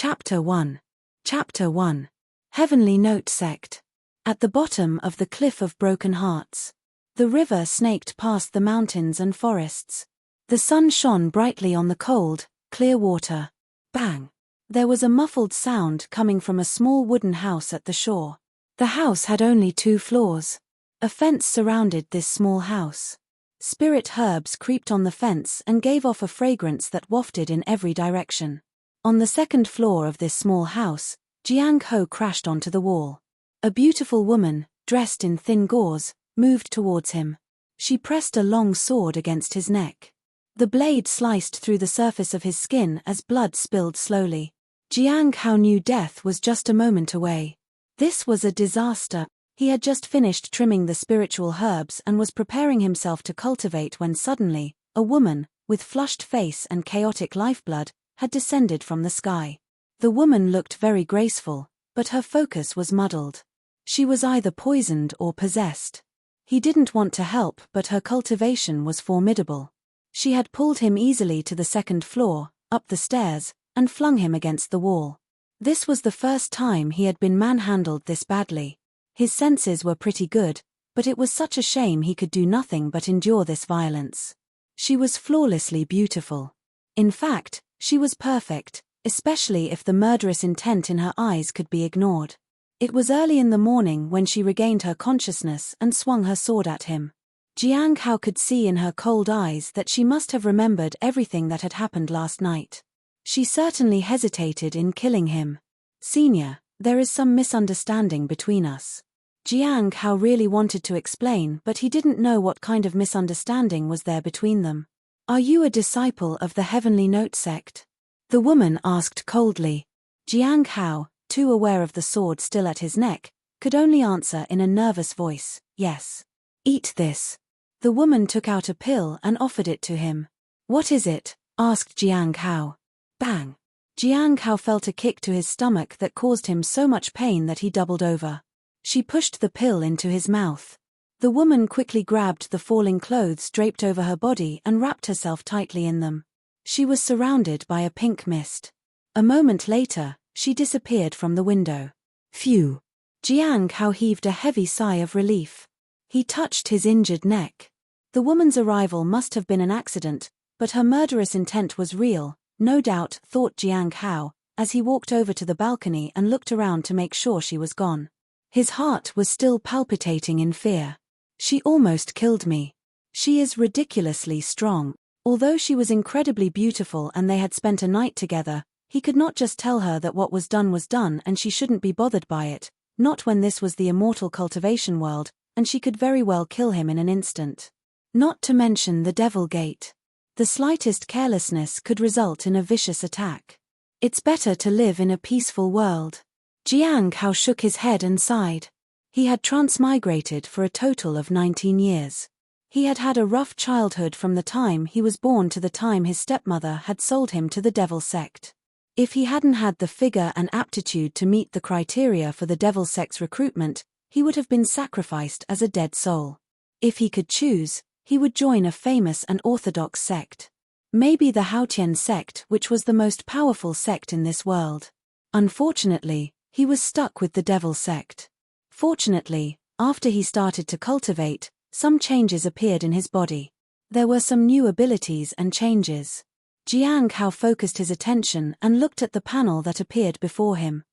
Chapter 1. Chapter 1. Heavenly Note Sect. At the bottom of the Cliff of Broken Hearts. The river snaked past the mountains and forests. The sun shone brightly on the cold, clear water. Bang! There was a muffled sound coming from a small wooden house at the shore. The house had only 2 floors. A fence surrounded this small house. Spirit herbs creeped on the fence and gave off a fragrance that wafted in every direction. On the 2nd floor of this small house, Jiang Ho crashed onto the wall. A beautiful woman, dressed in thin gauze, moved towards him. She pressed a long sword against his neck. The blade sliced through the surface of his skin as blood spilled slowly. Jiang Ho knew death was just a moment away. This was a disaster. He had just finished trimming the spiritual herbs and was preparing himself to cultivate when suddenly, a woman, with flushed face and chaotic lifeblood, had descended from the sky. The woman looked very graceful, but her focus was muddled. She was either poisoned or possessed. He didn't want to help, but her cultivation was formidable. She had pulled him easily to the 2nd floor, up the stairs, and flung him against the wall. This was the first time he had been manhandled this badly. His senses were pretty good, but it was such a shame he could do nothing but endure this violence. She was flawlessly beautiful. In fact, she was perfect, especially if the murderous intent in her eyes could be ignored. It was early in the morning when she regained her consciousness and swung her sword at him. Jiang Ho could see in her cold eyes that she must have remembered everything that had happened last night. She certainly hesitated in killing him. "Senior, there is some misunderstanding between us." Jiang Ho really wanted to explain, but he didn't know what kind of misunderstanding was there between them. "Are you a disciple of the Heavenly Note Sect?" the woman asked coldly. Jiang Ho, too aware of the sword still at his neck, could only answer in a nervous voice, "Yes." "Eat this." The woman took out a pill and offered it to him. "What is it?" asked Jiang Ho. Bang! Jiang Ho felt a kick to his stomach that caused him so much pain that he doubled over. She pushed the pill into his mouth. The woman quickly grabbed the falling clothes draped over her body and wrapped herself tightly in them. She was surrounded by a pink mist. A moment later, she disappeared from the window. Phew! Jiang Ho heaved a heavy sigh of relief. He touched his injured neck. The woman's arrival must have been an accident, but her murderous intent was real, no doubt, thought Jiang Ho, as he walked over to the balcony and looked around to make sure she was gone. His heart was still palpitating in fear. "She almost killed me. She is ridiculously strong." Although she was incredibly beautiful and they had spent a night together, he could not just tell her that what was done and she shouldn't be bothered by it, not when this was the immortal cultivation world, and she could very well kill him in an instant. Not to mention the Devil Gate. The slightest carelessness could result in a vicious attack. It's better to live in a peaceful world. Jiang Ho shook his head and sighed. He had transmigrated for a total of 19 years. He had had a rough childhood from the time he was born to the time his stepmother had sold him to the Devil Sect. If he hadn't had the figure and aptitude to meet the criteria for the Devil Sect's recruitment, he would have been sacrificed as a dead soul. If he could choose, he would join a famous and orthodox sect. Maybe the Haotian sect, which was the most powerful sect in this world. Unfortunately, he was stuck with the Devil Sect. Fortunately, after he started to cultivate, some changes appeared in his body. There were some new abilities and changes. Jiang Ho focused his attention and looked at the panel that appeared before him.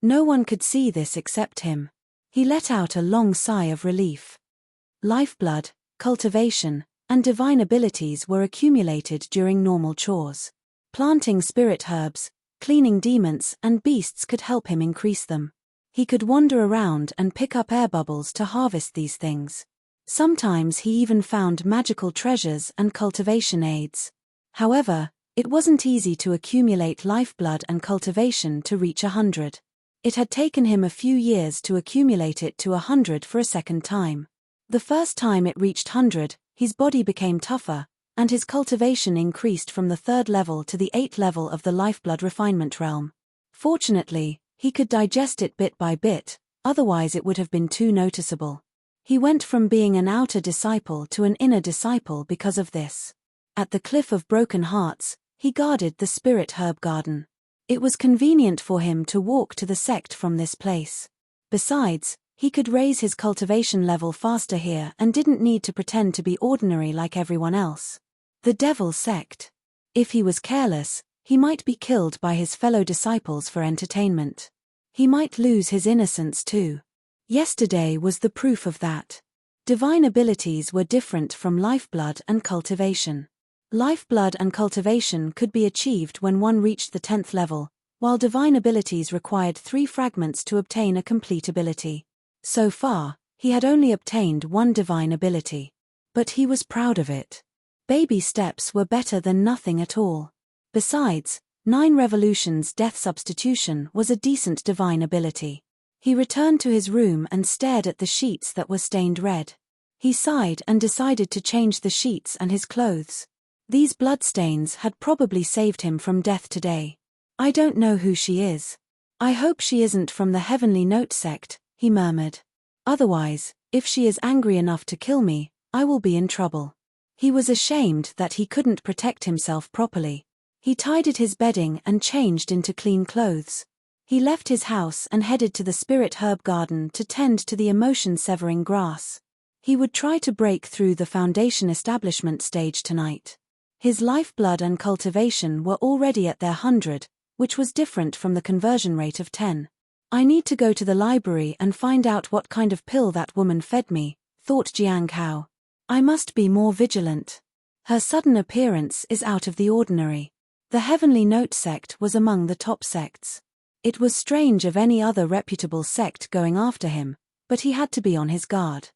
No one could see this except him. He let out a long sigh of relief. Lifeblood, cultivation, and divine abilities were accumulated during normal chores. Planting spirit herbs, cleaning demons and beasts could help him increase them. He could wander around and pick up air bubbles to harvest these things. Sometimes he even found magical treasures and cultivation aids. However, it wasn't easy to accumulate lifeblood and cultivation to reach 100. It had taken him a few years to accumulate it to 100 for a second time. The first time it reached 100, his body became tougher, and his cultivation increased from the 3rd level to the 8th level of the lifeblood refinement realm. Fortunately, he could digest it bit by bit, otherwise it would have been too noticeable. He went from being an outer disciple to an inner disciple because of this. At the Cliff of Broken Hearts, he guarded the spirit herb garden. It was convenient for him to walk to the sect from this place. Besides, he could raise his cultivation level faster here and didn't need to pretend to be ordinary like everyone else. The devil sect. If he was careless, he might be killed by his fellow disciples for entertainment. He might lose his innocence too. Yesterday was the proof of that. Divine abilities were different from lifeblood and cultivation. Lifeblood and cultivation could be achieved when one reached the 10th level, while divine abilities required 3 fragments to obtain a complete ability. So far, he had only obtained 1 divine ability. But he was proud of it. Baby steps were better than nothing at all. Besides, 9 revolutions death substitution was a decent divine ability. He returned to his room and stared at the sheets that were stained red. He sighed and decided to change the sheets and his clothes. These bloodstains had probably saved him from death today. I don't know who she is. I hope she isn't from the Heavenly Note sect, he murmured. Otherwise, if she is angry enough to kill me, I will be in trouble. He was ashamed that he couldn't protect himself properly. He tidied his bedding and changed into clean clothes. He left his house and headed to the spirit herb garden to tend to the emotion-severing grass. He would try to break through the foundation establishment stage tonight. His lifeblood and cultivation were already at their 100, which was different from the conversion rate of 10. I need to go to the library and find out what kind of pill that woman fed me, thought Jiang Hao. I must be more vigilant. Her sudden appearance is out of the ordinary. The Heavenly Note sect was among the top sects. It was strange of any other reputable sect going after him, but he had to be on his guard.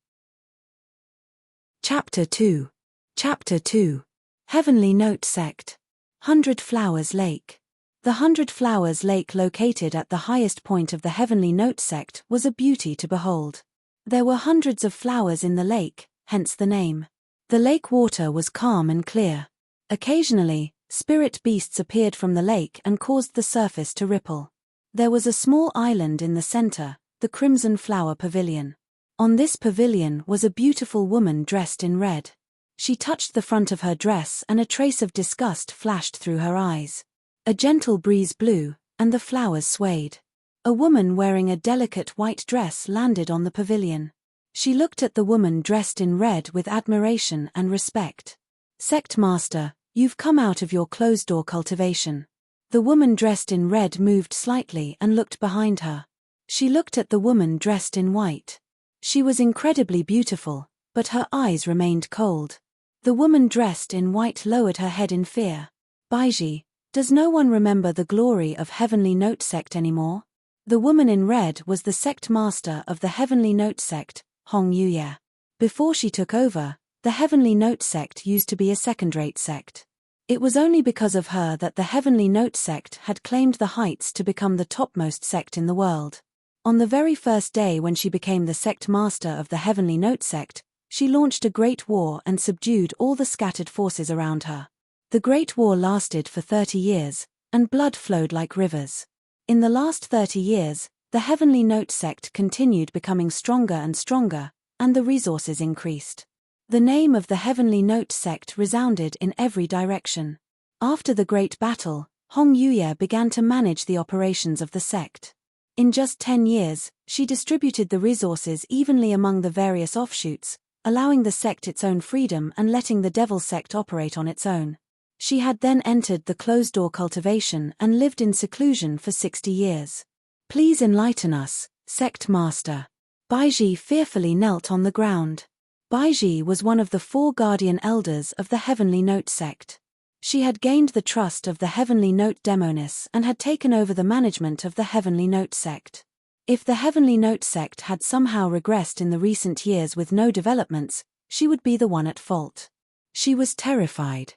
Chapter 2. Chapter 2. Heavenly Note Sect. 100 Flowers Lake. The 100 Flowers Lake located at the highest point of the Heavenly Note sect was a beauty to behold. There were hundreds of flowers in the lake, hence the name. The lake water was calm and clear. Occasionally, spirit beasts appeared from the lake and caused the surface to ripple. There was a small island in the center, the Crimson Flower Pavilion. On this pavilion was a beautiful woman dressed in red. She touched the front of her dress and a trace of disgust flashed through her eyes. A gentle breeze blew, and the flowers swayed. A woman wearing a delicate white dress landed on the pavilion. She looked at the woman dressed in red with admiration and respect. Sect Master, you've come out of your closed-door cultivation. The woman dressed in red moved slightly and looked behind her. She looked at the woman dressed in white. She was incredibly beautiful, but her eyes remained cold. The woman dressed in white lowered her head in fear. Baiji, does no one remember the glory of Heavenly Note sect anymore? The woman in red was the sect master of the Heavenly Note sect, Hong Yuye. Before she took over, the Heavenly Note sect used to be a second-rate sect. It was only because of her that the Heavenly Note sect had claimed the heights to become the topmost sect in the world. On the very first day when she became the sect master of the Heavenly Note sect, she launched a great war and subdued all the scattered forces around her. The Great War lasted for 30 years, and blood flowed like rivers. In the last 30 years, the Heavenly Note sect continued becoming stronger and stronger, and the resources increased. The name of the Heavenly Note sect resounded in every direction. After the Great Battle, Hong Yuye began to manage the operations of the sect. In just 10 years, she distributed the resources evenly among the various offshoots, allowing the sect its own freedom and letting the Devil sect operate on its own. She had then entered the closed-door cultivation and lived in seclusion for 60 years. Please enlighten us, Sect Master. Baiji fearfully knelt on the ground. Baiji was one of the 4 guardian elders of the Heavenly Note sect. She had gained the trust of the Heavenly Note Demoness and had taken over the management of the Heavenly Note sect. If the Heavenly Note sect had somehow regressed in the recent years with no developments, she would be the one at fault. She was terrified.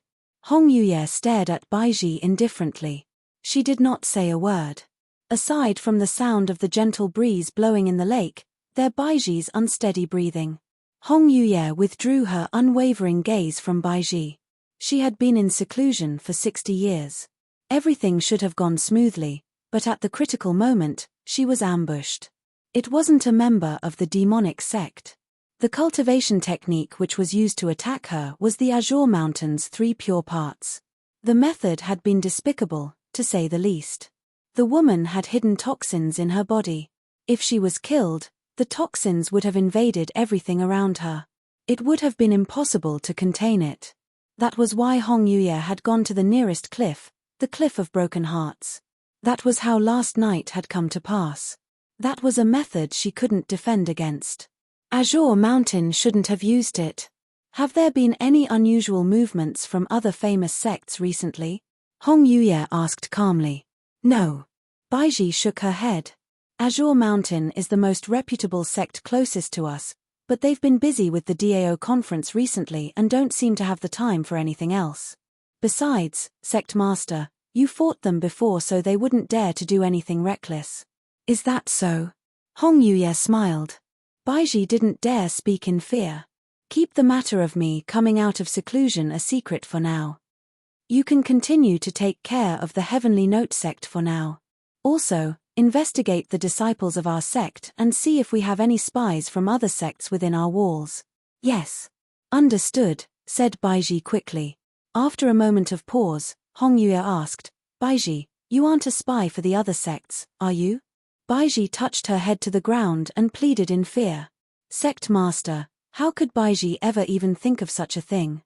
Hong Yuye stared at Baiji indifferently. She did not say a word. Aside from the sound of the gentle breeze blowing in the lake, there Baiji's unsteady breathing. Hong Yuye withdrew her unwavering gaze from Baiji. She had been in seclusion for 60 years. Everything should have gone smoothly, but at the critical moment, she was ambushed. It wasn't a member of the demonic sect. The cultivation technique which was used to attack her was the Azure Mountain's 3 pure parts. The method had been despicable, to say the least. The woman had hidden toxins in her body. If she was killed, the toxins would have invaded everything around her. It would have been impossible to contain it. That was why Hong Yuye had gone to the nearest cliff, the Cliff of Broken Hearts. That was how last night had come to pass. That was a method she couldn't defend against. Azure Mountain shouldn't have used it. Have there been any unusual movements from other famous sects recently? Hong Yuye asked calmly. No. Baiji shook her head. Azure Mountain is the most reputable sect closest to us, but they've been busy with the DAO conference recently and don't seem to have the time for anything else. Besides, Sect Master, you fought them before so they wouldn't dare to do anything reckless. Is that so? Hong Yuye smiled. Baiji didn't dare speak in fear. Keep the matter of me coming out of seclusion a secret for now. You can continue to take care of the Heavenly Note sect for now. Also, investigate the disciples of our sect and see if we have any spies from other sects within our walls. Yes. Understood, said Baiji quickly. After a moment of pause, Hong Yuye asked, Baiji, you aren't a spy for the other sects, are you? Baiji touched her head to the ground and pleaded in fear. Sect Master, how could Baiji ever even think of such a thing?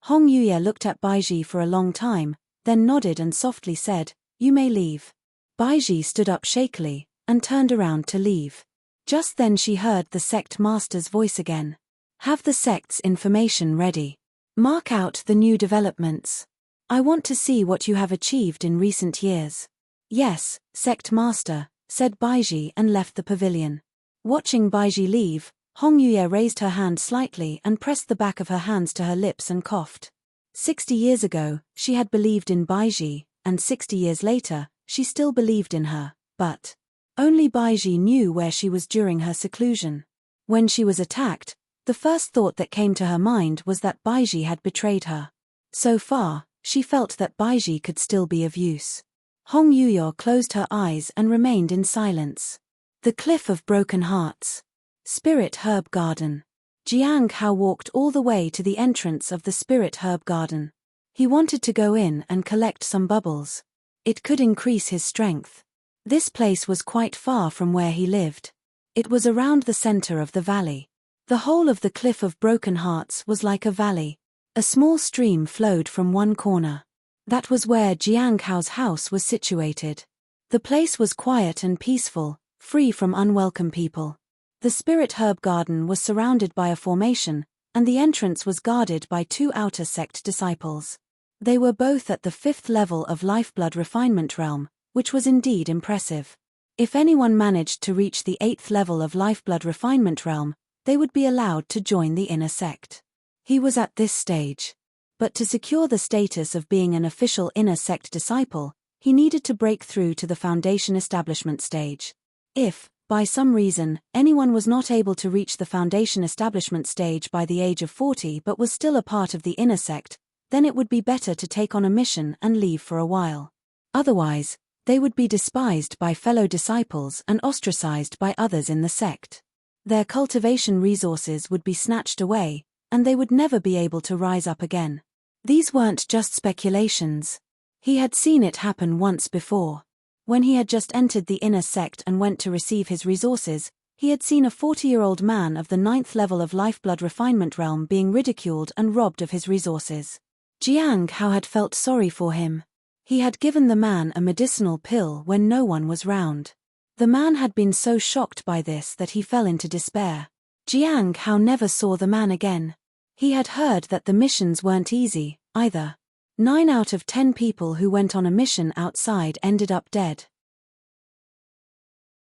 Hong Yuye looked at Baiji for a long time, then nodded and softly said, You may leave. Baiji stood up shakily, and turned around to leave. Just then she heard the sect master's voice again. Have the sect's information ready. Mark out the new developments. I want to see what you have achieved in recent years. Yes, sect master, said Baiji and left the pavilion. Watching Baiji leave, Hong Yuye raised her hand slightly and pressed the back of her hands to her lips and coughed. 60 years ago, she had believed in Baiji, and 60 years later, she still believed in her, but only Baiji knew where she was during her seclusion. When she was attacked, the first thought that came to her mind was that Baiji had betrayed her. So far, she felt that Baiji could still be of use. Hong Yuye closed her eyes and remained in silence. The Cliff of Broken Hearts. Spirit Herb Garden. Jiang Hao walked all the way to the entrance of the Spirit Herb Garden. He wanted to go in and collect some bubbles. It could increase his strength. This place was quite far from where he lived. It was around the center of the valley. The whole of the Cliff of Broken Hearts was like a valley. A small stream flowed from one corner. That was where Jiang Hao's house was situated. The place was quiet and peaceful, free from unwelcome people. The Spirit Herb Garden was surrounded by a formation, and the entrance was guarded by 2 outer sect disciples. They were both at the 5th level of Lifeblood Refinement Realm, which was indeed impressive. If anyone managed to reach the 8th level of Lifeblood Refinement Realm, they would be allowed to join the inner sect. He was at this stage. But to secure the status of being an official inner sect disciple, he needed to break through to the Foundation Establishment stage. If, by some reason, anyone was not able to reach the Foundation Establishment stage by the age of 40 but was still a part of the inner sect, then it would be better to take on a mission and leave for a while. Otherwise, they would be despised by fellow disciples and ostracized by others in the sect. Their cultivation resources would be snatched away, and they would never be able to rise up again. These weren't just speculations. He had seen it happen once before. When he had just entered the inner sect and went to receive his resources, he had seen a 40-year-old man of the 9th level of Lifeblood Refinement Realm being ridiculed and robbed of his resources. Jiang Hao had felt sorry for him. He had given the man a medicinal pill when no one was round. The man had been so shocked by this that he fell into despair. Jiang Hao never saw the man again. He had heard that the missions weren't easy, either. 9 out of 10 people who went on a mission outside ended up dead.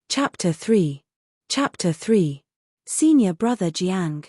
Chapter 3. Chapter 3. Senior Brother Jiang.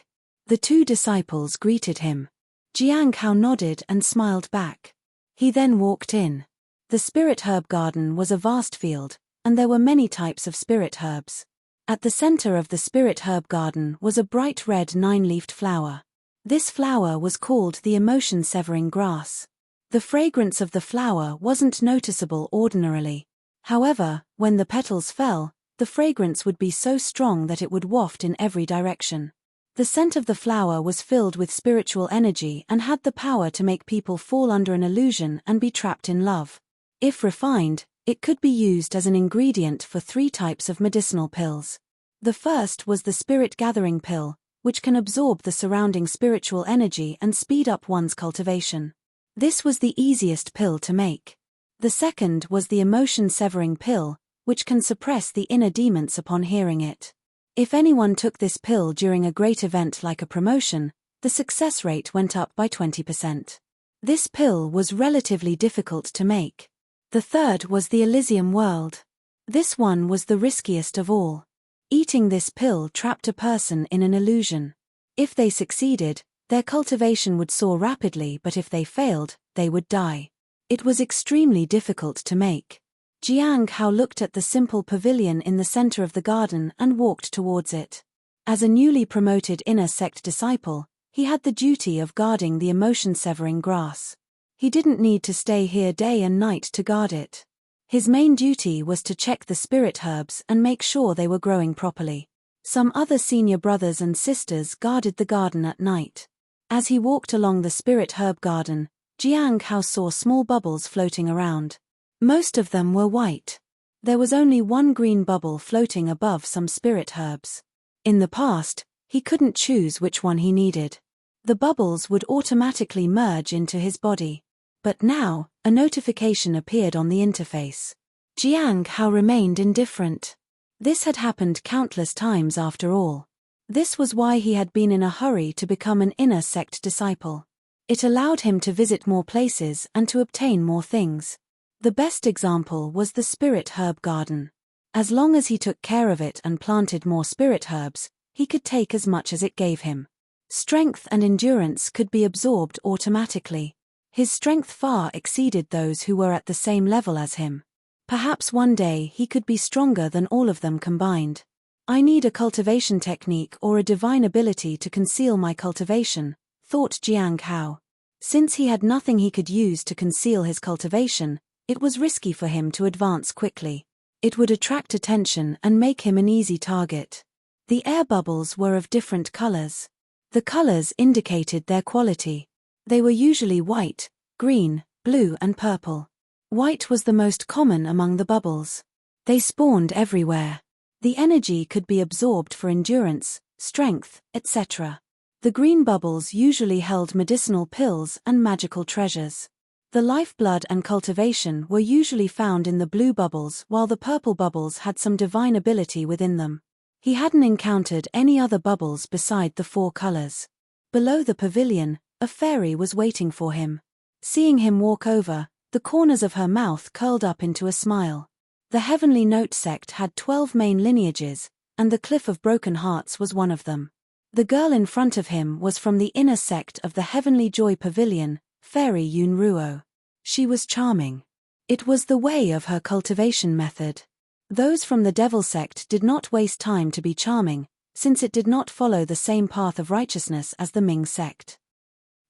The 2 disciples greeted him. Jiang Hao nodded and smiled back. He then walked in. The Spirit Herb Garden was a vast field, and there were many types of spirit herbs. At the center of the Spirit Herb Garden was a bright red 9-leafed flower. This flower was called the emotion-severing grass. The fragrance of the flower wasn't noticeable ordinarily. However, when the petals fell, the fragrance would be so strong that it would waft in every direction. The scent of the flower was filled with spiritual energy and had the power to make people fall under an illusion and be trapped in love. If refined, It could be used as an ingredient for 3 types of medicinal pills. The first was the spirit gathering pill, which can absorb the surrounding spiritual energy and speed up one's cultivation. This was the easiest pill to make. The second was the emotion severing pill, which can suppress the inner demons upon hearing it. If anyone took this pill during a great event like a promotion, the success rate went up by 20%. This pill was relatively difficult to make. The third was the Elysium World. This one was the riskiest of all. Eating this pill trapped a person in an illusion. If they succeeded, their cultivation would soar rapidly, but if they failed, they would die. It was extremely difficult to make. Jiang Hao looked at the simple pavilion in the center of the garden and walked towards it. As a newly promoted inner sect disciple, he had the duty of guarding the emotion-severing grass. He didn't need to stay here day and night to guard it. His main duty was to check the spirit herbs and make sure they were growing properly. Some other senior brothers and sisters guarded the garden at night. As he walked along the spirit herb garden, Jiang Hao saw small bubbles floating around. Most of them were white. There was only one green bubble floating above some spirit herbs. In the past, he couldn't choose which one he needed. The bubbles would automatically merge into his body. But now, a notification appeared on the interface. Jiang Hao remained indifferent. This had happened countless times after all. This was why he had been in a hurry to become an inner sect disciple. It allowed him to visit more places and to obtain more things. The best example was the spirit herb garden. As long as he took care of it and planted more spirit herbs, he could take as much as it gave him. Strength and endurance could be absorbed automatically. His strength far exceeded those who were at the same level as him. Perhaps one day he could be stronger than all of them combined. I need a cultivation technique or a divine ability to conceal my cultivation, thought Jiang Hao. Since he had nothing he could use to conceal his cultivation, it was risky for him to advance quickly. It would attract attention and make him an easy target. The air bubbles were of different colors. The colors indicated their quality. They were usually white, green, blue and purple. White was the most common among the bubbles. They spawned everywhere. The energy could be absorbed for endurance, strength, etc. The green bubbles usually held medicinal pills and magical treasures. The lifeblood and cultivation were usually found in the blue bubbles, while the purple bubbles had some divine ability within them. He hadn't encountered any other bubbles beside the 4 colors. Below the pavilion, a fairy was waiting for him. Seeing him walk over, the corners of her mouth curled up into a smile. The Heavenly Note sect had 12 main lineages, and the Cliff of Broken Hearts was one of them. The girl in front of him was from the inner sect of the Heavenly Joy Pavilion, Fairy Yunruo. She was charming. It was the way of her cultivation method. Those from the Devil sect did not waste time to be charming, since it did not follow the same path of righteousness as the Ming sect.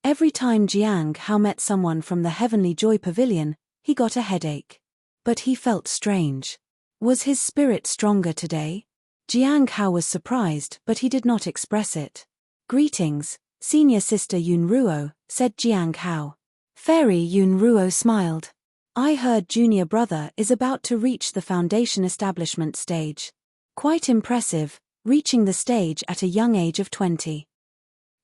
Every time Jiang Hao met someone from the Heavenly Joy Pavilion, he got a headache. But he felt strange. Was his spirit stronger today? Jiang Hao was surprised, but he did not express it. "Greetings, Senior Sister Yunruo," said Jiang Hao. Fairy Yunruo smiled. "I heard Junior Brother is about to reach the Foundation Establishment stage. Quite impressive, reaching the stage at a young age of 20.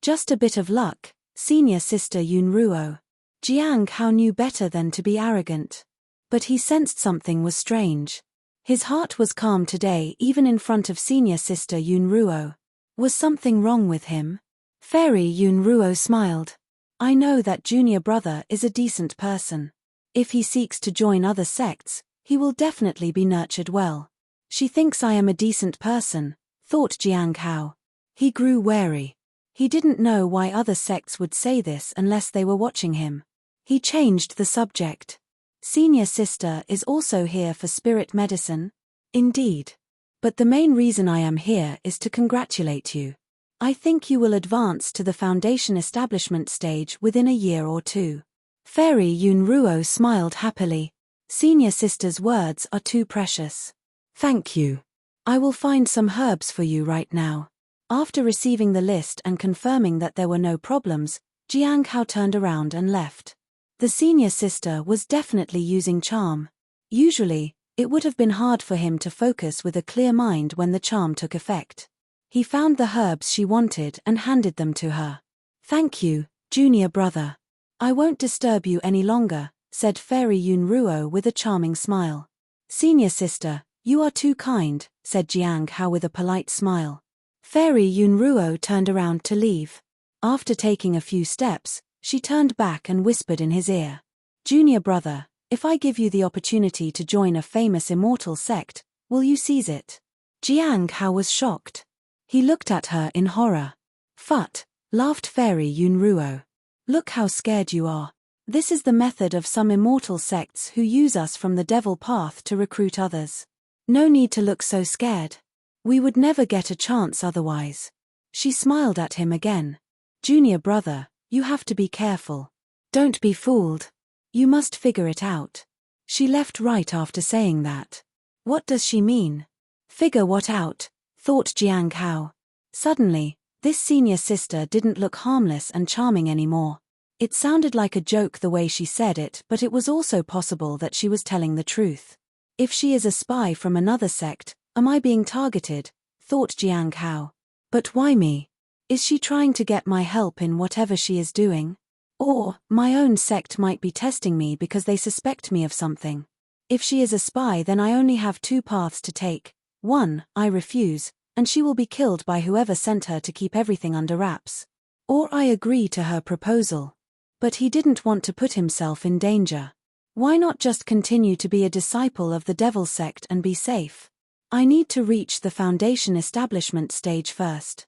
Just a bit of luck, Senior Sister Yunruo." Jiang Hao knew better than to be arrogant. But he sensed something was strange. His heart was calm today even in front of Senior Sister Yunruo. Was something wrong with him? Fairy Yunruo smiled. "I know that Junior Brother is a decent person. If he seeks to join other sects, he will definitely be nurtured well." "She thinks I am a decent person," thought Jiang Hao. He grew wary. He didn't know why other sects would say this unless they were watching him. He changed the subject. "Senior Sister is also here for spirit medicine?" "Indeed. But the main reason I am here is to congratulate you. I think you will advance to the Foundation Establishment stage within a year or 2. Fairy Yunruo smiled happily. "Senior Sister's words are too precious. Thank you. I will find some herbs for you right now." After receiving the list and confirming that there were no problems, Jiang Hao turned around and left. The Senior Sister was definitely using charm. Usually, it would have been hard for him to focus with a clear mind when the charm took effect. He found the herbs she wanted and handed them to her. "Thank you, junior brother. I won't disturb you any longer," said Fairy Yunruo with a charming smile. "Senior sister, you are too kind," said Jiang Hao with a polite smile. Fairy Yunruo turned around to leave. After taking a few steps, she turned back and whispered in his ear. "Junior brother, if I give you the opportunity to join a famous immortal sect, will you seize it?" Jiang Hao was shocked. He looked at her in horror. "Phut," laughed Fairy Yunruo. "Look how scared you are. This is the method of some immortal sects who use us from the devil path to recruit others. No need to look so scared. We would never get a chance otherwise." She smiled at him again. "Junior brother, you have to be careful. Don't be fooled. You must figure it out." She left right after saying that. What does she mean? Figure what out? Thought Jiang Hao. Suddenly, this senior sister didn't look harmless and charming anymore. It sounded like a joke the way she said it, but it was also possible that she was telling the truth. If she is a spy from another sect, am I being targeted? Thought Jiang Hao. But why me? Is she trying to get my help in whatever she is doing? Or, my own sect might be testing me because they suspect me of something. If she is a spy, then I only have two paths to take. 1, I refuse, and she will be killed by whoever sent her to keep everything under wraps. Or I agree to her proposal. But he didn't want to put himself in danger. Why not just continue to be a disciple of the devil sect and be safe? I need to reach the foundation establishment stage first.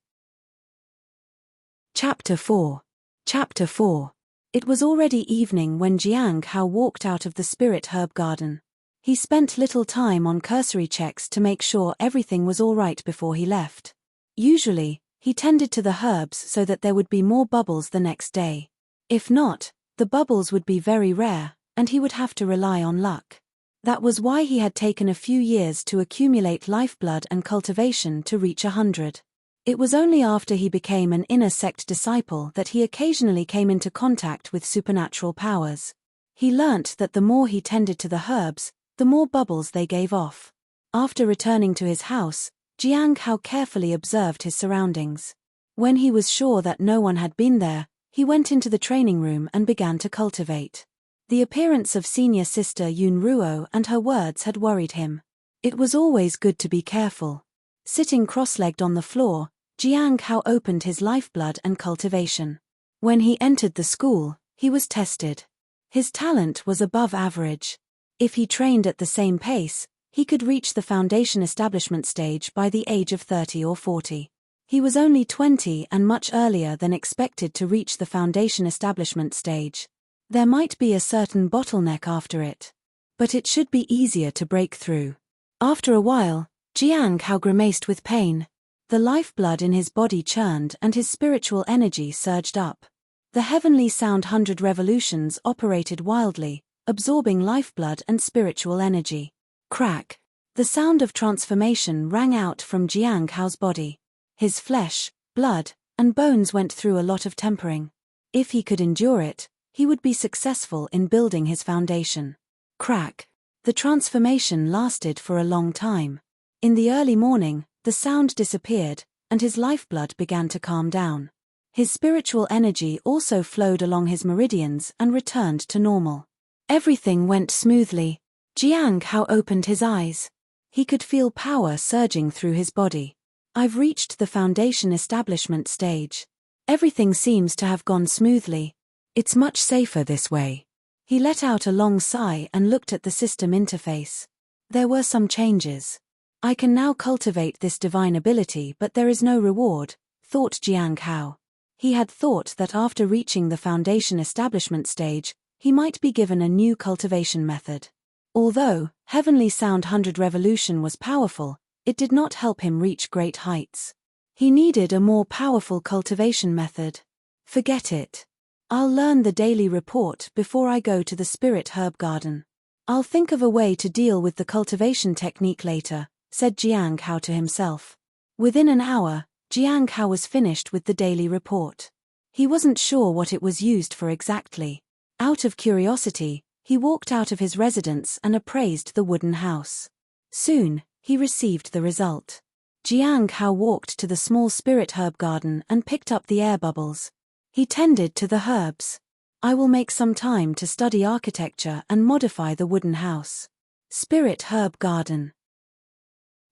Chapter 4. Chapter 4. It was already evening when Jiang Hao walked out of the spirit herb garden. He spent little time on cursory checks to make sure everything was all right before he left. Usually, he tended to the herbs so that there would be more bubbles the next day. If not, the bubbles would be very rare, and he would have to rely on luck. That was why he had taken a few years to accumulate lifeblood and cultivation to reach 100. It was only after he became an inner sect disciple that he occasionally came into contact with supernatural powers. He learnt that the more he tended to the herbs, the more bubbles they gave off. After returning to his house, Jiang Hao carefully observed his surroundings. When he was sure that no one had been there, he went into the training room and began to cultivate. The appearance of senior sister Yunruo and her words had worried him. It was always good to be careful. Sitting cross-legged on the floor, Jiang Hao opened his lifeblood and cultivation. When he entered the school, he was tested. His talent was above average. If he trained at the same pace, he could reach the foundation establishment stage by the age of 30 or 40. He was only 20 and much earlier than expected to reach the foundation establishment stage. There might be a certain bottleneck after it. But it should be easier to break through. After a while, Jiang Hao grimaced with pain. The lifeblood in his body churned and his spiritual energy surged up. The heavenly sound 100 revolutions operated wildly, absorbing lifeblood and spiritual energy. Crack! The sound of transformation rang out from Jiang Hao's body. His flesh, blood, and bones went through a lot of tempering. If he could endure it, he would be successful in building his foundation. Crack! The transformation lasted for a long time. In the early morning, the sound disappeared, and his lifeblood began to calm down. His spiritual energy also flowed along his meridians and returned to normal. Everything went smoothly. Jiang Hao opened his eyes. He could feel power surging through his body. I've reached the foundation establishment stage. Everything seems to have gone smoothly. It's much safer this way. He let out a long sigh and looked at the system interface. There were some changes. I can now cultivate this divine ability, but there is no reward, thought Jiang Hao. He had thought that after reaching the foundation establishment stage, he might be given a new cultivation method. Although Heavenly Sound 100 Revolution was powerful, it did not help him reach great heights. He needed a more powerful cultivation method. Forget it. I'll learn the daily report before I go to the spirit herb garden. I'll think of a way to deal with the cultivation technique later, said Jiang Hao to himself. Within an hour, Jiang Hao was finished with the daily report. He wasn't sure what it was used for exactly. Out of curiosity, He walked out of his residence and appraised the wooden house. Soon, he received the result. Jiang Hao walked to the small spirit herb garden and picked up the air bubbles. He tended to the herbs. I will make some time to study architecture and modify the wooden house. Spirit herb garden.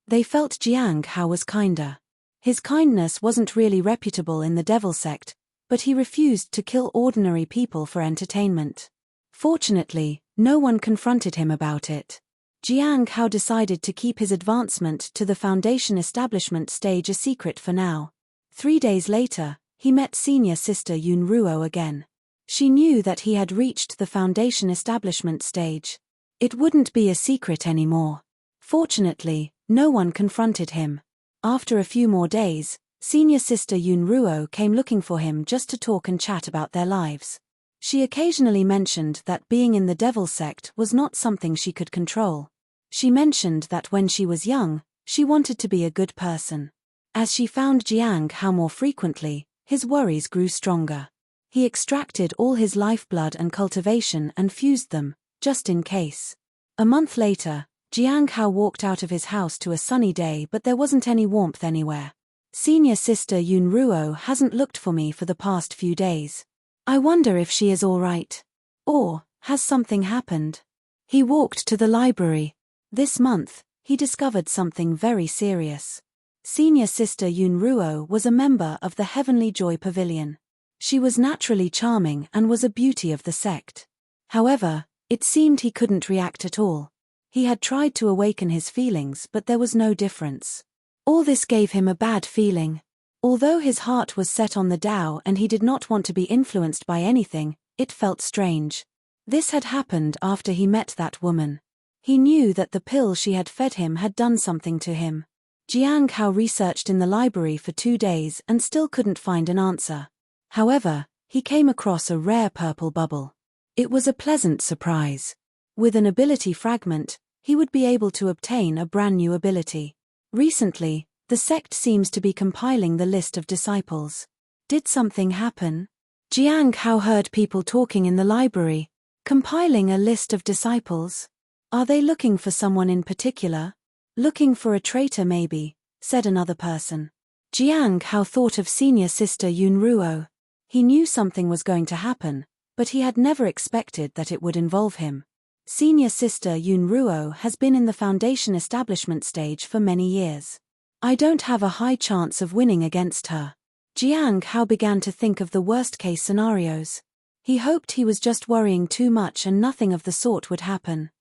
They felt Jiang Hao was kinder. His kindness wasn't really reputable in the devil sect, but he refused to kill ordinary people for entertainment. Fortunately, no one confronted him about it. Jiang Hao decided to keep his advancement to the foundation establishment stage a secret for now. 3 days later, he met senior sister Yun Ruo again. She knew that he had reached the foundation establishment stage. It wouldn't be a secret anymore. Fortunately, no one confronted him. After a few more days, senior sister Yun Ruo came looking for him just to talk and chat about their lives. She occasionally mentioned that being in the devil sect was not something she could control. She mentioned that when she was young, she wanted to be a good person. As she found Jiang Hao more frequently, his worries grew stronger. He extracted all his lifeblood and cultivation and fused them, just in case. A month later, Jiang Hao walked out of his house to a sunny day, but there wasn't any warmth anywhere. Senior sister Yun Ruo hasn't looked for me for the past few days. I wonder if she is all right. Or, has something happened? He walked to the library. This month, he discovered something very serious. Senior sister Yun Ruo was a member of the Heavenly Joy Pavilion. She was naturally charming and was a beauty of the sect. However, it seemed he couldn't react at all. He had tried to awaken his feelings, but there was no difference. All this gave him a bad feeling. Although his heart was set on the Tao and he did not want to be influenced by anything, it felt strange. This had happened after he met that woman. He knew that the pill she had fed him had done something to him. Jiang Hao researched in the library for 2 days and still couldn't find an answer. However, he came across a rare purple bubble. It was a pleasant surprise. With an ability fragment, he would be able to obtain a brand new ability. Recently, the sect seems to be compiling the list of disciples. Did something happen? Jiang Hao heard people talking in the library. Compiling a list of disciples? Are they looking for someone in particular? Looking for a traitor maybe, said another person. Jiang Hao thought of senior sister Yun Ruo. He knew something was going to happen, but he had never expected that it would involve him. Senior sister Yun Ruo has been in the foundation establishment stage for many years. I don't have a high chance of winning against her. Jiang Hao began to think of the worst-case scenarios. He hoped he was just worrying too much and nothing of the sort would happen.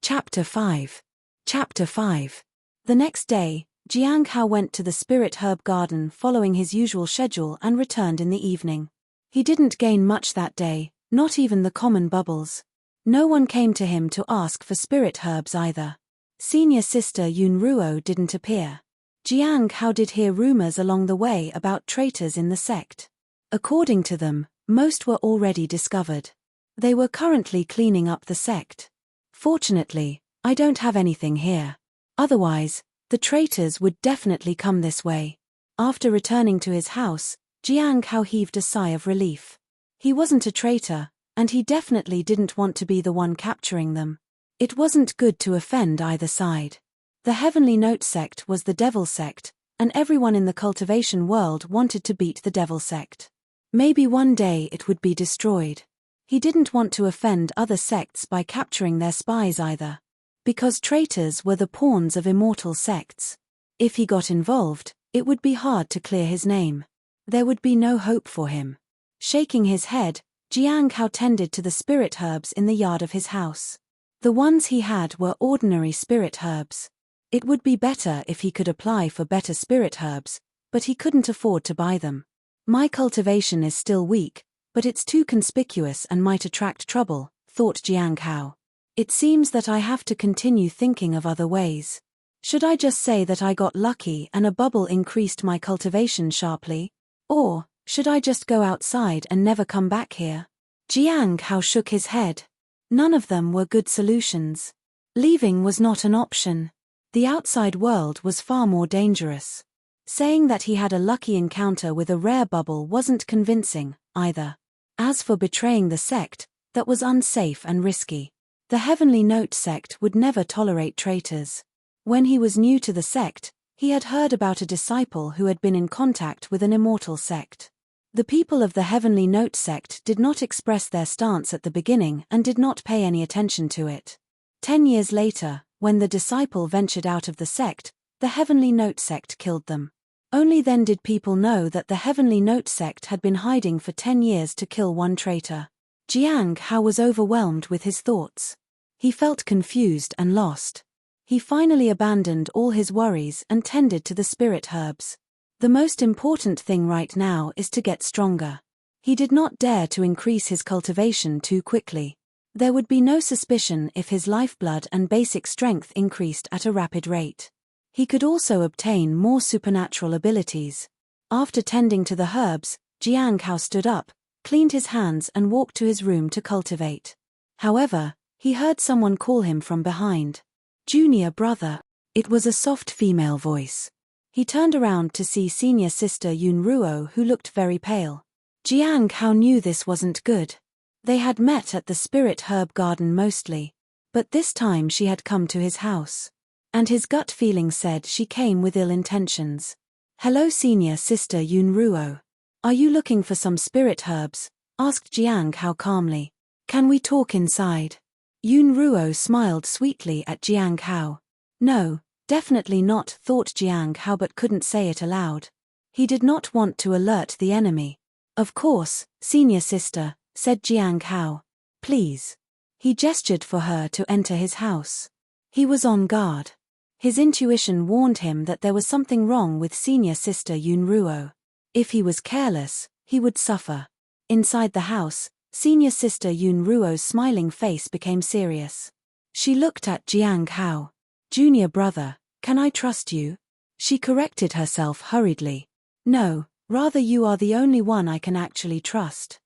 Chapter 5. Chapter 5. The next day, Jiang Hao went to the spirit herb garden following his usual schedule and returned in the evening. He didn't gain much that day, not even the common bubbles. No one came to him to ask for spirit herbs either. Senior sister Yun Ruo didn't appear. Jiang Hao did hear rumors along the way about traitors in the sect. According to them, most were already discovered. They were currently cleaning up the sect. Fortunately, I don't have anything here. Otherwise, the traitors would definitely come this way. After returning to his house, Jiang Hao heaved a sigh of relief. He wasn't a traitor, and he definitely didn't want to be the one capturing them. It wasn't good to offend either side. The Heavenly Note sect was the devil sect, and everyone in the cultivation world wanted to beat the devil sect. Maybe one day it would be destroyed. He didn't want to offend other sects by capturing their spies either. Because traitors were the pawns of immortal sects. If he got involved, it would be hard to clear his name. There would be no hope for him. Shaking his head, Jiang Hao tended to the spirit herbs in the yard of his house. The ones he had were ordinary spirit herbs. It would be better if he could apply for better spirit herbs, but he couldn't afford to buy them. My cultivation is still weak, but it's too conspicuous and might attract trouble, thought Jiang Hao. It seems that I have to continue thinking of other ways. Should I just say that I got lucky and a bubble increased my cultivation sharply? Or, should I just go outside and never come back here? Jiang Hao shook his head. None of them were good solutions. Leaving was not an option. The outside world was far more dangerous. Saying that he had a lucky encounter with a rare bubble wasn't convincing, either. As for betraying the sect, That was unsafe and risky. The Heavenly Note sect would never tolerate traitors. When he was new to the sect, he had heard about a disciple who had been in contact with an immortal sect. The people of the Heavenly Note sect did not express their stance at the beginning and did not pay any attention to it. 10 years later, when the disciple ventured out of the sect, the Heavenly Note sect killed them. Only then did people know that the Heavenly Note sect had been hiding for 10 years to kill one traitor. Jiang Hao was overwhelmed with his thoughts. He felt confused and lost. He finally abandoned all his worries and tended to the spirit herbs. The most important thing right now is to get stronger. He did not dare to increase his cultivation too quickly. There would be no suspicion if his lifeblood and basic strength increased at a rapid rate. He could also obtain more supernatural abilities. After tending to the herbs, Jiang Hao stood up, cleaned his hands and walked to his room to cultivate. However, he heard someone call him from behind. "Junior brother." It was a soft female voice. He turned around to see senior sister Yun Ruo, who looked very pale. Jiang Hao knew this wasn't good. They had met at the spirit herb garden mostly, but this time she had come to his house. And his gut feeling said she came with ill intentions. "Hello senior sister Yun Ruo. Are you looking for some spirit herbs?" asked Jiang Hao calmly. "Can we talk inside?" Yun Ruo smiled sweetly at Jiang Hao. "No, definitely not," thought Jiang Hao, but couldn't say it aloud. He did not want to alert the enemy. "Of course, senior sister," said Jiang Hao. "Please." He gestured for her to enter his house. He was on guard. His intuition warned him that there was something wrong with senior sister Yun Ruo. If he was careless, he would suffer. Inside the house, senior sister Yun Ruo's smiling face became serious. She looked at Jiang Hao. "Junior brother, can I trust you?" She corrected herself hurriedly. "No, rather you are the only one I can actually trust.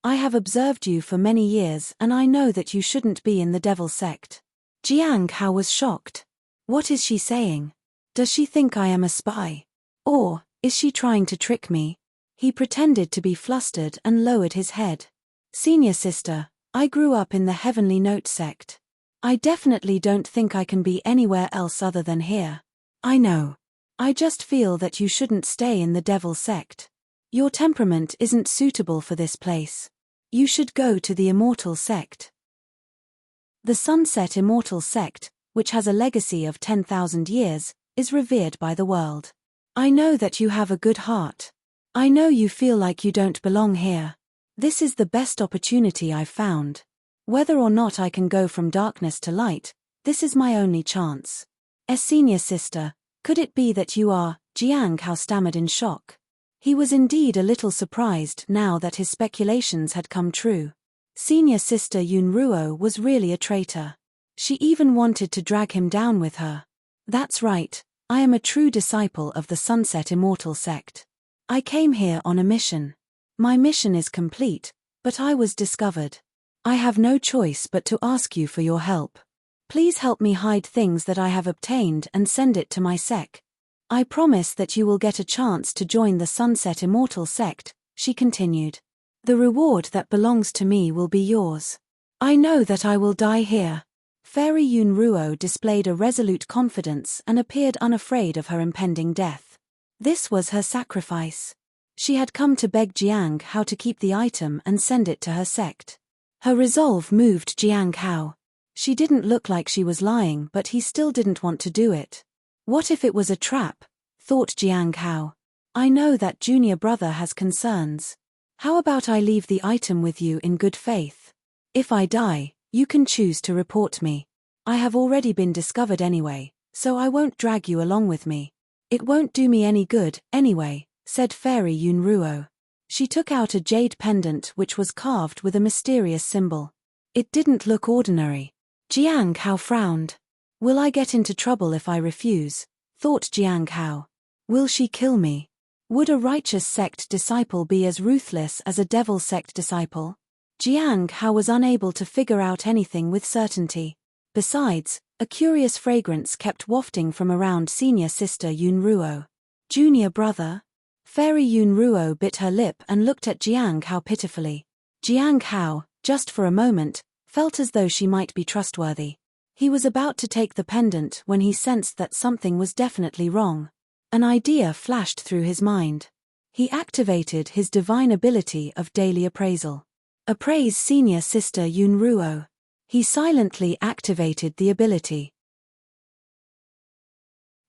I have observed you for many years and I know that you shouldn't be in the devil sect." Jiang Hao was shocked. What is she saying? Does she think I am a spy? Or is she trying to trick me? He pretended to be flustered and lowered his head. "Senior sister, I grew up in the Heavenly Note sect. I definitely don't think I can be anywhere else other than here. I know. I just feel that you shouldn't stay in the devil sect. Your temperament isn't suitable for this place. You should go to the immortal sect." The Sunset Immortal sect, which has a legacy of 10,000 years, is revered by the world. "I know that you have a good heart. I know you feel like you don't belong here. This is the best opportunity I've found. Whether or not I can go from darkness to light, this is my only chance. Senior sister, could it be that you are?" Jiang Hao stammered in shock. He was indeed a little surprised now that his speculations had come true. Senior sister Yun Ruo was really a traitor. She even wanted to drag him down with her. "That's right, I am a true disciple of the Sunset Immortal sect. I came here on a mission. My mission is complete, but I was discovered. I have no choice but to ask you for your help. Please help me hide things that I have obtained and send it to my sect. I promise that you will get a chance to join the Sunset Immortal sect," she continued. "The reward that belongs to me will be yours. I know that I will die here." Fairy Yun Ruo displayed a resolute confidence and appeared unafraid of her impending death. This was her sacrifice. She had come to beg Jiang Hao to keep the item and send it to her sect. Her resolve moved Jiang Hao. She didn't look like she was lying, but he still didn't want to do it. What if it was a trap? Thought Jiang Hao. I know that junior brother has concerns. How about I leave the item with you in good faith? If I die, you can choose to report me. I have already been discovered anyway, so I won't drag you along with me. It won't do me any good, anyway, said Fairy Yun Ruo. She took out a jade pendant which was carved with a mysterious symbol. It didn't look ordinary. Jiang Hao frowned. Will I get into trouble if I refuse? Thought Jiang Hao. Will she kill me? Would a righteous sect disciple be as ruthless as a devil sect disciple? Jiang Hao was unable to figure out anything with certainty. Besides, a curious fragrance kept wafting from around senior sister Yun Ruo. Junior brother? Fairy Yun Ruo bit her lip and looked at Jiang Hao pitifully. Jiang Hao, just for a moment, felt as though she might be trustworthy. He was about to take the pendant when he sensed that something was definitely wrong. An idea flashed through his mind. He activated his divine ability of daily appraisal. Appraise senior sister Yunruo. He silently activated the ability.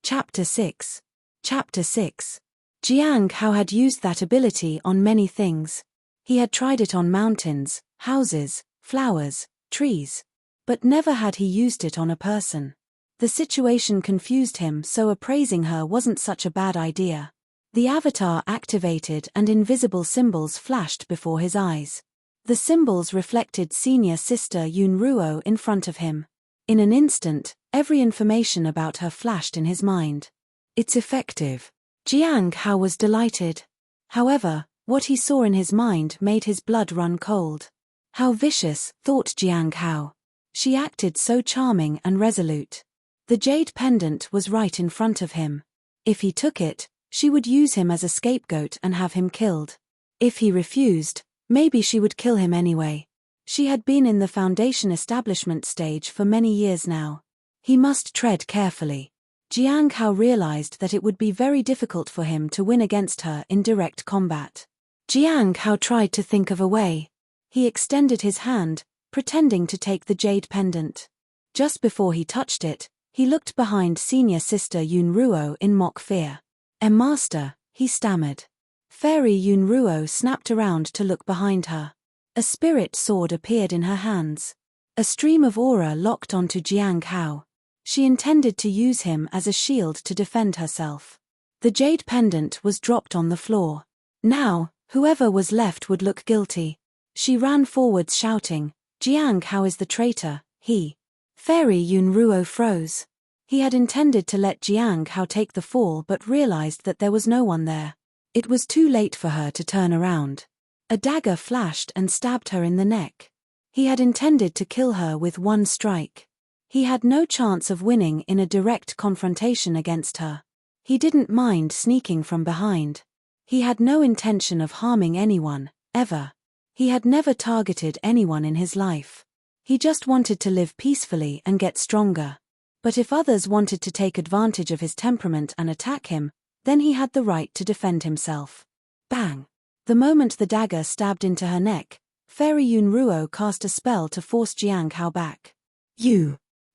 Chapter 6. Chapter 6. Jiang Hao had used that ability on many things. He had tried it on mountains, houses, flowers, trees. But never had he used it on a person. The situation confused him, so appraising her wasn't such a bad idea. The avatar activated and invisible symbols flashed before his eyes. The symbols reflected senior sister Yunruo in front of him. In an instant, every information about her flashed in his mind. It's effective. Jiang Hao was delighted. However, what he saw in his mind made his blood run cold. How vicious, thought Jiang Hao. She acted so charming and resolute. The jade pendant was right in front of him. If he took it, she would use him as a scapegoat and have him killed. If he refused, maybe she would kill him anyway. She had been in the foundation establishment stage for many years now. He must tread carefully. Jiang Hao realized that it would be very difficult for him to win against her in direct combat. Jiang Hao tried to think of a way. He extended his hand, pretending to take the jade pendant. Just before he touched it, he looked behind senior sister Yunruo in mock fear. Master, he stammered. Fairy Yunruo snapped around to look behind her. A spirit sword appeared in her hands. A stream of aura locked onto Jiang Hao. She intended to use him as a shield to defend herself. The jade pendant was dropped on the floor. Now, whoever was left would look guilty. She ran forwards shouting, Jiang Hao is the traitor, he. Fairy Yunruo froze. He had intended to let Jiang Hao take the fall but realized that there was no one there. It was too late for her to turn around. A dagger flashed and stabbed her in the neck. He had intended to kill her with one strike. He had no chance of winning in a direct confrontation against her. He didn't mind sneaking from behind. He had no intention of harming anyone, ever. He had never targeted anyone in his life. He just wanted to live peacefully and get stronger. But if others wanted to take advantage of his temperament and attack him, then he had the right to defend himself. Bang! The moment the dagger stabbed into her neck, Fairy Yunruo cast a spell to force Jiang Hao back.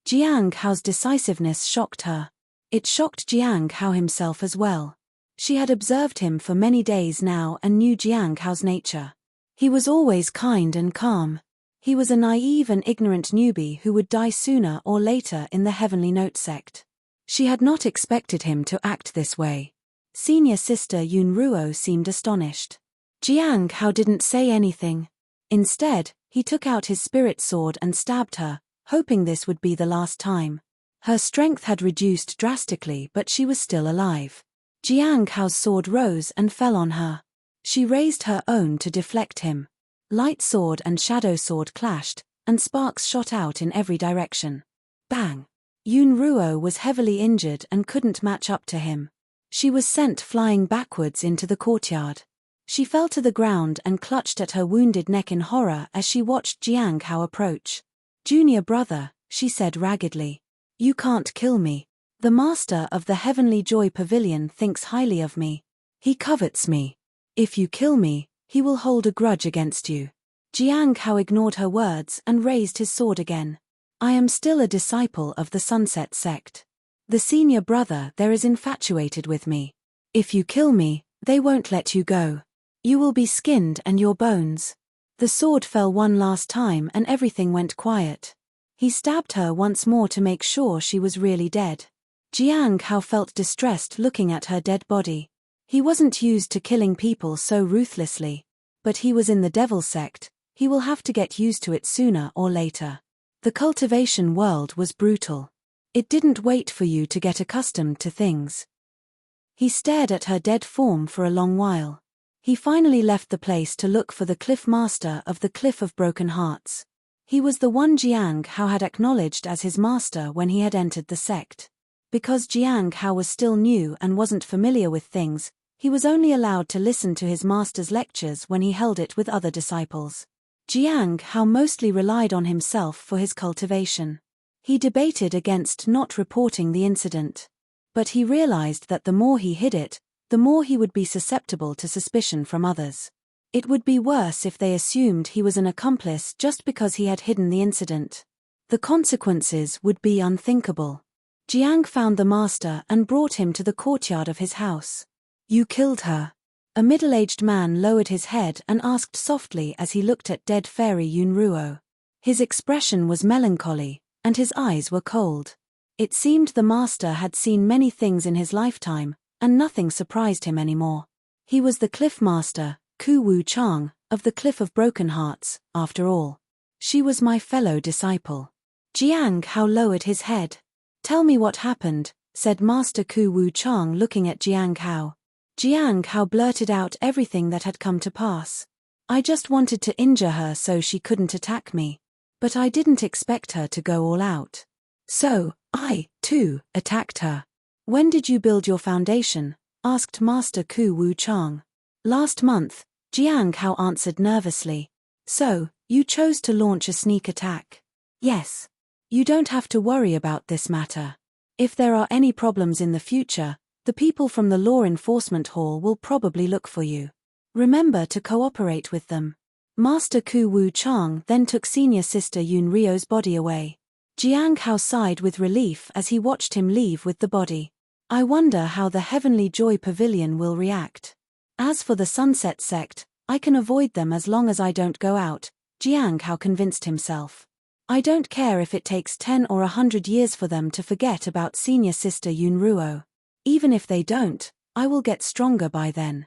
Jiang Hao's decisiveness shocked her. It shocked Jiang Hao himself as well. She had observed him for many days now and knew Jiang Hao's nature. He was always kind and calm. He was a naive and ignorant newbie who would die sooner or later in the Heavenly Note sect. She had not expected him to act this way. Senior sister Yunruo seemed astonished. Jiang Hao didn't say anything. Instead, he took out his spirit sword and stabbed her, hoping this would be the last time. Her strength had reduced drastically but she was still alive. Jiang Hao's sword rose and fell on her. She raised her own to deflect him. Light sword and shadow sword clashed, and sparks shot out in every direction. Bang! Yunruo was heavily injured and couldn't match up to him. She was sent flying backwards into the courtyard. She fell to the ground and clutched at her wounded neck in horror as she watched Jiang Hao approach. Junior brother, she said raggedly. You can't kill me. The master of the Heavenly Joy Pavilion thinks highly of me. He covets me. If you kill me, he will hold a grudge against you. Jiang Hao ignored her words and raised his sword again. I am still a disciple of the Sunset sect. The senior brother there is infatuated with me. If you kill me, they won't let you go. You will be skinned and your bones. The sword fell one last time and everything went quiet. He stabbed her once more to make sure she was really dead. Jiang Hao felt distressed looking at her dead body. He wasn't used to killing people so ruthlessly. But he was in the devil sect, he will have to get used to it sooner or later. The cultivation world was brutal. It didn't wait for you to get accustomed to things. He stared at her dead form for a long while. He finally left the place to look for the cliff master of the Cliff of Broken Hearts. He was the one Jiang Hao had acknowledged as his master when he had entered the sect. Because Jiang Hao was still new and wasn't familiar with things, he was only allowed to listen to his master's lectures when he held it with other disciples. Jiang Hao mostly relied on himself for his cultivation. He debated against not reporting the incident. But he realized that the more he hid it, the more he would be susceptible to suspicion from others. It would be worse if they assumed he was an accomplice just because he had hidden the incident. The consequences would be unthinkable. Jiang found the master and brought him to the courtyard of his house. "You killed her." A middle-aged man lowered his head and asked softly as he looked at dead fairy Yunruo. His expression was melancholy, and his eyes were cold. It seemed the master had seen many things in his lifetime, and nothing surprised him anymore. He was the cliff master, Ku Wu Chang, of the Cliff of Broken Hearts, after all. She was my fellow disciple. Jiang Hao lowered his head. "Tell me what happened," said Master Ku Wu Chang looking at Jiang Hao. Jiang Hao blurted out everything that had come to pass. "I just wanted to injure her so she couldn't attack me. But I didn't expect her to go all out. So, I, too, attacked her." "When did you build your foundation?" asked Master Ku Wu Chang. "Last month," Jiang Hao answered nervously. "So, you chose to launch a sneak attack?" "Yes. You don't have to worry about this matter. If there are any problems in the future, the people from the Law Enforcement Hall will probably look for you. Remember to cooperate with them." Master Ku Wu Chang then took senior sister Yunrio's body away. Jiang Hao sighed with relief as he watched him leave with the body. "I wonder how the Heavenly Joy Pavilion will react. As for the Sunset Sect, I can avoid them as long as I don't go out," Jiang Hao convinced himself. "I don't care if it takes 10 or 100 years for them to forget about senior sister Yunruo. Even if they don't, I will get stronger by then."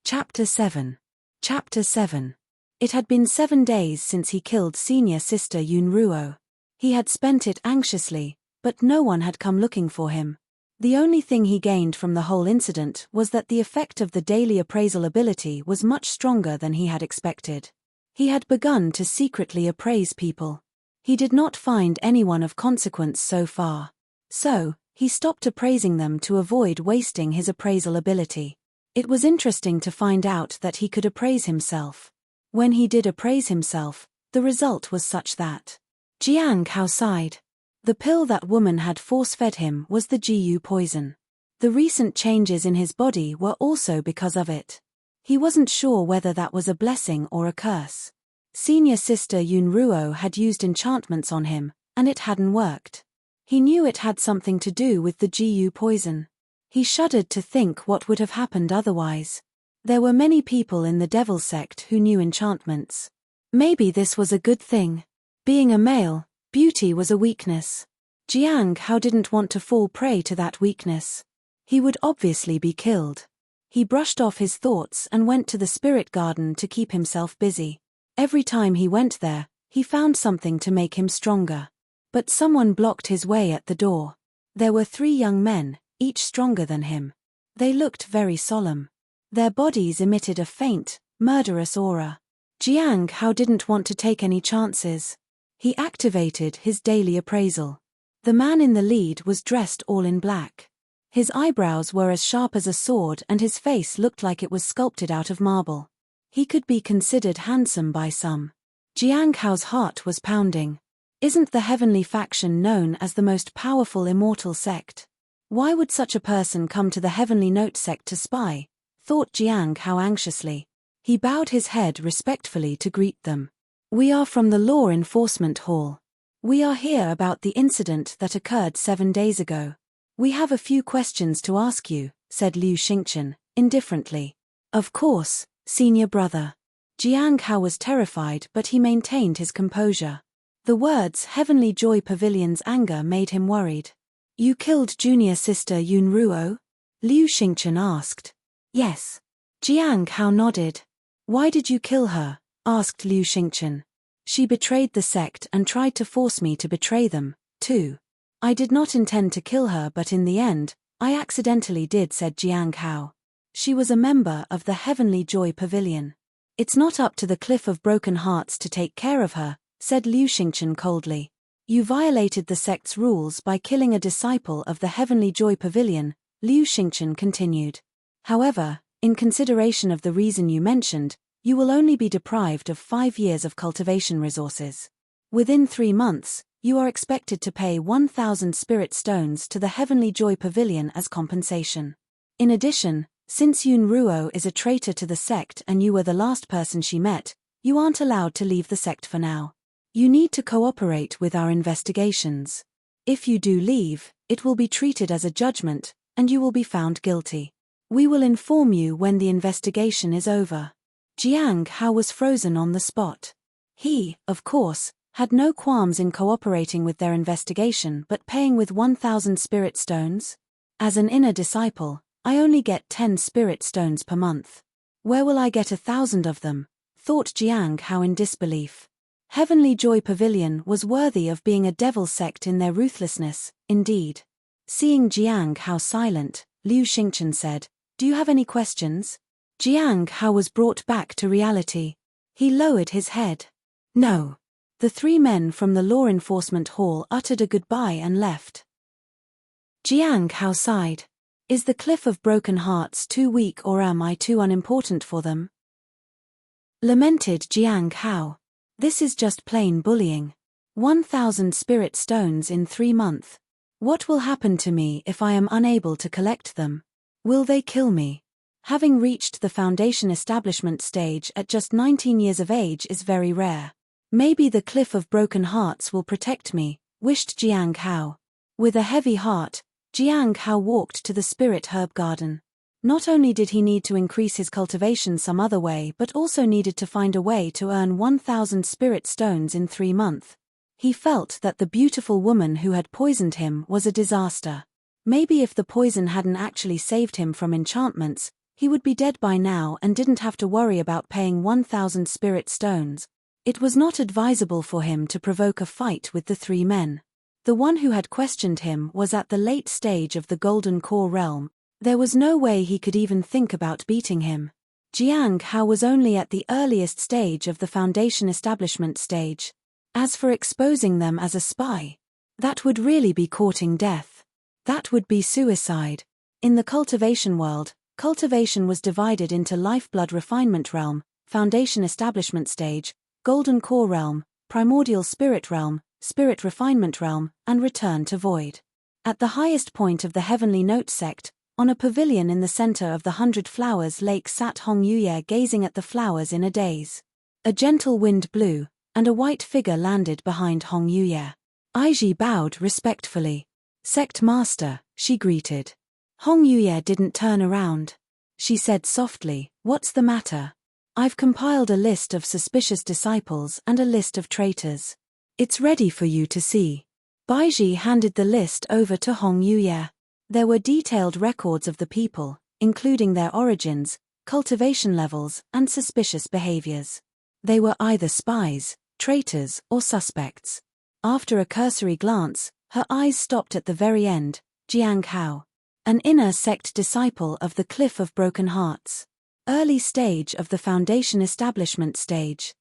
Chapter 7. Chapter 7. It had been 7 days since he killed senior sister Yunruo. He had spent it anxiously, but no one had come looking for him. The only thing he gained from the whole incident was that the effect of the daily appraisal ability was much stronger than he had expected. He had begun to secretly appraise people. He did not find anyone of consequence so far. So, he stopped appraising them to avoid wasting his appraisal ability. It was interesting to find out that he could appraise himself. When he did appraise himself, the result was such that Jiang Hao sighed. The pill that woman had force-fed him was the GU poison. The recent changes in his body were also because of it. He wasn't sure whether that was a blessing or a curse. Senior sister Yunruo had used enchantments on him, and it hadn't worked. He knew it had something to do with the GU poison. He shuddered to think what would have happened otherwise. There were many people in the Devil sect who knew enchantments. Maybe this was a good thing. Being a male, beauty was a weakness. Jiang Hao didn't want to fall prey to that weakness. He would obviously be killed. He brushed off his thoughts and went to the spirit garden to keep himself busy. Every time he went there, he found something to make him stronger. But someone blocked his way at the door. There were 3 young men, each stronger than him. They looked very solemn. Their bodies emitted a faint, murderous aura. Jiang Hao didn't want to take any chances. He activated his daily appraisal. The man in the lead was dressed all in black. His eyebrows were as sharp as a sword and his face looked like it was sculpted out of marble. He could be considered handsome by some. Jiang Hao's heart was pounding. Isn't the heavenly faction known as the most powerful immortal sect? Why would such a person come to the Heavenly Note sect to spy? Thought Jiang Hao anxiously. He bowed his head respectfully to greet them. "We are from the Law Enforcement Hall. We are here about the incident that occurred 7 days ago. We have a few questions to ask you," said Liu Xingchen, indifferently. "Of course, senior brother." Jiang Hao was terrified but he maintained his composure. The words Heavenly Joy Pavilion's anger made him worried. "You killed junior sister Yunruo?" Liu Xingchen asked. "Yes." Jiang Hao nodded. "Why did you kill her?" asked Liu Xingchen. "She betrayed the sect and tried to force me to betray them, too. I did not intend to kill her but in the end, I accidentally did," said Jiang Hao. "She was a member of the Heavenly Joy Pavilion. It's not up to the Cliff of Broken Hearts to take care of her," said Liu Xingchen coldly. "You violated the sect's rules by killing a disciple of the Heavenly Joy Pavilion," Liu Xingchen continued. "However, in consideration of the reason you mentioned, You will only be deprived of 5 years of cultivation resources. Within 3 months, you are expected to pay 1,000 spirit stones to the Heavenly Joy Pavilion as compensation. In addition, since Yun Ruo is a traitor to the sect and you were the last person she met, you aren't allowed to leave the sect for now. You need to cooperate with our investigations. If you do leave, it will be treated as a judgment, and you will be found guilty. We will inform you when the investigation is over. Jiang Hao was frozen on the spot. He, of course, had no qualms in cooperating with their investigation but paying with 1,000 spirit stones? As an inner disciple, I only get 10 spirit stones per month. Where will I get 1,000 of them? Thought Jiang Hao in disbelief. Heavenly Joy Pavilion was worthy of being a devil sect in their ruthlessness, indeed. Seeing Jiang Hao silent, Liu Xingchen said, "Do you have any questions?" Jiang Hao was brought back to reality. He lowered his head. No. The 3 men from the law enforcement hall uttered a goodbye and left. Jiang Hao sighed. Is the Cliff of Broken Hearts too weak or am I too unimportant for them? Lamented Jiang Hao. This is just plain bullying. 1,000 spirit stones in 3 months. What will happen to me if I am unable to collect them? Will they kill me? Having reached the foundation establishment stage at just 19 years of age is very rare. Maybe the Cliff of Broken Hearts will protect me, wished Jiang Hao. With a heavy heart, Jiang Hao walked to the spirit herb garden. Not only did he need to increase his cultivation some other way but also needed to find a way to earn 1,000 spirit stones in 3 months. He felt that the beautiful woman who had poisoned him was a disaster. Maybe if the poison hadn't actually saved him from enchantments, he would be dead by now and didn't have to worry about paying 1,000 spirit stones. It was not advisable for him to provoke a fight with the 3 men. The one who had questioned him was at the late stage of the Golden Core realm. There was no way he could even think about beating him. Jiang Hao was only at the earliest stage of the foundation establishment stage. As for exposing them as a spy, that would really be courting death. That would be suicide. In the cultivation world, cultivation was divided into lifeblood refinement realm, foundation establishment stage, golden core realm, primordial spirit realm, spirit refinement realm, and return to void. At the highest point of the heavenly note sect, on a pavilion in the center of the 100 Flowers Lake sat Hong Yuye gazing at the flowers in a daze. A gentle wind blew, and a white figure landed behind Hong Yuye. Aiji bowed respectfully. "Sect Master," she greeted. Hong Yuye didn't turn around. She said softly, "What's the matter?" "I've compiled a list of suspicious disciples and a list of traitors. It's ready for you to see." Baiji handed the list over to Hong Yuye. There were detailed records of the people, including their origins, cultivation levels, and suspicious behaviors. They were either spies, traitors, or suspects. After a cursory glance, her eyes stopped at the very end, Jiang Hao. An inner sect disciple of the Cliff of Broken Hearts. Early stage of the foundation establishment stage.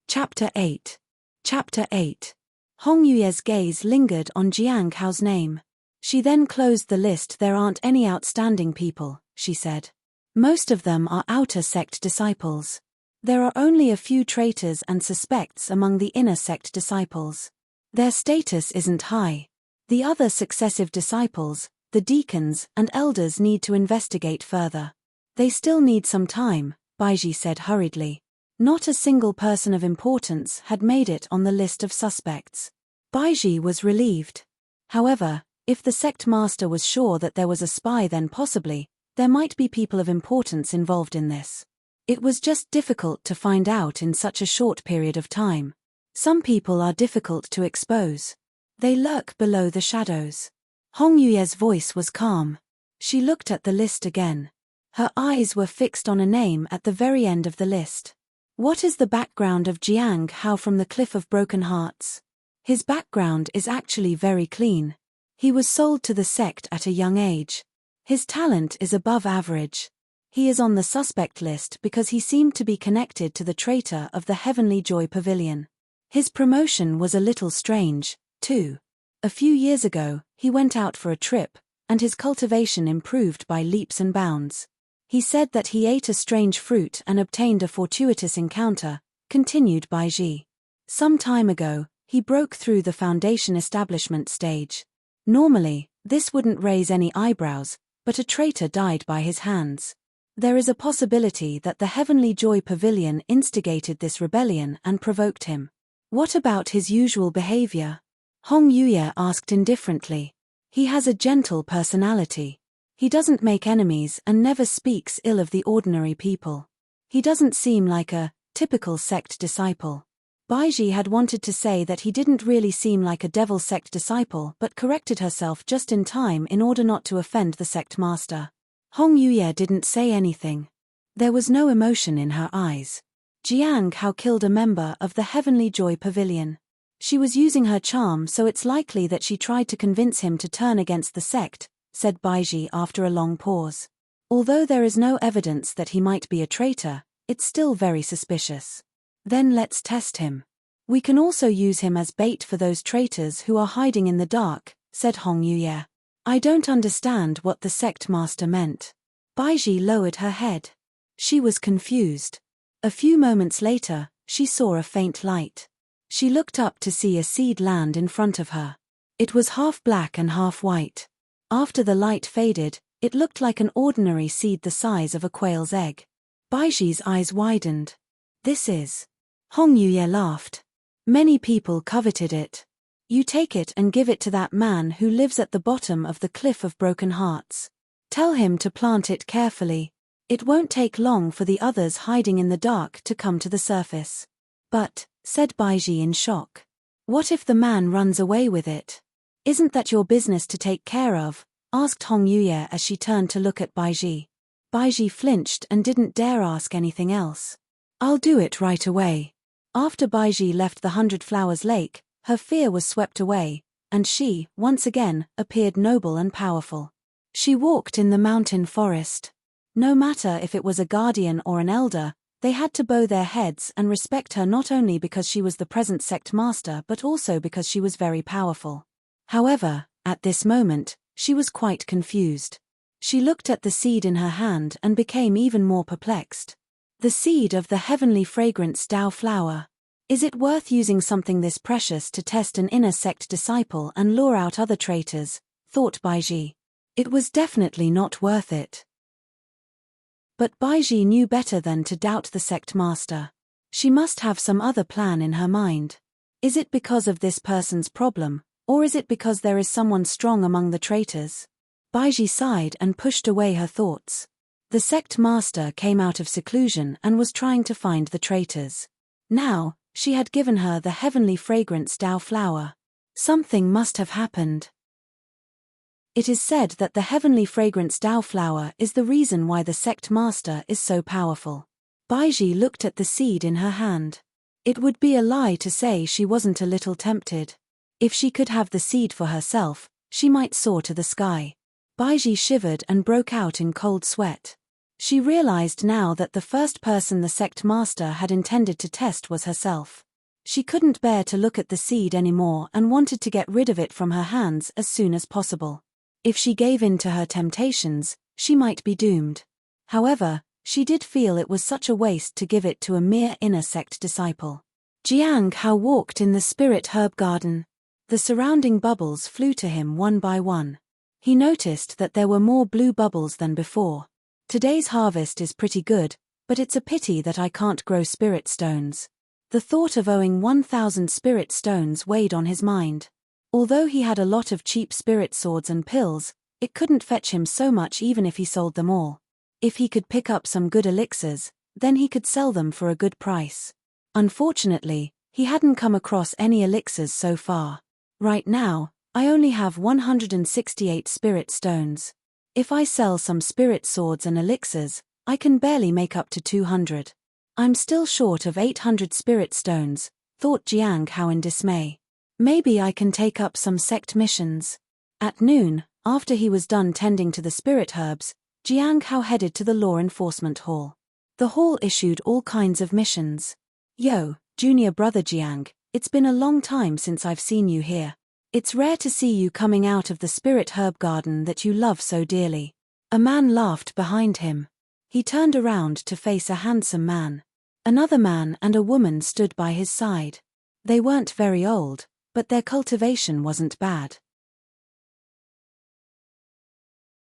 Chapter 8. Chapter 8. Hong Yuye's gaze lingered on Jiang Hao's name. She then closed the list. "There aren't any outstanding people," she said. "Most of them are outer sect disciples. There are only a few traitors and suspects among the inner sect disciples. Their status isn't high. The other successive disciples, the deacons and elders, need to investigate further. They still need some time," Baiji said hurriedly. Not a single person of importance had made it on the list of suspects. Baiji was relieved. However, if the sect master was sure that there was a spy, then possibly, there might be people of importance involved in this. It was just difficult to find out in such a short period of time. Some people are difficult to expose. They lurk below the shadows. Hong Yuye's voice was calm. She looked at the list again. Her eyes were fixed on a name at the very end of the list. "What is the background of Jiang Hao from the Cliff of Broken Hearts?" "His background is actually very clean. He was sold to the sect at a young age. His talent is above average. He is on the suspect list because he seemed to be connected to the traitor of the Heavenly Joy Pavilion. His promotion was a little strange, too. A few years ago, he went out for a trip, and his cultivation improved by leaps and bounds. He said that he ate a strange fruit and obtained a fortuitous encounter, continued Baiji. Some time ago, he broke through the foundation establishment stage. Normally, this wouldn't raise any eyebrows, but a traitor died by his hands. There is a possibility that the Heavenly Joy Pavilion instigated this rebellion and provoked him. What about his usual behavior? Hong Yuye asked indifferently. He has a gentle personality. He doesn't make enemies and never speaks ill of the ordinary people. He doesn't seem like a typical sect disciple. Baiji had wanted to say that he didn't really seem like a devil sect disciple but corrected herself just in time in order not to offend the sect master. Hong Yuye didn't say anything. There was no emotion in her eyes. Jiang Hao killed a member of the Heavenly Joy Pavilion. She was using her charm, so it's likely that she tried to convince him to turn against the sect, said Baiji after a long pause. Although there is no evidence that he might be a traitor, it's still very suspicious. Then let's test him. We can also use him as bait for those traitors who are hiding in the dark, said Hong Yuye. I don't understand what the sect master meant. Baiji lowered her head. She was confused. A few moments later, she saw a faint light. She looked up to see a seed land in front of her. It was half black and half white. After the light faded, it looked like an ordinary seed the size of a quail's egg. Baiji's eyes widened. This is. Hong Yuye laughed. Many people coveted it. You take it and give it to that man who lives at the bottom of the cliff of broken hearts. Tell him to plant it carefully. It won't take long for the others hiding in the dark to come to the surface. But, said Baiji in shock. What if the man runs away with it? Isn't that your business to take care of? Asked Hong Yuye as she turned to look at Baiji. Baiji flinched and didn't dare ask anything else. I'll do it right away. After Baiji left the 100 Flowers Lake, her fear was swept away, and she, once again, appeared noble and powerful. She walked in the mountain forest. No matter if it was a guardian or an elder, they had to bow their heads and respect her not only because she was the present sect master but also because she was very powerful. However, at this moment, she was quite confused. She looked at the seed in her hand and became even more perplexed. The seed of the heavenly fragrance Dao flower. Is it worth using something this precious to test an inner sect disciple and lure out other traitors? Thought Baiji. It was definitely not worth it. But Baiji knew better than to doubt the sect master. She must have some other plan in her mind. Is it because of this person's problem, or is it because there is someone strong among the traitors? Baiji sighed and pushed away her thoughts. The sect master came out of seclusion and was trying to find the traitors. Now, she had given her the heavenly fragrance Dao flower. Something must have happened. It is said that the heavenly fragrance Dao flower is the reason why the sect master is so powerful. Baiji looked at the seed in her hand. It would be a lie to say she wasn't a little tempted. If she could have the seed for herself, she might soar to the sky. Baiji shivered and broke out in cold sweat. She realized now that the first person the sect master had intended to test was herself. She couldn't bear to look at the seed anymore and wanted to get rid of it from her hands as soon as possible. If she gave in to her temptations, she might be doomed. However, she did feel it was such a waste to give it to a mere inner sect disciple. Jiang Hao walked in the spirit herb garden. The surrounding bubbles flew to him one by one. He noticed that there were more blue bubbles than before. Today's harvest is pretty good, but it's a pity that I can't grow spirit stones. The thought of owing 1,000 spirit stones weighed on his mind. Although he had a lot of cheap spirit swords and pills, it couldn't fetch him so much even if he sold them all. If he could pick up some good elixirs, then he could sell them for a good price. Unfortunately, he hadn't come across any elixirs so far. Right now, I only have 168 spirit stones. If I sell some spirit swords and elixirs, I can barely make up to 200. I'm still short of 800 spirit stones, thought Jiang Hao in dismay. Maybe I can take up some sect missions. At noon, after he was done tending to the spirit herbs, Jiang Hao headed to the law enforcement hall. The hall issued all kinds of missions. Yo, junior brother Jiang, it's been a long time since I've seen you here. It's rare to see you coming out of the spirit herb garden that you love so dearly. A man laughed behind him. He turned around to face a handsome man. Another man and a woman stood by his side. They weren't very old, but their cultivation wasn't bad.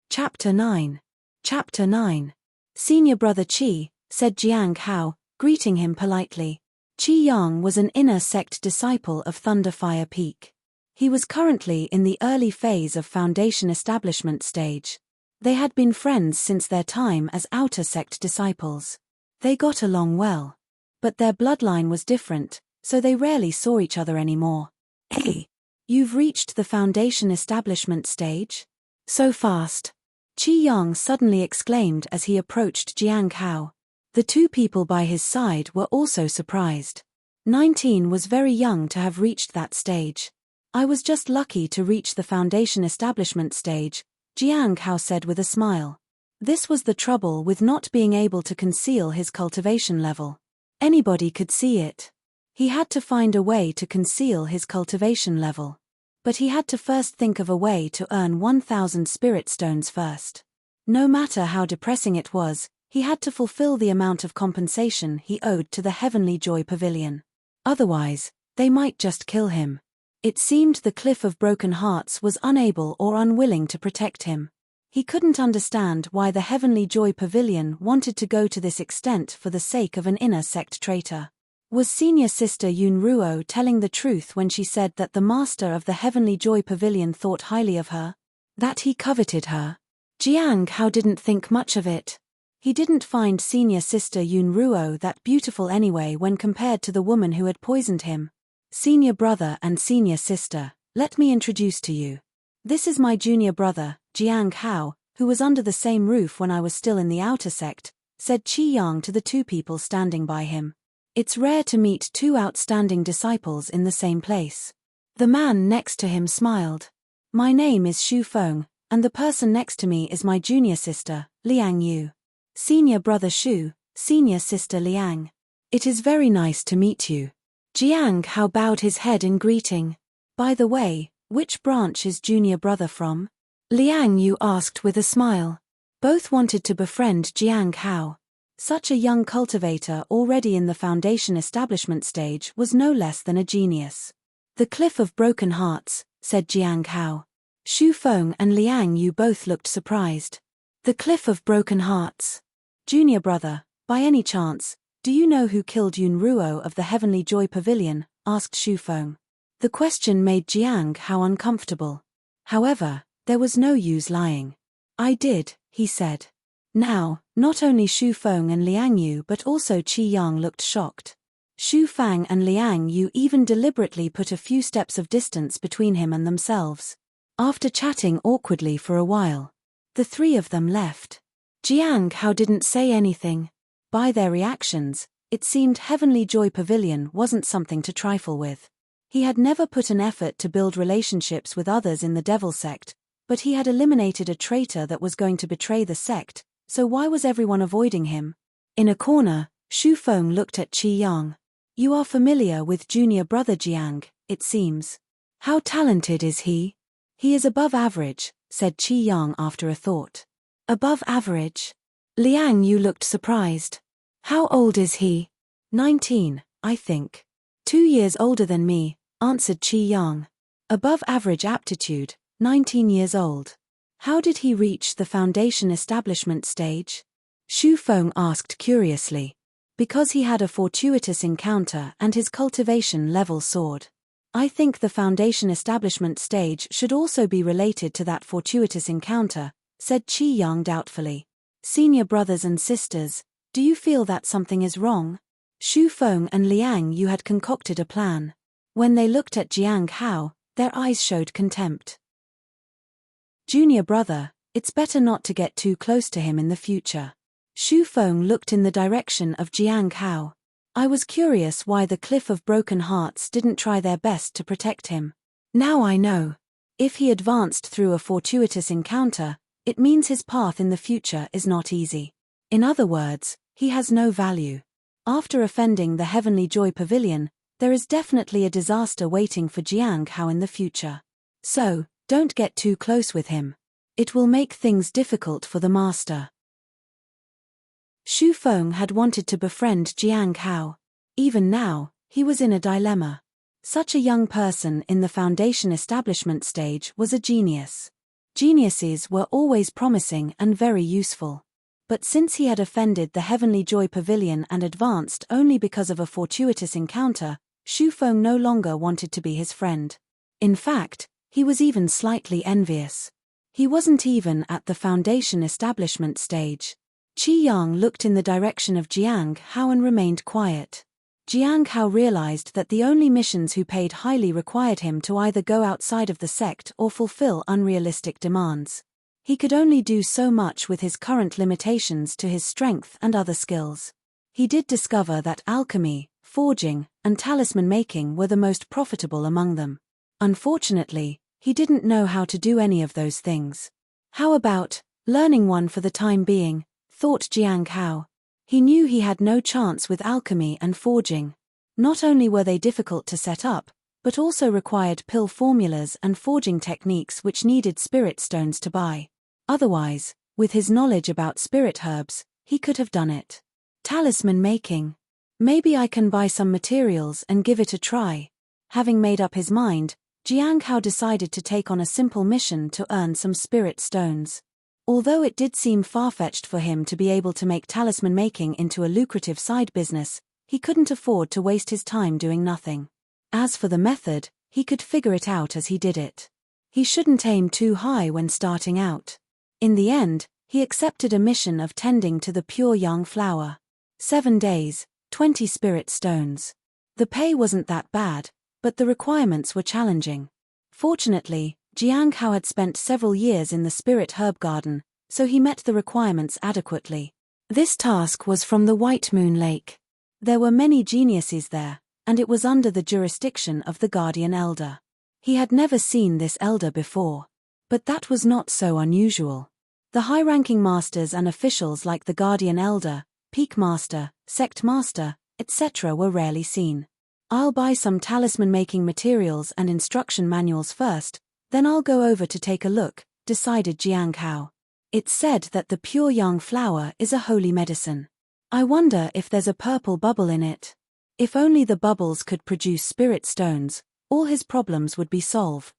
Chapter 9. Chapter 9. Senior brother Qi, said Jiang Hao, greeting him politely. Qi Yang was an inner sect disciple of Thunderfire Peak. He was currently in the early phase of foundation establishment stage. They had been friends since their time as outer sect disciples. They got along well. But their bloodline was different, so they rarely saw each other anymore. Hey, you've reached the foundation establishment stage? So fast. Qi Yang suddenly exclaimed as he approached Jiang Hao. The two people by his side were also surprised. 19 was very young to have reached that stage. I was just lucky to reach the foundation establishment stage, Jiang Hao said with a smile. This was the trouble with not being able to conceal his cultivation level. Anybody could see it. He had to find a way to conceal his cultivation level. But he had to first think of a way to earn 1,000 spirit stones first. No matter how depressing it was, he had to fulfill the amount of compensation he owed to the Heavenly Joy Pavilion. Otherwise, they might just kill him. It seemed the Cliff of Broken Hearts was unable or unwilling to protect him. He couldn't understand why the Heavenly Joy Pavilion wanted to go to this extent for the sake of an inner sect traitor. Was Senior Sister Yun Ruo telling the truth when she said that the master of the Heavenly Joy Pavilion thought highly of her? That he coveted her? Jiang Hao didn't think much of it. He didn't find Senior Sister Yun Ruo that beautiful anyway when compared to the woman who had poisoned him. Senior brother and senior sister, let me introduce to you. This is my junior brother, Jiang Hao, who was under the same roof when I was still in the outer sect, said Qi Yang to the two people standing by him. It's rare to meet two outstanding disciples in the same place. The man next to him smiled. My name is Xu Feng, and the person next to me is my junior sister, Liang Yu. Senior brother Xu, senior sister Liang. It is very nice to meet you. Jiang Hao bowed his head in greeting. By the way, which branch is junior brother from? Liang Yu asked with a smile. Both wanted to befriend Jiang Hao. Such a young cultivator already in the foundation establishment stage was no less than a genius. The Cliff of Broken Hearts, said Jiang Hao. Xu Feng and Liang Yu both looked surprised. The Cliff of Broken Hearts. Junior brother, by any chance, do you know who killed Yun Ruo of the Heavenly Joy Pavilion? Asked Xu Feng. The question made Jiang Hao uncomfortable. However, there was no use lying. I did, he said. Now, not only Xu Feng and Liang Yu but also Qi Yang looked shocked. Xu Fang and Liang Yu even deliberately put a few steps of distance between him and themselves. After chatting awkwardly for a while, the three of them left. Jiang Hao didn't say anything. By their reactions, it seemed Heavenly Joy Pavilion wasn't something to trifle with. He had never put an effort to build relationships with others in the Devil Sect, but he had eliminated a traitor that was going to betray the sect, so why was everyone avoiding him? In a corner, Xu Feng looked at Qi Yang. You are familiar with junior brother Jiang, it seems. How talented is he? He is above average, said Qi Yang after a thought. Above average? Liang Yu looked surprised. How old is he? 19, I think. 2 years older than me, answered Qi Yang. Above average aptitude, 19 years old. How did he reach the foundation establishment stage? Xu Feng asked curiously. Because he had a fortuitous encounter and his cultivation level soared. I think the foundation establishment stage should also be related to that fortuitous encounter, said Qi Yang doubtfully. Senior brothers and sisters, do you feel that something is wrong? Xu Feng and Liang Yu had concocted a plan. When they looked at Jiang Hao, their eyes showed contempt. Junior brother, it's better not to get too close to him in the future. Xu Feng looked in the direction of Jiang Hao. I was curious why the Cliff of Broken Hearts didn't try their best to protect him. Now I know. If he advanced through a fortuitous encounter, it means his path in the future is not easy. In other words, he has no value. After offending the Heavenly Joy Pavilion, there is definitely a disaster waiting for Jiang Hao in the future. So, don't get too close with him. It will make things difficult for the master. Xu Feng had wanted to befriend Jiang Hao. Even now, he was in a dilemma. Such a young person in the foundation establishment stage was a genius. Geniuses were always promising and very useful. But since he had offended the Heavenly Joy Pavilion and advanced only because of a fortuitous encounter, Xu Feng no longer wanted to be his friend. In fact, he was even slightly envious. He wasn't even at the foundation establishment stage. Qi Yang looked in the direction of Jiang Hao and remained quiet. Jiang Hao realized that the only missions who paid highly required him to either go outside of the sect or fulfill unrealistic demands. He could only do so much with his current limitations to his strength and other skills. He did discover that alchemy, forging, and talisman making were the most profitable among them. Unfortunately, he didn't know how to do any of those things. How about learning one for the time being, thought Jiang Hao. He knew he had no chance with alchemy and forging. Not only were they difficult to set up, but also required pill formulas and forging techniques which needed spirit stones to buy. Otherwise, with his knowledge about spirit herbs, he could have done it. Talisman making. Maybe I can buy some materials and give it a try. Having made up his mind, Jiang Hao decided to take on a simple mission to earn some spirit stones. Although it did seem far-fetched for him to be able to make talisman making into a lucrative side business, he couldn't afford to waste his time doing nothing. As for the method, he could figure it out as he did it. He shouldn't aim too high when starting out. In the end, he accepted a mission of tending to the pure young flower. 7 days, 20 spirit stones. The pay wasn't that bad, but the requirements were challenging. Fortunately, Jiang Hao had spent several years in the spirit herb garden, so he met the requirements adequately. This task was from the White Moon Lake. There were many geniuses there, and it was under the jurisdiction of the Guardian Elder. He had never seen this elder before. But that was not so unusual. The high-ranking masters and officials like the Guardian Elder, Peak Master, Sect Master, etc. were rarely seen. I'll buy some talisman-making materials and instruction manuals first, then I'll go over to take a look, decided Jiang Hao. It's said that the pure young flower is a holy medicine. I wonder if there's a purple bubble in it. If only the bubbles could produce spirit stones, all his problems would be solved.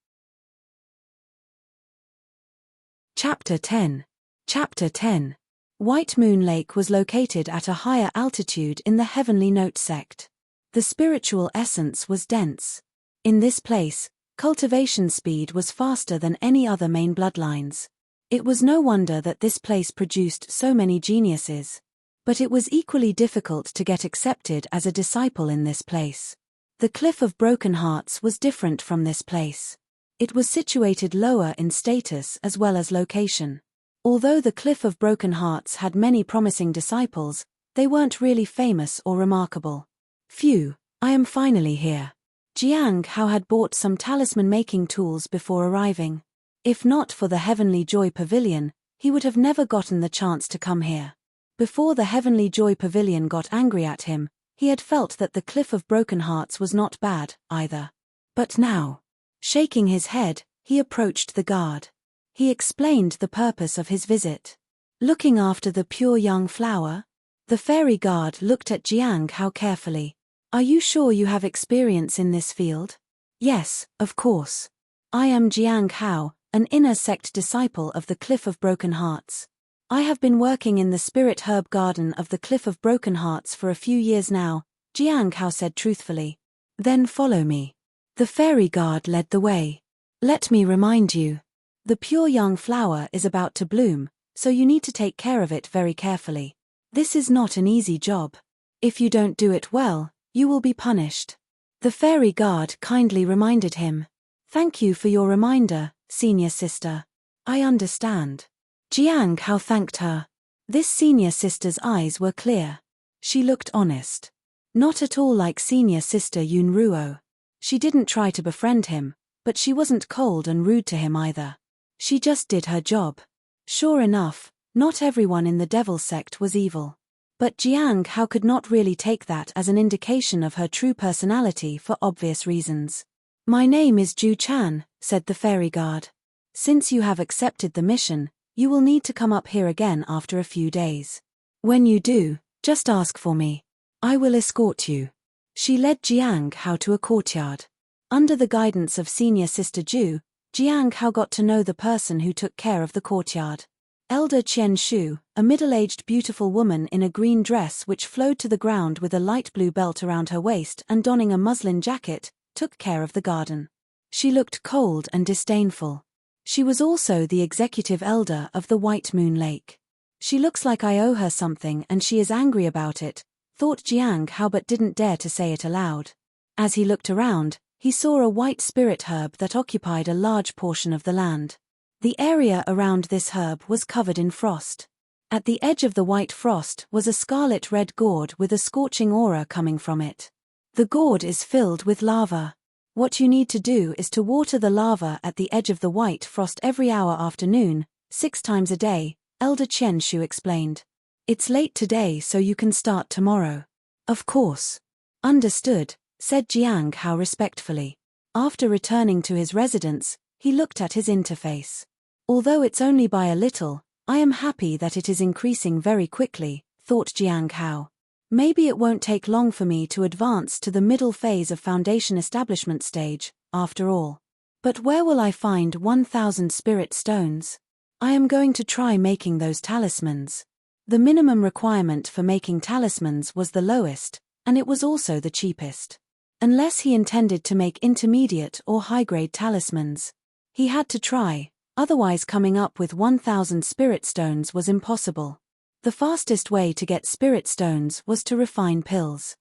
Chapter 10. Chapter 10. White Moon Lake was located at a higher altitude in the Heavenly Note sect. The spiritual essence was dense. In this place, cultivation speed was faster than any other main bloodlines. It was no wonder that this place produced so many geniuses. But it was equally difficult to get accepted as a disciple in this place. The Cliff of Broken Hearts was different from this place. It was situated lower in status as well as location. Although the Cliff of Broken Hearts had many promising disciples, they weren't really famous or remarkable. Phew, I am finally here. Jiang Hao had bought some talisman-making tools before arriving. If not for the Heavenly Joy Pavilion, he would have never gotten the chance to come here. Before the Heavenly Joy Pavilion got angry at him, he had felt that the Cliff of Broken Hearts was not bad, either. But now, shaking his head, he approached the guard. He explained the purpose of his visit. Looking after the pure young flower? The fairy guard looked at Jiang Hao carefully. Are you sure you have experience in this field? Yes, of course. I am Jiang Hao, an inner sect disciple of the Cliff of Broken Hearts. I have been working in the spirit herb garden of the Cliff of Broken Hearts for a few years now, Jiang Hao said truthfully. Then follow me. The fairy guard led the way. Let me remind you. The pure young flower is about to bloom, so you need to take care of it very carefully. This is not an easy job. If you don't do it well, you will be punished. The fairy guard kindly reminded him. Thank you for your reminder, senior sister. I understand. Jiang Hao thanked her. This senior sister's eyes were clear. She looked honest. Not at all like senior sister Yun Ruo. She didn't try to befriend him, but she wasn't cold and rude to him either. She just did her job. Sure enough, not everyone in the devil sect was evil. But Jiang Hao could not really take that as an indication of her true personality for obvious reasons. My name is Ju Chan, said the fairy guard. Since you have accepted the mission, you will need to come up here again after a few days. When you do, just ask for me. I will escort you. She led Jiang Hao to a courtyard. Under the guidance of senior sister Ju, Jiang Hao got to know the person who took care of the courtyard. Elder Qian Shu, a middle-aged beautiful woman in a green dress which flowed to the ground with a light blue belt around her waist and donning a muslin jacket, took care of the garden. She looked cold and disdainful. She was also the executive elder of the White Moon Lake. She looks like I owe her something and she is angry about it, thought Jiang Hao but didn't dare to say it aloud. As he looked around, he saw a white spirit herb that occupied a large portion of the land. The area around this herb was covered in frost. At the edge of the white frost was a scarlet-red gourd with a scorching aura coming from it. The gourd is filled with lava. What you need to do is to water the lava at the edge of the white frost every hour afternoon, 6 times a day, Elder Qian Shu explained. It's late today so you can start tomorrow. Of course. Understood, said Jiang Hao respectfully. After returning to his residence, he looked at his interface. Although it's only by a little, I am happy that it is increasing very quickly, thought Jiang Hao. Maybe it won't take long for me to advance to the middle phase of foundation establishment stage, after all. But where will I find 1,000 spirit stones? I am going to try making those talismans. The minimum requirement for making talismans was the lowest, and it was also the cheapest. Unless he intended to make intermediate or high-grade talismans. He had to try, otherwise coming up with 1,000 spirit stones was impossible. The fastest way to get spirit stones was to refine pills.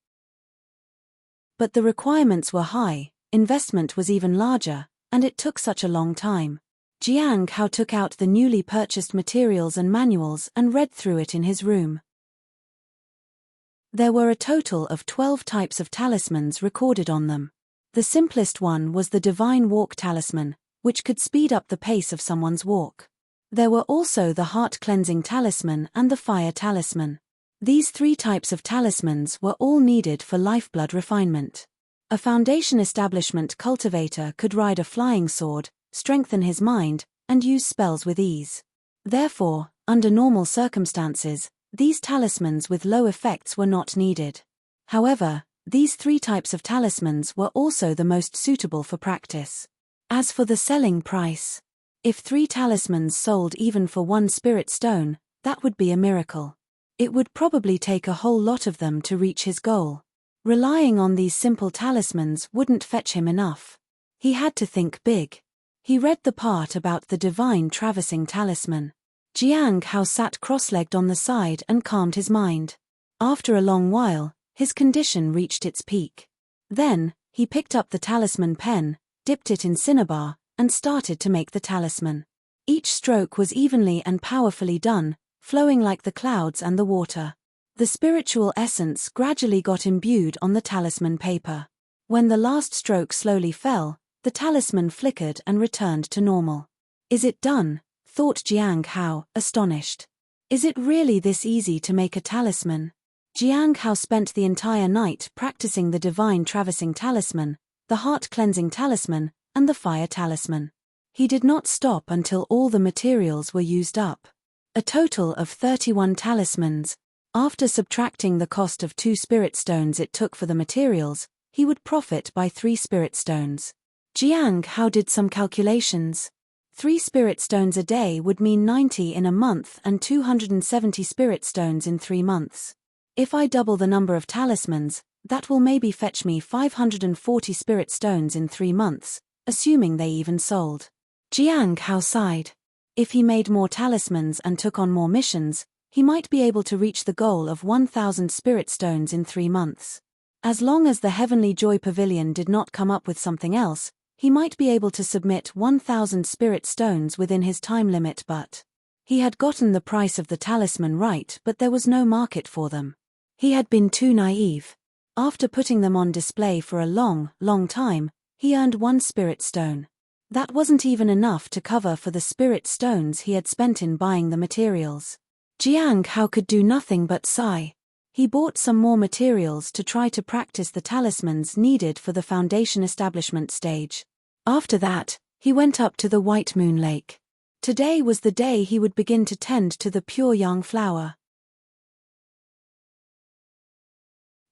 But the requirements were high, investment was even larger, and it took such a long time. Jiang Hao took out the newly purchased materials and manuals and read through it in his room. There were a total of 12 types of talismans recorded on them. The simplest one was the Divine Walk Talisman, which could speed up the pace of someone's walk. There were also the Heart Cleansing Talisman and the Fire Talisman. These 3 types of talismans were all needed for lifeblood refinement. A foundation establishment cultivator could ride a flying sword, strengthen his mind, and use spells with ease. Therefore, under normal circumstances, these talismans with low effects were not needed. However, these 3 types of talismans were also the most suitable for practice. As for the selling price, if 3 talismans sold even for 1 spirit stone, that would be a miracle. It would probably take a whole lot of them to reach his goal. Relying on these simple talismans wouldn't fetch him enough. He had to think big. He read the part about the Divine Traversing Talisman. Jiang Hao sat cross-legged on the side and calmed his mind. After a long while, his condition reached its peak. Then, he picked up the talisman pen, dipped it in cinnabar, and started to make the talisman. Each stroke was evenly and powerfully done, flowing like the clouds and the water. The spiritual essence gradually got imbued on the talisman paper. When the last stroke slowly fell, the talisman flickered and returned to normal. Is it done? Thought Jiang Hao, astonished. Is it really this easy to make a talisman? Jiang Hao spent the entire night practicing the Divine Traversing Talisman, the Heart Cleansing Talisman, and the Fire Talisman. He did not stop until all the materials were used up. A total of 31 talismans. After subtracting the cost of 2 spirit stones it took for the materials, he would profit by 3 spirit stones. Jiang Hao did some calculations. 3 spirit stones a day would mean 90 in a month and 270 spirit stones in 3 months. If I double the number of talismans, that will maybe fetch me 540 spirit stones in 3 months, assuming they even sold. Jiang Hao sighed. If he made more talismans and took on more missions, he might be able to reach the goal of 1,000 spirit stones in 3 months. As long as the Heavenly Joy Pavilion did not come up with something else, he might be able to submit 1,000 spirit stones within his time limit, but he had gotten the price of the talisman right, but there was no market for them. He had been too naive. After putting them on display for a long time, he earned 1 spirit stone. That wasn't even enough to cover for the spirit stones he had spent in buying the materials. Jiang Hao could do nothing but sigh. He bought some more materials to try to practice the talismans needed for the foundation establishment stage. After that, he went up to the White Moon Lake. Today was the day he would begin to tend to the pure young flower.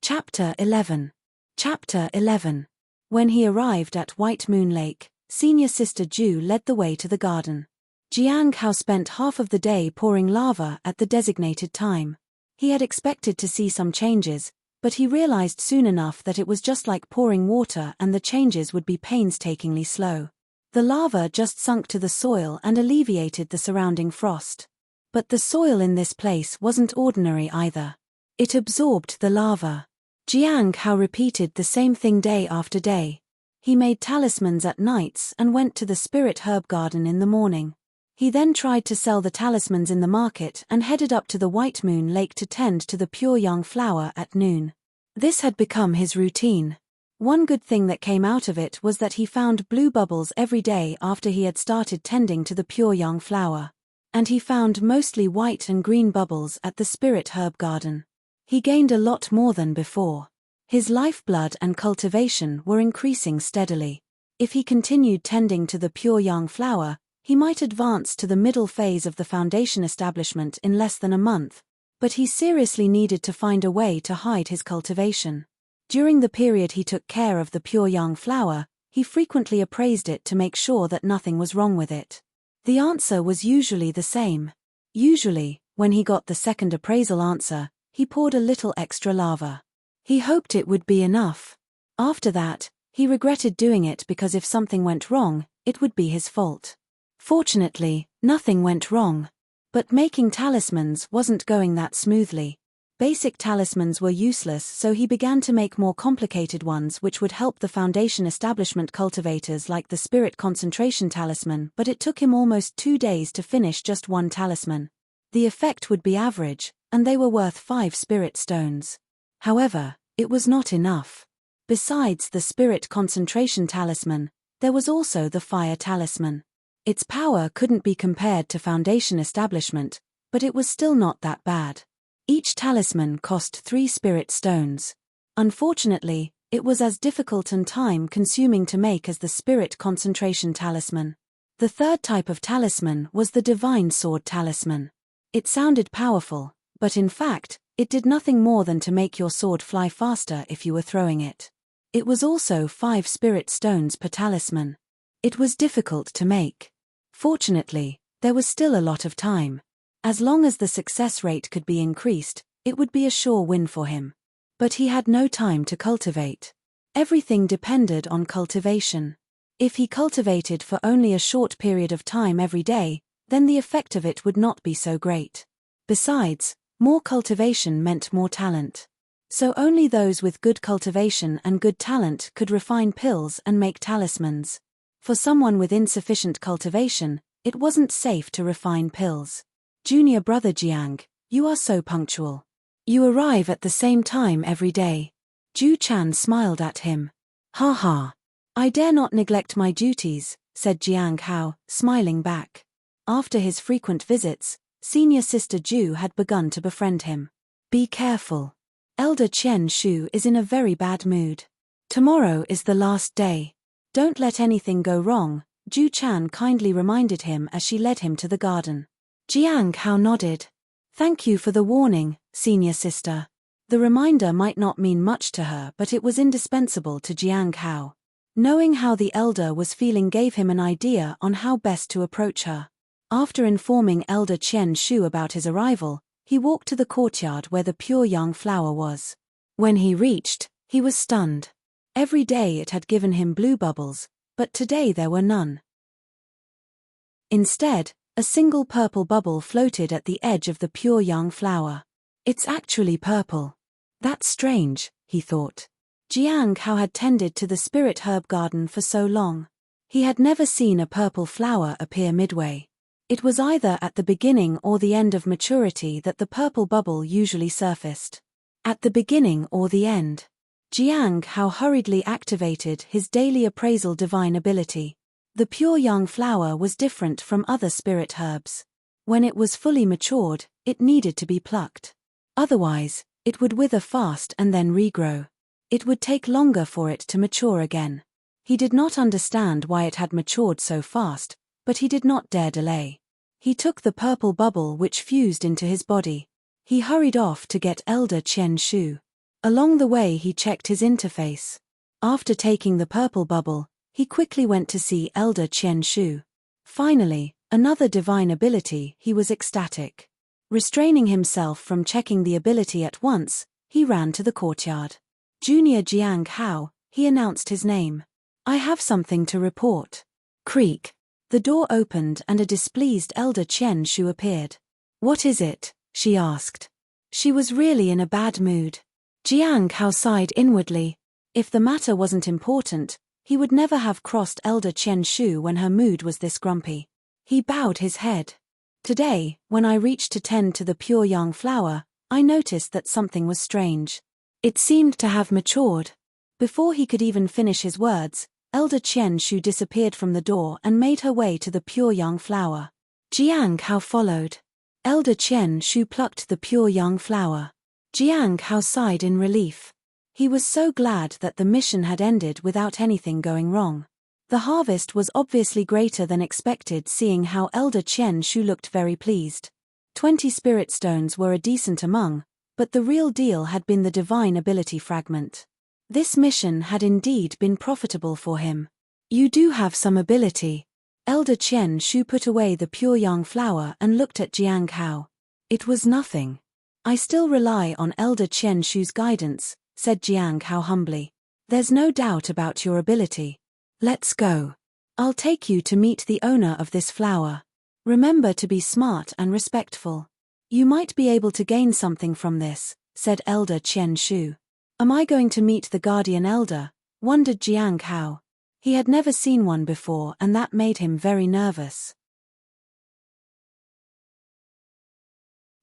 Chapter 11. Chapter 11. When he arrived at White Moon Lake, senior sister Ju led the way to the garden. Jiang Hao spent half of the day pouring lava at the designated time. He had expected to see some changes, but he realized soon enough that it was just like pouring water and the changes would be painstakingly slow. The lava just sunk to the soil and alleviated the surrounding frost. But the soil in this place wasn't ordinary either. It absorbed the lava. Jiang Hao repeated the same thing day after day. He made talismans at nights and went to the spirit herb garden in the morning. He then tried to sell the talismans in the market and headed up to the White Moon Lake to tend to the pure young flower at noon. This had become his routine. One good thing that came out of it was that he found blue bubbles every day after he had started tending to the pure young flower. And he found mostly white and green bubbles at the spirit herb garden. He gained a lot more than before. His lifeblood and cultivation were increasing steadily. If he continued tending to the pure young flower, he might advance to the middle phase of the foundation establishment in less than a month. But he seriously needed to find a way to hide his cultivation. During the period he took care of the pure young flower, he frequently appraised it to make sure that nothing was wrong with it. The answer was usually the same. Usually, when he got the second appraisal answer, he poured a little extra lava. He hoped it would be enough. After that, he regretted doing it because if something went wrong, it would be his fault. Fortunately, nothing went wrong. But making talismans wasn't going that smoothly. Basic talismans were useless, so he began to make more complicated ones which would help the foundation establishment cultivators like the spirit concentration talisman, but it took him almost 2 days to finish just one talisman. The effect would be average, and they were worth 5 spirit stones. However, it was not enough. Besides the spirit concentration talisman, there was also the fire talisman. Its power couldn't be compared to foundation establishment, but it was still not that bad. Each talisman cost 3 spirit stones. Unfortunately, it was as difficult and time-consuming to make as the spirit concentration talisman. The third type of talisman was the divine sword talisman. It sounded powerful, but in fact, it did nothing more than to make your sword fly faster if you were throwing it. It was also 5 spirit stones per talisman. It was difficult to make. Fortunately, there was still a lot of time. As long as the success rate could be increased, it would be a sure win for him. But he had no time to cultivate. Everything depended on cultivation. If he cultivated for only a short period of time every day, then the effect of it would not be so great. Besides, more cultivation meant more talent. So only those with good cultivation and good talent could refine pills and make talismans. For someone with insufficient cultivation, it wasn't safe to refine pills. Junior brother Jiang, you are so punctual. You arrive at the same time every day. Ju Chan smiled at him. Ha ha. I dare not neglect my duties, said Jiang Hao, smiling back. After his frequent visits, senior sister Ju had begun to befriend him. Be careful. Elder Chen Shu is in a very bad mood. Tomorrow is the last day. Don't let anything go wrong, Ju Chan kindly reminded him as she led him to the garden. Jiang Hao nodded. Thank you for the warning, senior sister. The reminder might not mean much to her, but it was indispensable to Jiang Hao. Knowing how the elder was feeling gave him an idea on how best to approach her. After informing Elder Chen Shu about his arrival, he walked to the courtyard where the pure young flower was. When he reached, he was stunned. Every day it had given him blue bubbles, but today there were none. Instead, a single purple bubble floated at the edge of the pure young flower. It's actually purple. That's strange, he thought. Jiang Hao had tended to the spirit herb garden for so long. He had never seen a purple flower appear midway. It was either at the beginning or the end of maturity that the purple bubble usually surfaced. At the beginning or the end. Jiang Hao hurriedly activated his daily appraisal divine ability. The pure young flower was different from other spirit herbs. When it was fully matured, it needed to be plucked. Otherwise, it would wither fast and then regrow. It would take longer for it to mature again. He did not understand why it had matured so fast, but he did not dare delay. He took the purple bubble which fused into his body. He hurried off to get Elder Chen Shu. Along the way he checked his interface. After taking the purple bubble, he quickly went to see Elder Qian Shu. Finally, another divine ability, he was ecstatic. Restraining himself from checking the ability at once, he ran to the courtyard. Junior Jiang Hao, he announced his name. I have something to report. Creak. The door opened and a displeased Elder Qian Shu appeared. What is it? She asked. She was really in a bad mood. Jiang Hao sighed inwardly. If the matter wasn't important, he would never have crossed Elder Qian Shu when her mood was this grumpy. He bowed his head. Today, when I reached to tend to the pure young flower, I noticed that something was strange. It seemed to have matured. Before he could even finish his words, Elder Qian Shu disappeared from the door and made her way to the pure young flower. Jiang Hao followed. Elder Qian Shu plucked the pure young flower. Jiang Hao sighed in relief. He was so glad that the mission had ended without anything going wrong. The harvest was obviously greater than expected, seeing how Elder Qian Shu looked very pleased. 20 spirit stones were a decent among, but the real deal had been the divine ability fragment. This mission had indeed been profitable for him. You do have some ability. Elder Qian Shu put away the pure young flower and looked at Jiang Hao. It was nothing. I still rely on Elder Qian Shu's guidance, said Jiang Hao humbly. There's no doubt about your ability. Let's go. I'll take you to meet the owner of this flower. Remember to be smart and respectful. You might be able to gain something from this, said Elder Qian Shu. Am I going to meet the guardian elder? Wondered Jiang Hao. He had never seen one before and that made him very nervous.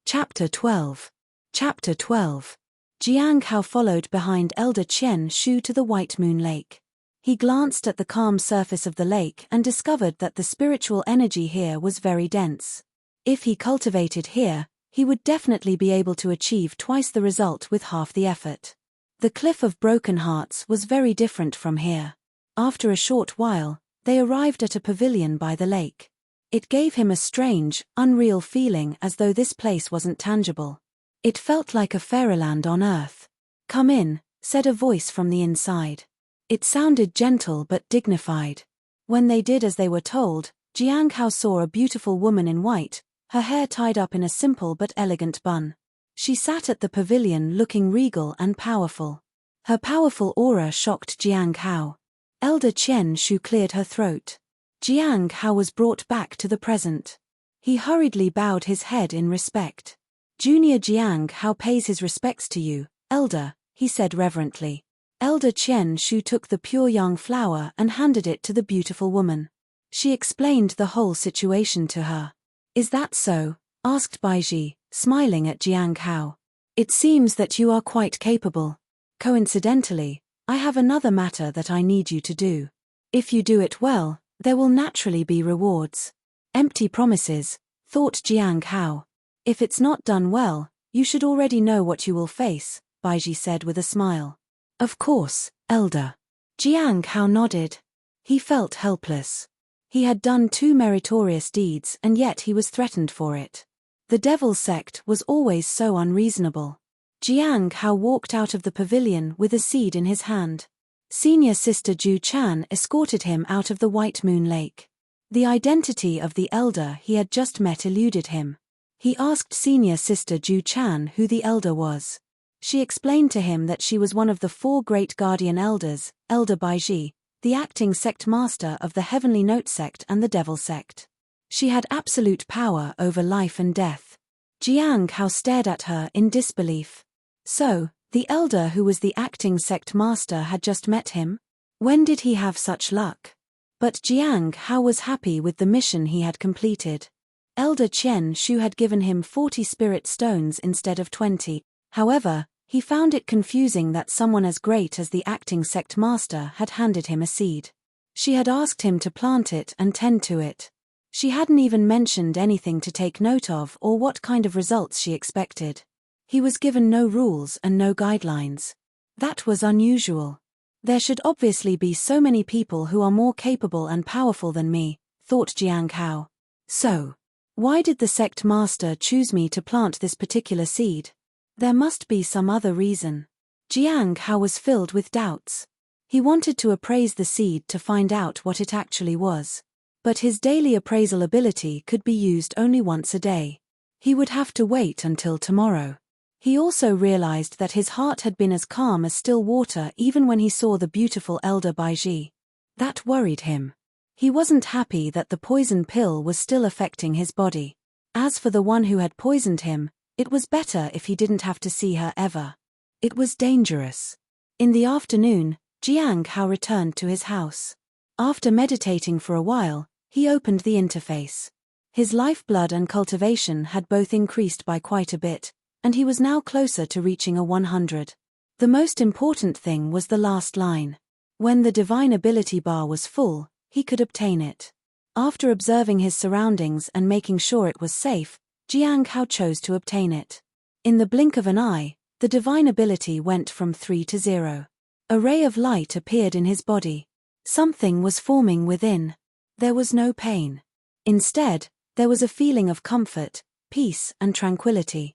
Chapter 12. Chapter 12. Jiang Hao followed behind Elder Qian Shu to the White Moon Lake. He glanced at the calm surface of the lake and discovered that the spiritual energy here was very dense. If he cultivated here, he would definitely be able to achieve twice the result with half the effort. The Cliff of Broken Hearts was very different from here. After a short while, they arrived at a pavilion by the lake. It gave him a strange, unreal feeling as though this place wasn't tangible. It felt like a fairyland on earth. Come in, said a voice from the inside. It sounded gentle but dignified. When they did as they were told, Jiang Hao saw a beautiful woman in white, her hair tied up in a simple but elegant bun. She sat at the pavilion looking regal and powerful. Her powerful aura shocked Jiang Hao. Elder Qian Shu cleared her throat. Jiang Hao was brought back to the present. He hurriedly bowed his head in respect. Junior Jiang Hao pays his respects to you, Elder, he said reverently. Elder Qian Shu took the pure young flower and handed it to the beautiful woman. She explained the whole situation to her. Is that so? Asked Baiji, smiling at Jiang Hao. It seems that you are quite capable. Coincidentally, I have another matter that I need you to do. If you do it well, there will naturally be rewards. Empty promises, thought Jiang Hao. If it's not done well, you should already know what you will face, Baiji said with a smile. Of course, Elder. Jiang Hao nodded. He felt helpless. He had done 2 meritorious deeds and yet he was threatened for it. The Devil sect was always so unreasonable. Jiang Hao walked out of the pavilion with a seed in his hand. Senior Sister Ju Chan escorted him out of the White Moon Lake. The identity of the elder he had just met eluded him. He asked Senior Sister Ju Chan who the elder was. She explained to him that she was one of the 4 great guardian elders, Elder Baiji, the acting sect master of the Heavenly Note sect and the Devil sect. She had absolute power over life and death. Jiang Hao stared at her in disbelief. So, the elder who was the acting sect master had just met him? When did he have such luck? But Jiang Hao was happy with the mission he had completed. Elder Qian Shu had given him 40 spirit stones instead of 20. However, he found it confusing that someone as great as the acting sect master had handed him a seed. She had asked him to plant it and tend to it. She hadn't even mentioned anything to take note of or what kind of results she expected. He was given no rules and no guidelines. That was unusual. There should obviously be so many people who are more capable and powerful than me, thought Jiang Hao. So, why did the sect master choose me to plant this particular seed? There must be some other reason. Jiang Hao was filled with doubts. He wanted to appraise the seed to find out what it actually was. But his daily appraisal ability could be used only once a day. He would have to wait until tomorrow. He also realized that his heart had been as calm as still water even when he saw the beautiful elder Baiji. That worried him. He wasn't happy that the poison pill was still affecting his body. As for the one who had poisoned him, it was better if he didn't have to see her ever. It was dangerous. In the afternoon, Jiang Hao returned to his house. After meditating for a while, he opened the interface. His lifeblood and cultivation had both increased by quite a bit, and he was now closer to reaching a 100. The most important thing was the last line. When the divine ability bar was full, he could obtain it. After observing his surroundings and making sure it was safe, Jiang Hao chose to obtain it. In the blink of an eye, the divine ability went from 3 to 0. A ray of light appeared in his body. Something was forming within. There was no pain. Instead, there was a feeling of comfort, peace, and tranquility.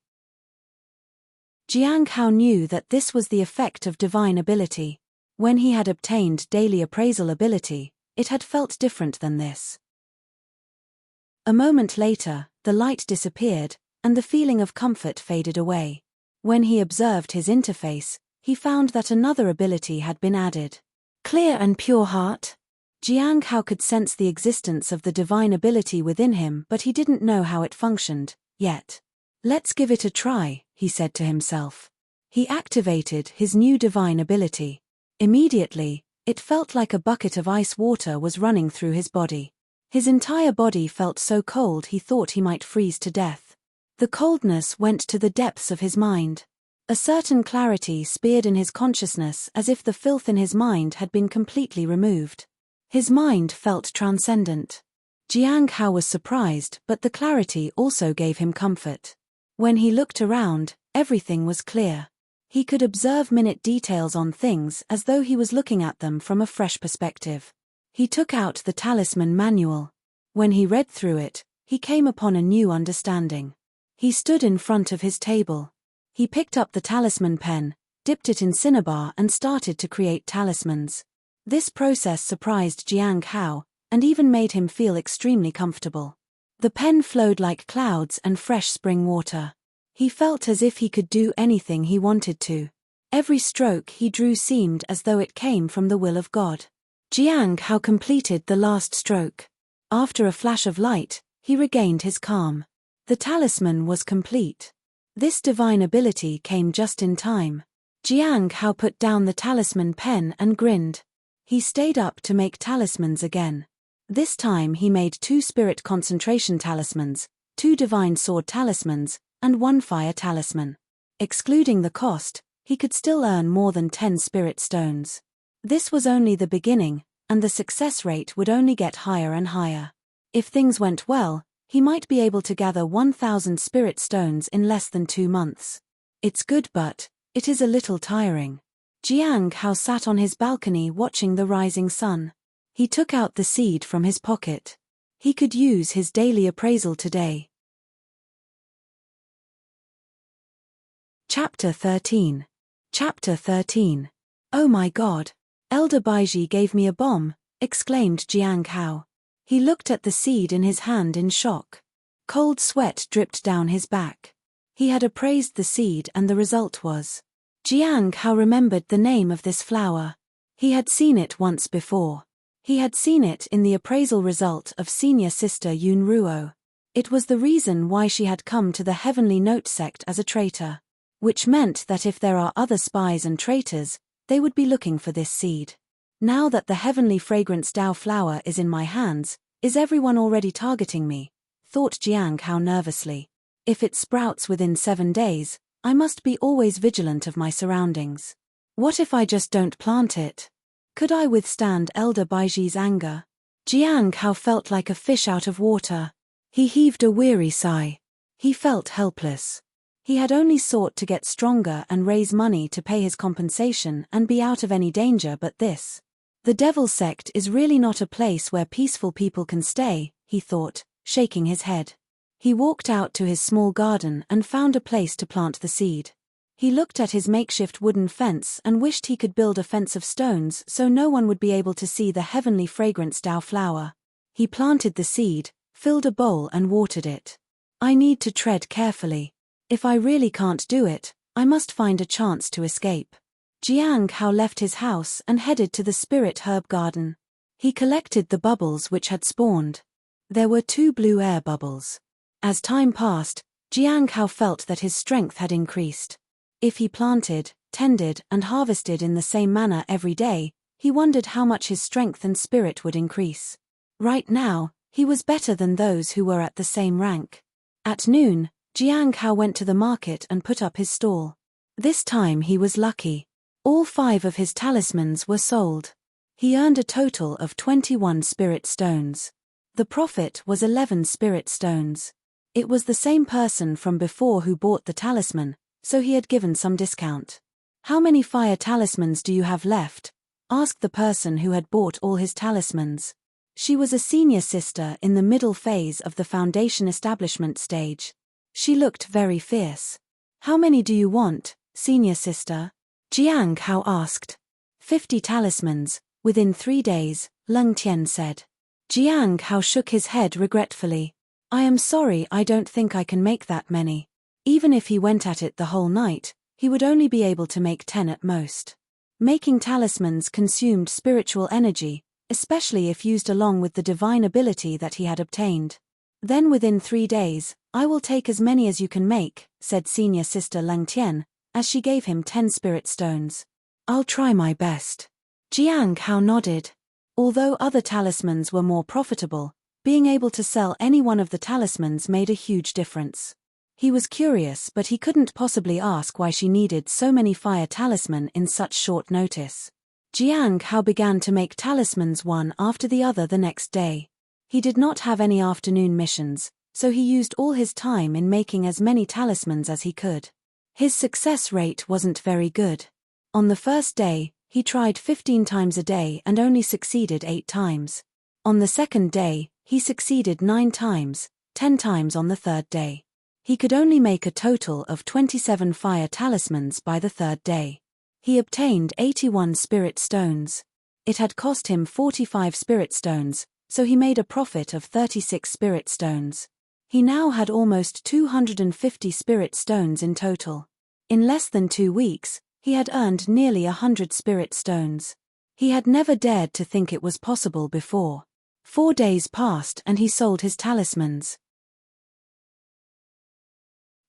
Jiang Hao knew that this was the effect of divine ability. When he had obtained daily appraisal ability, it had felt different than this. A moment later, the light disappeared, and the feeling of comfort faded away. When he observed his interface, he found that another ability had been added. Clear and pure heart. Jiang Hao could sense the existence of the divine ability within him, but he didn't know how it functioned, yet. Let's give it a try, he said to himself. He activated his new divine ability. Immediately, it felt like a bucket of ice water was running through his body. His entire body felt so cold he thought he might freeze to death. The coldness went to the depths of his mind. A certain clarity speared in his consciousness as if the filth in his mind had been completely removed. His mind felt transcendent. Jiang Hao was surprised, but the clarity also gave him comfort. When he looked around, everything was clear. He could observe minute details on things as though he was looking at them from a fresh perspective. He took out the talisman manual. When he read through it, he came upon a new understanding. He stood in front of his table. He picked up the talisman pen, dipped it in cinnabar and started to create talismans. This process surprised Jiang Hao, and even made him feel extremely comfortable. The pen flowed like clouds and fresh spring water. He felt as if he could do anything he wanted to. Every stroke he drew seemed as though it came from the will of God. Jiang Hao completed the last stroke. After a flash of light, he regained his calm. The talisman was complete. This divine ability came just in time. Jiang Hao put down the talisman pen and grinned. He stayed up to make talismans again. This time he made 2 spirit concentration talismans, 2 divine sword talismans, and 1 fire talisman. Excluding the cost, he could still earn more than 10 spirit stones. This was only the beginning, and the success rate would only get higher and higher. If things went well, he might be able to gather 1,000 spirit stones in less than 2 months. It's good, but it is a little tiring. Jiang Hao sat on his balcony watching the rising sun. He took out the seed from his pocket. He could use his daily appraisal today. Chapter 13. Chapter 13. Oh my God! Elder Baiji gave me a bomb, exclaimed Jiang Hao. He looked at the seed in his hand in shock. Cold sweat dripped down his back. He had appraised the seed and the result was. Jiang Hao remembered the name of this flower. He had seen it once before. He had seen it in the appraisal result of senior sister Yun Ruo. It was the reason why she had come to the Heavenly Note sect as a traitor. Which meant that if there are other spies and traitors, they would be looking for this seed. Now that the heavenly fragrance Dao flower is in my hands, is everyone already targeting me? Thought Jiang Hao nervously. If it sprouts within 7 days, I must be always vigilant of my surroundings. What if I just don't plant it? Could I withstand Elder Baiji's anger? Jiang Hao felt like a fish out of water. He heaved a weary sigh. He felt helpless. He had only sought to get stronger and raise money to pay his compensation and be out of any danger, but this. The Devil Sect is really not a place where peaceful people can stay, he thought, shaking his head. He walked out to his small garden and found a place to plant the seed. He looked at his makeshift wooden fence and wished he could build a fence of stones so no one would be able to see the heavenly fragrance Dao flower. He planted the seed, filled a bowl and watered it. I need to tread carefully. If I really can't do it, I must find a chance to escape. Jiang Hao left his house and headed to the spirit herb garden. He collected the bubbles which had spawned. There were 2 blue air bubbles. As time passed, Jiang Hao felt that his strength had increased. If he planted, tended, and harvested in the same manner every day, he wondered how much his strength and spirit would increase. Right now, he was better than those who were at the same rank. At noon, Jiang Hao went to the market and put up his stall. This time he was lucky. All 5 of his talismans were sold. He earned a total of 21 spirit stones. The profit was 11 spirit stones. It was the same person from before who bought the talisman, so he had given some discount. How many fire talismans do you have left? Asked the person who had bought all his talismans. She was a senior sister in the middle phase of the foundation establishment stage. She looked very fierce. How many do you want, senior sister? Jiang Hao asked. 50 talismans, within 3 days, Leng Tian said. Jiang Hao shook his head regretfully. I am sorry, I don't think I can make that many. Even if he went at it the whole night, he would only be able to make 10 at most. Making talismans consumed spiritual energy, especially if used along with the divine ability that he had obtained. Then within 3 days, I will take as many as you can make, said senior sister Leng Tian, as she gave him 10 spirit stones. I'll try my best. Jiang Hao nodded. Although other talismans were more profitable, being able to sell any one of the talismans made a huge difference. He was curious, but he couldn't possibly ask why she needed so many fire talisman in such short notice. Jiang Hao began to make talismans one after the other the next day. He did not have any afternoon missions, so he used all his time in making as many talismans as he could. His success rate wasn't very good. On the first day, he tried 15 times a day and only succeeded 8 times. On the second day, he succeeded 9 times, 10 times on the third day. He could only make a total of 27 fire talismans by the third day. He obtained 81 spirit stones. It had cost him 45 spirit stones, so he made a profit of 36 spirit stones. He now had almost 250 spirit stones in total. In less than 2 weeks, he had earned nearly 100 spirit stones. He had never dared to think it was possible before. 4 days passed and he sold his talismans.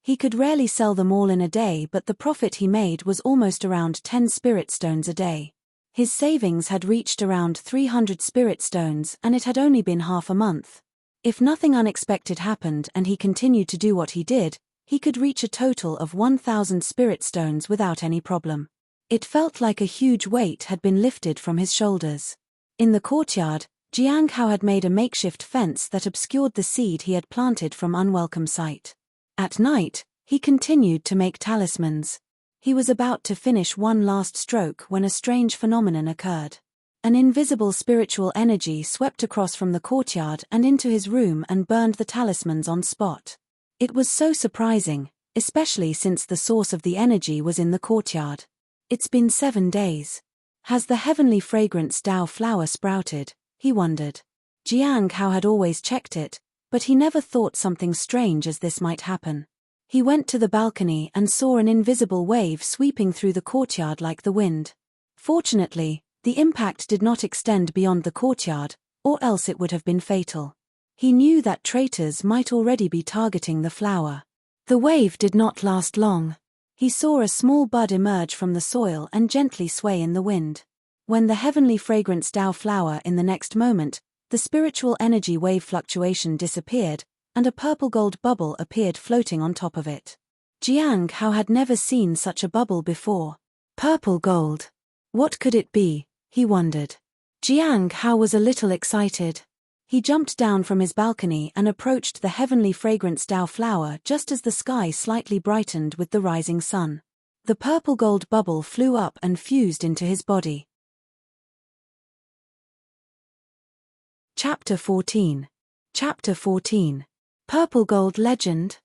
He could rarely sell them all in a day, but the profit he made was almost around 10 spirit stones a day. His savings had reached around 300 spirit stones and it had only been half a month. If nothing unexpected happened and he continued to do what he did, he could reach a total of 1,000 spirit stones without any problem. It felt like a huge weight had been lifted from his shoulders. In the courtyard, Jiang Hao had made a makeshift fence that obscured the seed he had planted from unwelcome sight. At night, he continued to make talismans. He was about to finish one last stroke when a strange phenomenon occurred. An invisible spiritual energy swept across from the courtyard and into his room and burned the talismans on spot. It was so surprising, especially since the source of the energy was in the courtyard. It's been 7 days. Has the heavenly fragrance Dao flower sprouted? He wondered. Jiang Hao had always checked it, but he never thought something strange as this might happen. He went to the balcony and saw an invisible wave sweeping through the courtyard like the wind. Fortunately, the impact did not extend beyond the courtyard, or else it would have been fatal. He knew that traitors might already be targeting the flower. The wave did not last long. He saw a small bud emerge from the soil and gently sway in the wind. When the heavenly fragrance Dao flower in the next moment, the spiritual energy wave fluctuation disappeared, and a purple-gold bubble appeared floating on top of it. Jiang Hao had never seen such a bubble before. Purple gold. What could it be? He wondered. Jiang Hao was a little excited. He jumped down from his balcony and approached the heavenly fragrance Dao flower just as the sky slightly brightened with the rising sun. The purple-gold bubble flew up and fused into his body. Chapter 14. Chapter 14. Purple Gold Legend.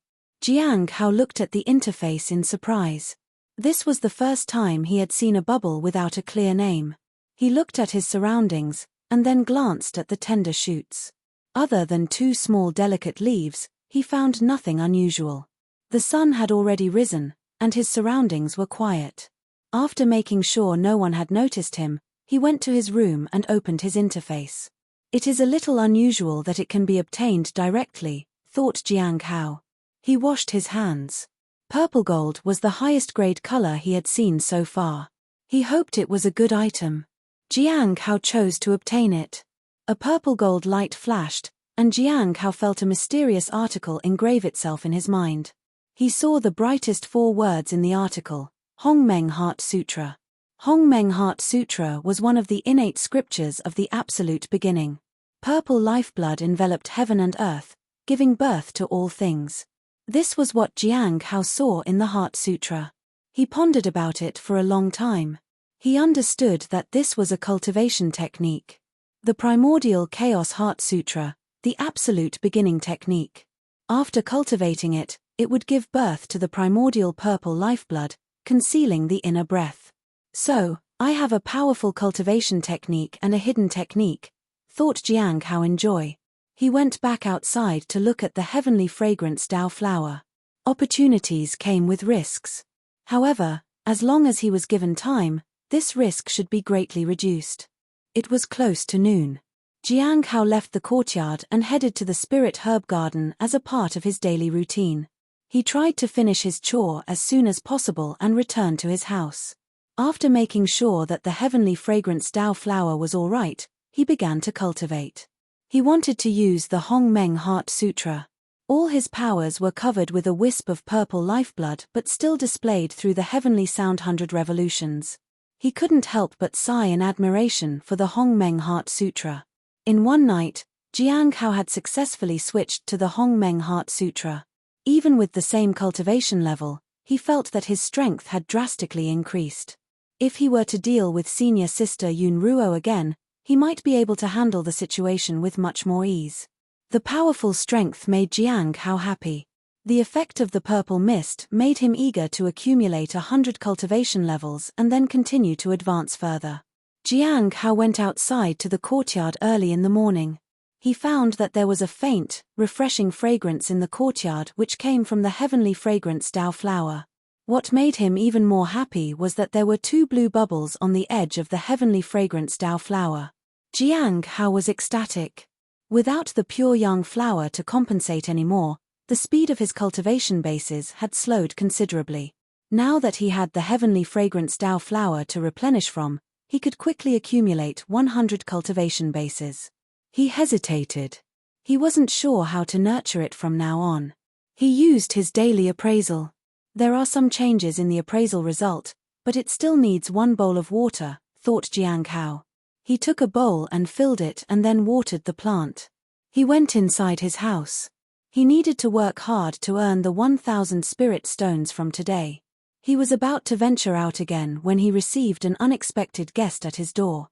Jiang Hao looked at the interface in surprise. This was the first time he had seen a bubble without a clear name. He looked at his surroundings, and then glanced at the tender shoots. Other than 2 small delicate leaves, he found nothing unusual. The sun had already risen, and his surroundings were quiet. After making sure no one had noticed him, he went to his room and opened his interface. It is a little unusual that it can be obtained directly, thought Jiang Hao. He washed his hands. Purple gold was the highest grade color he had seen so far. He hoped it was a good item. Jiang Hao chose to obtain it. A purple gold light flashed, and Jiang Hao felt a mysterious article engrave itself in his mind. He saw the brightest 4 words in the article, Hongmeng Heart Sutra. Hongmeng Heart Sutra was one of the innate scriptures of the absolute beginning. Purple lifeblood enveloped heaven and earth, giving birth to all things. This was what Jiang Hao saw in the Heart Sutra. He pondered about it for a long time. He understood that this was a cultivation technique. The primordial chaos Heart Sutra, the absolute beginning technique. After cultivating it, it would give birth to the primordial purple lifeblood, concealing the inner breath. So, I have a powerful cultivation technique and a hidden technique, thought Jiang Hao in joy. He went back outside to look at the heavenly fragrance Dao flower. Opportunities came with risks. However, as long as he was given time, this risk should be greatly reduced. It was close to noon. Jiang Hao left the courtyard and headed to the spirit herb garden as a part of his daily routine. He tried to finish his chore as soon as possible and return to his house. After making sure that the heavenly fragrance Dao flower was all right, he began to cultivate. He wanted to use the Hongmeng Heart Sutra. All his powers were covered with a wisp of purple lifeblood but still displayed through the heavenly sound 100 revolutions. He couldn't help but sigh in admiration for the Hongmeng Heart Sutra. In one night, Jiang Hao had successfully switched to the Hongmeng Heart Sutra. Even with the same cultivation level, he felt that his strength had drastically increased. If he were to deal with senior sister Yun Ruo again, he might be able to handle the situation with much more ease. The powerful strength made Jiang Hao happy. The effect of the purple mist made him eager to accumulate 100 cultivation levels and then continue to advance further. Jiang Hao went outside to the courtyard early in the morning. He found that there was a faint, refreshing fragrance in the courtyard which came from the heavenly fragrance Dao flower. What made him even more happy was that there were 2 blue bubbles on the edge of the heavenly fragrance Dao flower. Jiang Hao was ecstatic. Without the pure young flower to compensate anymore, the speed of his cultivation bases had slowed considerably. Now that he had the heavenly fragrance Dao flower to replenish from, he could quickly accumulate 100 cultivation bases. He hesitated. He wasn't sure how to nurture it from now on. He used his daily appraisal. There are some changes in the appraisal result, but it still needs 1 bowl of water, thought Jiang Hao. He took a bowl and filled it and then watered the plant. He went inside his house. He needed to work hard to earn the 1,000 spirit stones from today. He was about to venture out again when he received an unexpected guest at his door.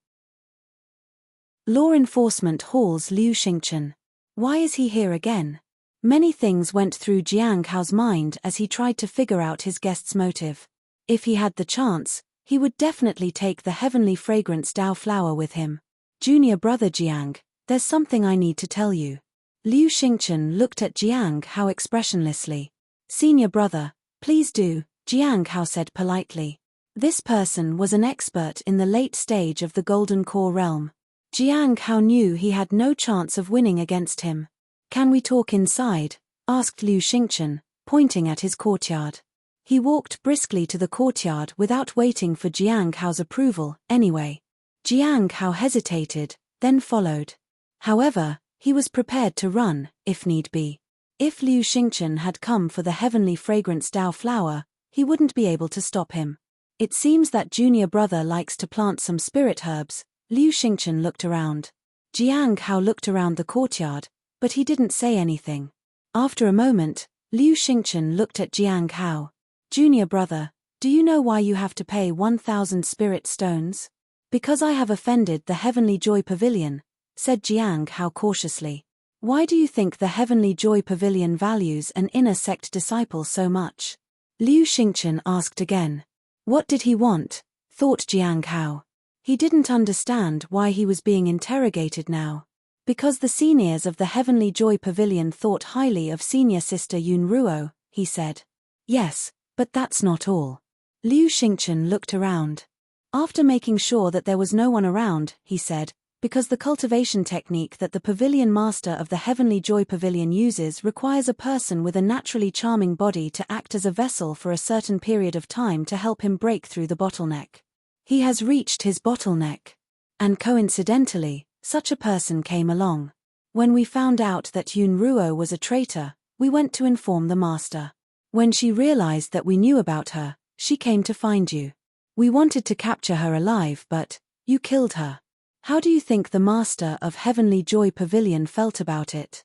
Law Enforcement Hall's Liu Xingchen. Why is he here again? Many things went through Jiang Hao's mind as he tried to figure out his guest's motive. If he had the chance, he would definitely take the heavenly fragrance Dao flower with him. Junior brother Jiang, there's something I need to tell you. Liu Xingchen looked at Jiang Hao expressionlessly. Senior brother, please do, Jiang Hao said politely. This person was an expert in the late stage of the Golden Core realm. Jiang Hao knew he had no chance of winning against him. Can we talk inside? Asked Liu Xingchen, pointing at his courtyard. He walked briskly to the courtyard without waiting for Jiang Hao's approval, anyway. Jiang Hao hesitated, then followed. However, he was prepared to run, if need be. If Liu Xingchen had come for the heavenly fragrance Dao flower, he wouldn't be able to stop him. It seems that junior brother likes to plant some spirit herbs. Liu Xingchen looked around. Jiang Hao looked around the courtyard, but he didn't say anything. After a moment, Liu Xingchen looked at Jiang Hao. Junior brother, do you know why you have to pay 1,000 spirit stones? Because I have offended the Heavenly Joy Pavilion, said Jiang Hao cautiously. Why do you think the Heavenly Joy Pavilion values an inner sect disciple so much? Liu Xingchen asked again. What did he want? Thought Jiang Hao. He didn't understand why he was being interrogated now. Because the seniors of the Heavenly Joy Pavilion thought highly of senior sister Yun Ruo, he said. Yes, but that's not all. Liu Xingchen looked around. After making sure that there was no one around, he said, because the cultivation technique that the pavilion master of the Heavenly Joy Pavilion uses requires a person with a naturally charming body to act as a vessel for a certain period of time to help him break through the bottleneck. He has reached his bottleneck. And coincidentally, such a person came along. When we found out that Yun Ruo was a traitor, we went to inform the master. When she realized that we knew about her, she came to find you. We wanted to capture her alive, but you killed her. How do you think the master of Heavenly Joy Pavilion felt about it?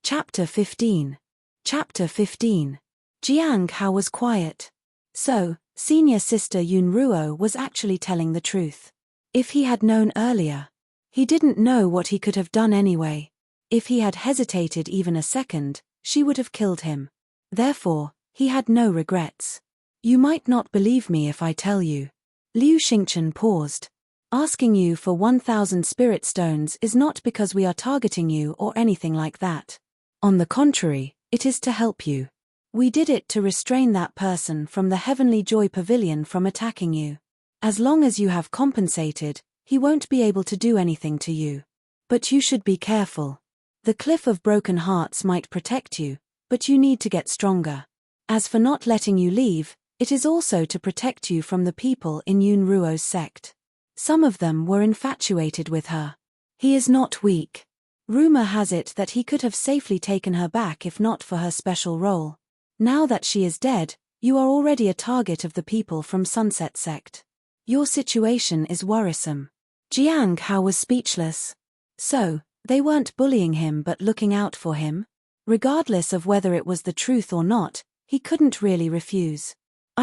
Chapter 15. Chapter 15. Jiang Hao was quiet. So, senior sister Yun Ruo was actually telling the truth. If he had known earlier, he didn't know what he could have done anyway. If he had hesitated even a second, she would have killed him. Therefore, he had no regrets. You might not believe me if I tell you. Liu Xingchen paused. Asking you for 1,000 spirit stones is not because we are targeting you or anything like that. On the contrary, it is to help you. We did it to restrain that person from the Heavenly Joy Pavilion from attacking you. As long as you have compensated, he won't be able to do anything to you. But you should be careful. The Cliff of Broken Hearts might protect you, but you need to get stronger. As for not letting you leave, it is also to protect you from the people in Yun Ruo's sect. Some of them were infatuated with her. He is not weak. Rumor has it that he could have safely taken her back if not for her special role. Now that she is dead, you are already a target of the people from Sunset Sect. Your situation is worrisome. Jiang Hao was speechless. So, they weren't bullying him but looking out for him? Regardless of whether it was the truth or not, he couldn't really refuse.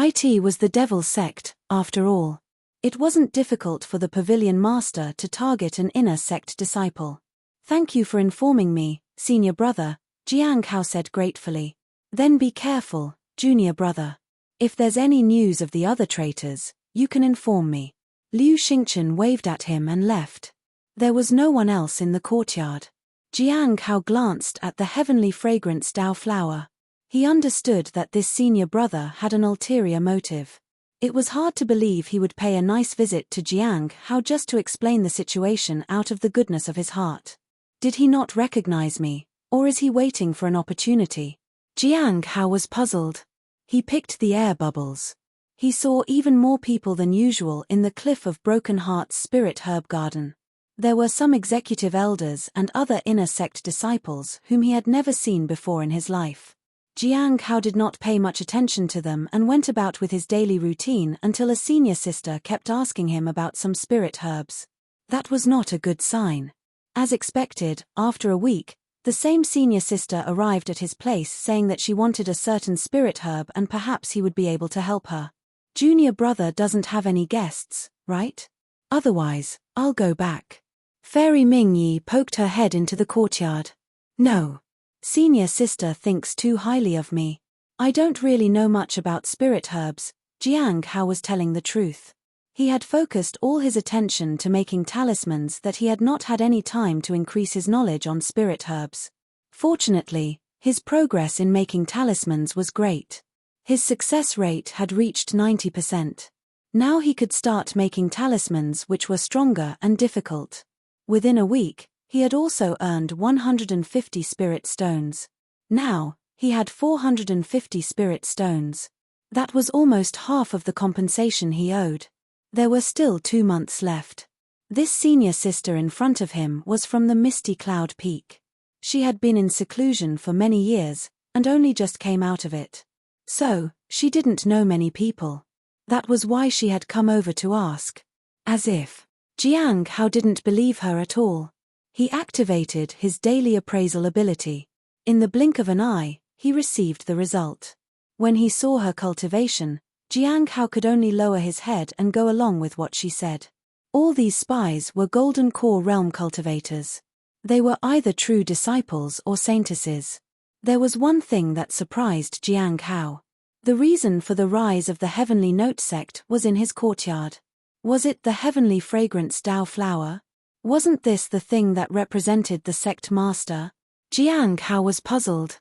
It was the Devil's Sect, after all. It wasn't difficult for the Pavilion Master to target an inner sect disciple. Thank you for informing me, senior brother, Jiang Hao said gratefully. Then be careful, junior brother. If there's any news of the other traitors, you can inform me. Liu Xingchen waved at him and left. There was no one else in the courtyard. Jiang Hao glanced at the heavenly fragrance Dao flower. He understood that this senior brother had an ulterior motive. It was hard to believe he would pay a nice visit to Jiang Hao just to explain the situation out of the goodness of his heart. Did he not recognize me, or is he waiting for an opportunity? Jiang Hao was puzzled. He picked the air bubbles. He saw even more people than usual in the Cliff of Broken Hearts Spirit Herb Garden. There were some executive elders and other inner sect disciples whom he had never seen before in his life. Jiang Hao did not pay much attention to them and went about with his daily routine until a senior sister kept asking him about some spirit herbs. That was not a good sign. As expected, after a week, the same senior sister arrived at his place saying that she wanted a certain spirit herb and perhaps he would be able to help her. Junior brother doesn't have any guests, right? Otherwise, I'll go back. Fairy Mingyi poked her head into the courtyard. No. Senior sister thinks too highly of me. I don't really know much about spirit herbs. Jiang Hao was telling the truth. He had focused all his attention to making talismans that he had not had any time to increase his knowledge on spirit herbs. Fortunately, his progress in making talismans was great. His success rate had reached 90%. Now he could start making talismans which were stronger and difficult. Within a week, he had also earned 150 spirit stones. Now, he had 450 spirit stones. That was almost half of the compensation he owed. There were still 2 months left. This senior sister in front of him was from the Misty Cloud Peak. She had been in seclusion for many years, and only just came out of it. So, she didn't know many people. That was why she had come over to ask. As if. Jiang Hao didn't believe her at all. He activated his daily appraisal ability. In the blink of an eye, he received the result. When he saw her cultivation, Jiang Hao could only lower his head and go along with what she said. All these spies were Golden Core Realm cultivators. They were either true disciples or saintesses. There was one thing that surprised Jiang Hao. The reason for the rise of the Heavenly Note sect was in his courtyard. Was it the heavenly fragrance Dao flower? Wasn't this the thing that represented the sect master? Jiang Hao was puzzled.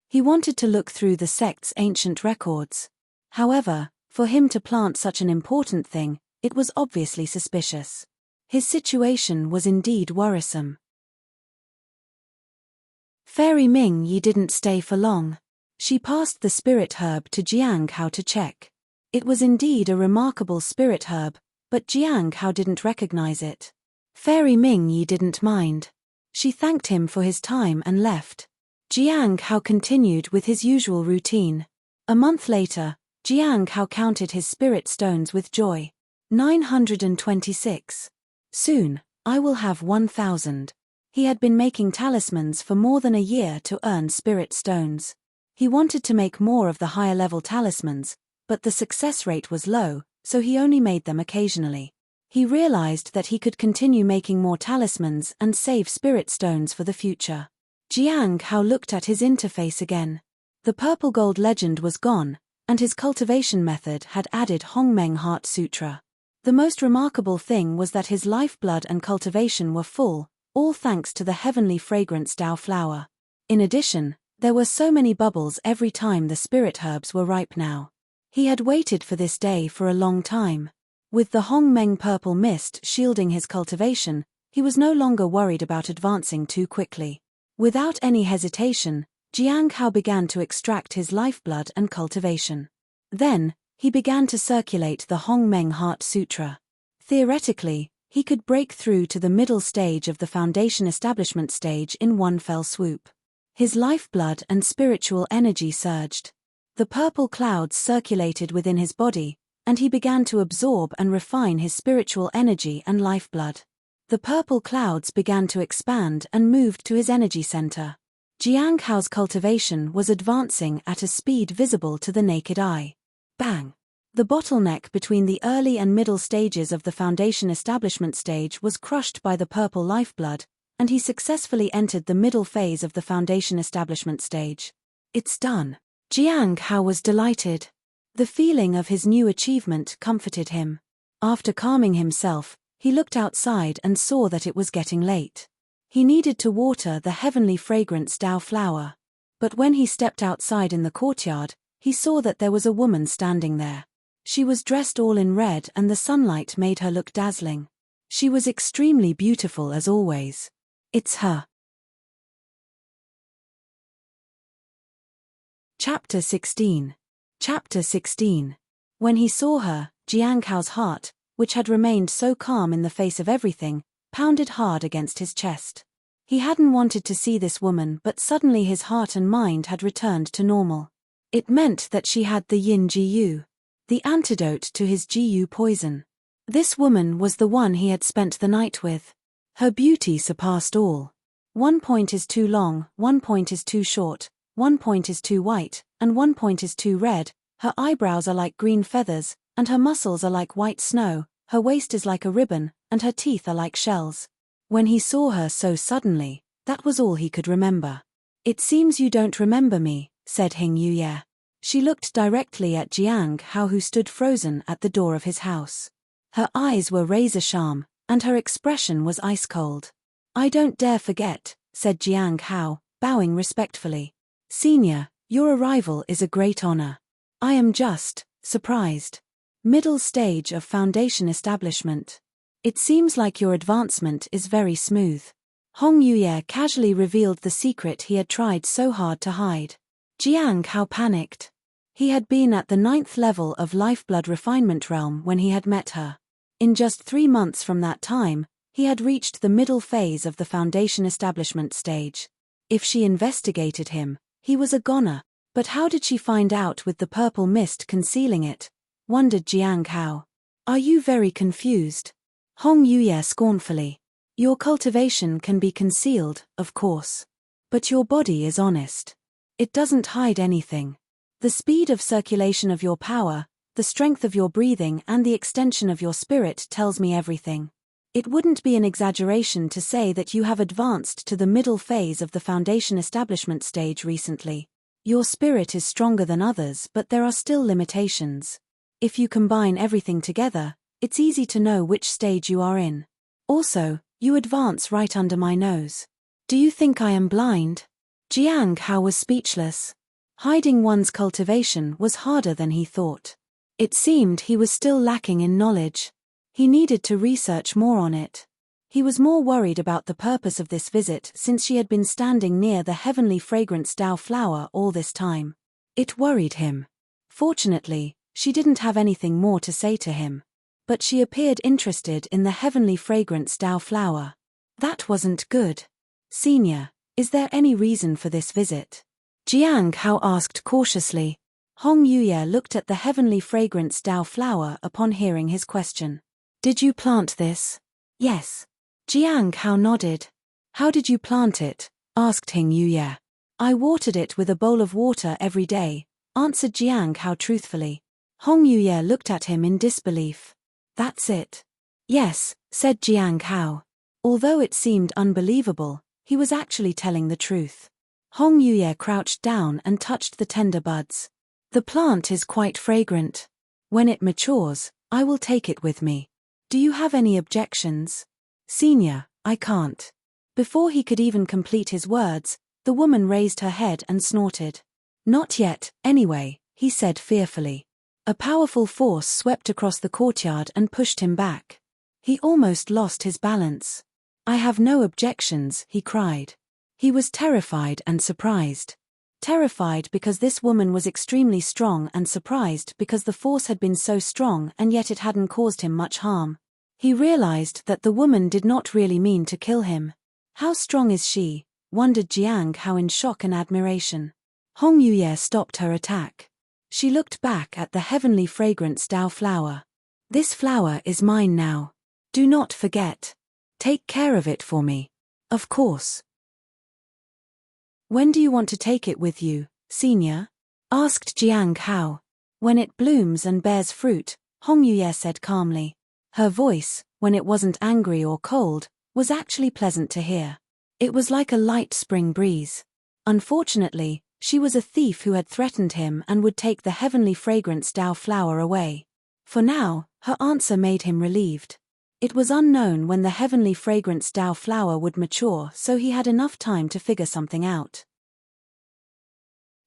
He wanted to look through the sect's ancient records. However, for him to plant such an important thing, it was obviously suspicious. His situation was indeed worrisome. Fairy Ming Yi didn't stay for long. She passed the spirit herb to Jiang Hao to check. It was indeed a remarkable spirit herb, but Jiang Hao didn't recognize it. Fairy Ming Yi didn't mind. She thanked him for his time and left. Jiang Hao continued with his usual routine. A month later, Jiang Hao counted his spirit stones with joy. 926. Soon, I will have 1,000. He had been making talismans for more than a year to earn spirit stones. He wanted to make more of the higher-level talismans, but the success rate was low, so he only made them occasionally. He realized that he could continue making more talismans and save spirit stones for the future. Jiang Hao looked at his interface again. The purple gold legend was gone, and his cultivation method had added Hongmeng Heart Sutra. The most remarkable thing was that his lifeblood and cultivation were full, all thanks to the heavenly fragrance Dao flower. In addition, there were so many bubbles every time the spirit herbs were ripe now. He had waited for this day for a long time. With the Hongmeng purple mist shielding his cultivation, he was no longer worried about advancing too quickly. Without any hesitation, Jiang Hao began to extract his lifeblood and cultivation. Then, he began to circulate the Hongmeng Heart Sutra. Theoretically, he could break through to the middle stage of the foundation establishment stage in one fell swoop. His lifeblood and spiritual energy surged. The purple clouds circulated within his body, and he began to absorb and refine his spiritual energy and lifeblood. The purple clouds began to expand and moved to his energy center. Jiang Hao's cultivation was advancing at a speed visible to the naked eye. Bang! The bottleneck between the early and middle stages of the foundation establishment stage was crushed by the purple lifeblood, and he successfully entered the middle phase of the foundation establishment stage. It's done. Jiang Hao was delighted. The feeling of his new achievement comforted him. After calming himself, he looked outside and saw that it was getting late. He needed to water the heavenly fragrance Dao flower. But when he stepped outside in the courtyard, he saw that there was a woman standing there. She was dressed all in red and the sunlight made her look dazzling. She was extremely beautiful as always. It's her. Chapter 16. Chapter 16. When he saw her, Jiang Hao's heart, which had remained so calm in the face of everything, pounded hard against his chest. He hadn't wanted to see this woman, but suddenly his heart and mind had returned to normal. It meant that she had the yin Jiyu, the antidote to his Jiyu poison. This woman was the one he had spent the night with. Her beauty surpassed all. 1 point is too long, 1 point is too short, 1 point is too white, and 1 point is too red. Her eyebrows are like green feathers, and her muscles are like white snow, her waist is like a ribbon, and her teeth are like shells. When he saw her so suddenly, that was all he could remember. It seems you don't remember me, said Hing Yuye. She looked directly at Jiang Hao, who stood frozen at the door of his house. Her eyes were razor-sharp, and her expression was ice-cold. I don't dare forget, said Jiang Hao, bowing respectfully. Senior, your arrival is a great honor. I am just surprised. Middle stage of foundation establishment. It seems like your advancement is very smooth. Hong Yuye casually revealed the secret he had tried so hard to hide. Jiang Hao panicked. He had been at the 9th level of lifeblood refinement realm when he had met her. In just 3 months from that time, he had reached the middle phase of the foundation establishment stage. If she investigated him, he was a goner. But how did she find out with the purple mist concealing it? Wondered Jiang Hao. Are you very confused? Hong Yuye scornfully. Your cultivation can be concealed, of course. But your body is honest. It doesn't hide anything. The speed of circulation of your power, the strength of your breathing and the extension of your spirit tells me everything. It wouldn't be an exaggeration to say that you have advanced to the middle phase of the foundation establishment stage recently. Your spirit is stronger than others, but there are still limitations. If you combine everything together, it's easy to know which stage you are in. Also, you advance right under my nose. Do you think I am blind? Jiang Hao was speechless. Hiding one's cultivation was harder than he thought. It seemed he was still lacking in knowledge. He needed to research more on it. He was more worried about the purpose of this visit since she had been standing near the heavenly fragrance Dao flower all this time. It worried him. Fortunately, she didn't have anything more to say to him. But she appeared interested in the heavenly fragrance Dao flower. That wasn't good. Senior, is there any reason for this visit? Jiang Hao asked cautiously. Hong Yuye looked at the heavenly fragrance Dao flower upon hearing his question. Did you plant this? Yes. Jiang Hao nodded. How did you plant it? Asked Hong Yuye. I watered it with a bowl of water every day, answered Jiang Hao truthfully. Hong Yuye looked at him in disbelief. That's it. Yes, said Jiang Hao. Although it seemed unbelievable, he was actually telling the truth. Hong Yuye crouched down and touched the tender buds. The plant is quite fragrant. When it matures, I will take it with me. Do you have any objections? Senior, I can't. Before he could even complete his words, the woman raised her head and snorted. Not yet, anyway, he said fearfully. A powerful force swept across the courtyard and pushed him back. He almost lost his balance. I have no objections, he cried. He was terrified and surprised. Terrified because this woman was extremely strong, and surprised because the force had been so strong and yet it hadn't caused him much harm. He realized that the woman did not really mean to kill him. How strong is she? Wondered Jiang Hao in shock and admiration. Hong Yuye stopped her attack. She looked back at the heavenly fragrance Dao flower. This flower is mine now. Do not forget. Take care of it for me. Of course. When do you want to take it with you, senior? Asked Jiang Hao. When it blooms and bears fruit, Hong Yuye said calmly. Her voice, when it wasn't angry or cold, was actually pleasant to hear. It was like a light spring breeze. Unfortunately, she was a thief who had threatened him and would take the heavenly fragrance Dao flower away. For now, her answer made him relieved. It was unknown when the heavenly fragrance Dao flower would mature, so he had enough time to figure something out.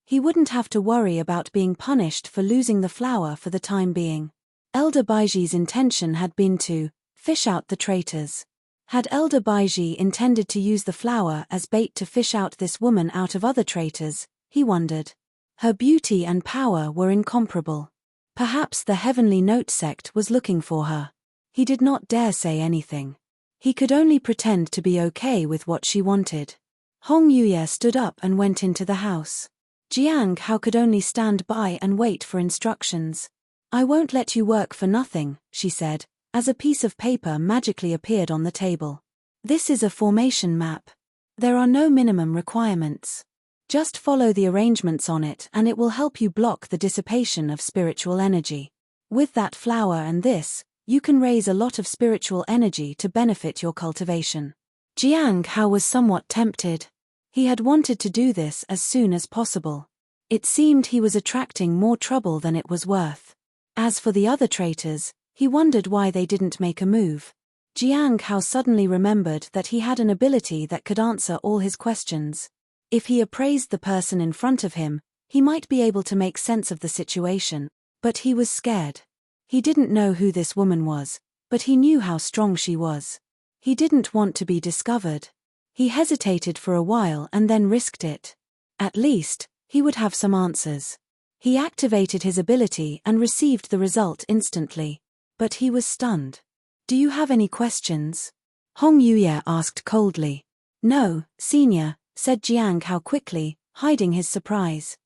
He wouldn't have to worry about being punished for losing the flower for the time being. Elder Baiji's intention had been to fish out the traitors. Had Elder Baiji intended to use the flower as bait to fish out this woman out of other traitors, he wondered. Her beauty and power were incomparable. Perhaps the Heavenly Note sect was looking for her. He did not dare say anything. He could only pretend to be okay with what she wanted. Hong Yuye stood up and went into the house. Jiang Hao could only stand by and wait for instructions. I won't let you work for nothing, she said, as a piece of paper magically appeared on the table. This is a formation map. There are no minimum requirements. Just follow the arrangements on it and it will help you block the dissipation of spiritual energy. With that flower and this, you can raise a lot of spiritual energy to benefit your cultivation. Jiang Hao was somewhat tempted. He had wanted to do this as soon as possible. It seemed he was attracting more trouble than it was worth. As for the other traitors, he wondered why they didn't make a move. Jiang Hao suddenly remembered that he had an ability that could answer all his questions. If he appraised the person in front of him, he might be able to make sense of the situation, but he was scared. He didn't know who this woman was, but he knew how strong she was. He didn't want to be discovered. He hesitated for a while and then risked it. At least, he would have some answers. He activated his ability and received the result instantly. But he was stunned. Do you have any questions? Hong Yuye asked coldly. No, senior, said Jiang Hao quickly, hiding his surprise.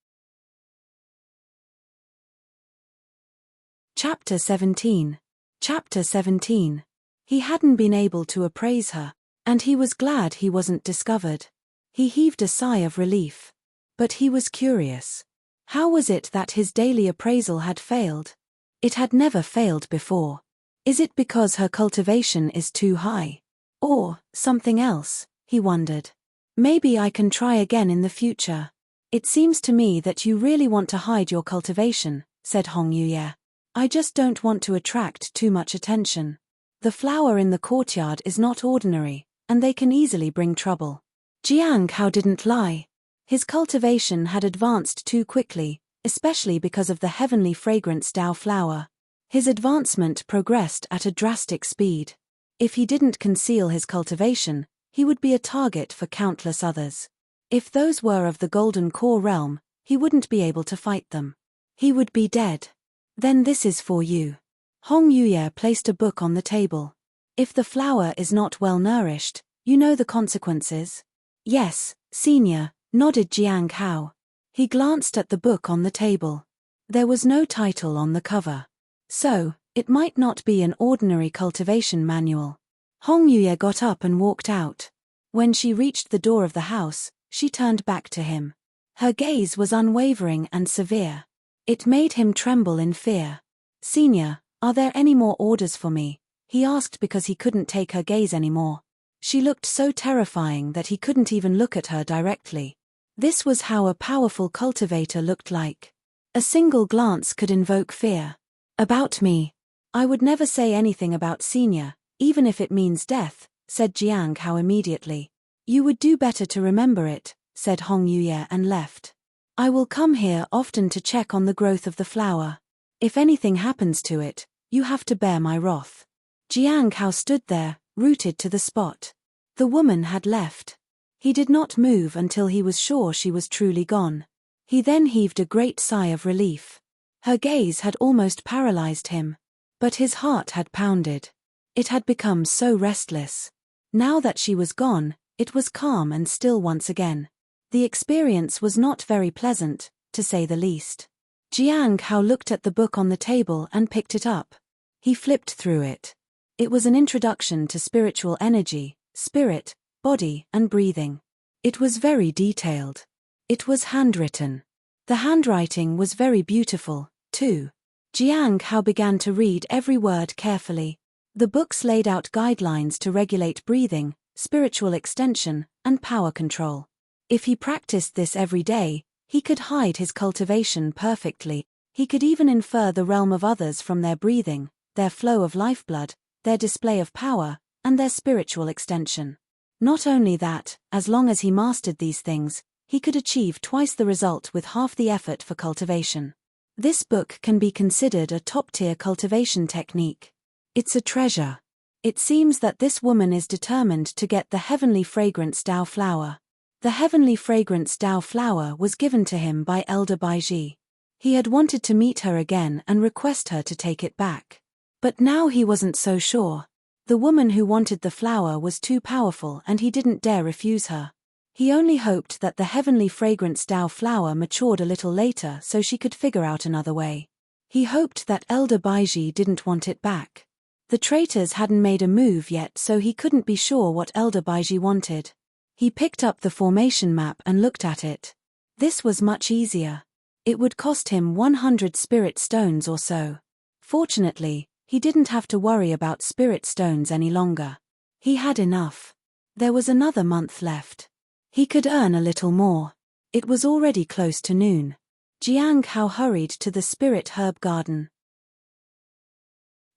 Chapter 17. Chapter 17. He hadn't been able to appraise her, and he was glad he wasn't discovered. He heaved a sigh of relief. But he was curious. How was it that his daily appraisal had failed? It had never failed before. Is it because her cultivation is too high? Or something else, he wondered. Maybe I can try again in the future. It seems to me that you really want to hide your cultivation, said Hong Yuye. I just don't want to attract too much attention. The flower in the courtyard is not ordinary, and they can easily bring trouble. Jiang Hao didn't lie. His cultivation had advanced too quickly, especially because of the heavenly fragrance Dao flower. His advancement progressed at a drastic speed. If he didn't conceal his cultivation, he would be a target for countless others. If those were of the Golden Core realm, he wouldn't be able to fight them. He would be dead. Then this is for you. Hong Yuye placed a book on the table. If the flower is not well nourished, you know the consequences. Yes, senior, nodded Jiang Hao. He glanced at the book on the table. There was no title on the cover. So, it might not be an ordinary cultivation manual. Hong Yuye got up and walked out. When she reached the door of the house, she turned back to him. Her gaze was unwavering and severe. It made him tremble in fear. Senior, are there any more orders for me? He asked because he couldn't take her gaze anymore. She looked so terrifying that he couldn't even look at her directly. This was how a powerful cultivator looked like. A single glance could invoke fear. About me. I would never say anything about senior, even if it means death, said Jiang Hao immediately. You would do better to remember it, said Hong Yuye and left. I will come here often to check on the growth of the flower. If anything happens to it, you have to bear my wrath. Jiang Hao stood there, rooted to the spot. The woman had left. He did not move until he was sure she was truly gone. He then heaved a great sigh of relief. Her gaze had almost paralyzed him. But his heart had pounded. It had become so restless. Now that she was gone, it was calm and still once again. The experience was not very pleasant, to say the least. Jiang Hao looked at the book on the table and picked it up. He flipped through it. It was an introduction to spiritual energy, spirit, body, and breathing. It was very detailed. It was handwritten. The handwriting was very beautiful, too. Jiang Hao began to read every word carefully. The books laid out guidelines to regulate breathing, spiritual extension, and power control. If he practiced this every day, he could hide his cultivation perfectly. He could even infer the realm of others from their breathing, their flow of lifeblood, their display of power, and their spiritual extension. Not only that, as long as he mastered these things, he could achieve twice the result with half the effort for cultivation. This book can be considered a top-tier cultivation technique. It's a treasure. It seems that this woman is determined to get the heavenly fragrance Dao flower. The heavenly fragrance Dao flower was given to him by Elder Baiji. He had wanted to meet her again and request her to take it back. But now he wasn't so sure. The woman who wanted the flower was too powerful and he didn't dare refuse her. He only hoped that the heavenly fragrance Dao flower matured a little later so she could figure out another way. He hoped that Elder Baiji didn't want it back. The traitors hadn't made a move yet, so he couldn't be sure what Elder Baiji wanted. He picked up the formation map and looked at it. This was much easier. It would cost him 100 spirit stones or so. Fortunately, he didn't have to worry about spirit stones any longer. He had enough. There was another month left. He could earn a little more. It was already close to noon. Jiang Hao hurried to the spirit herb garden.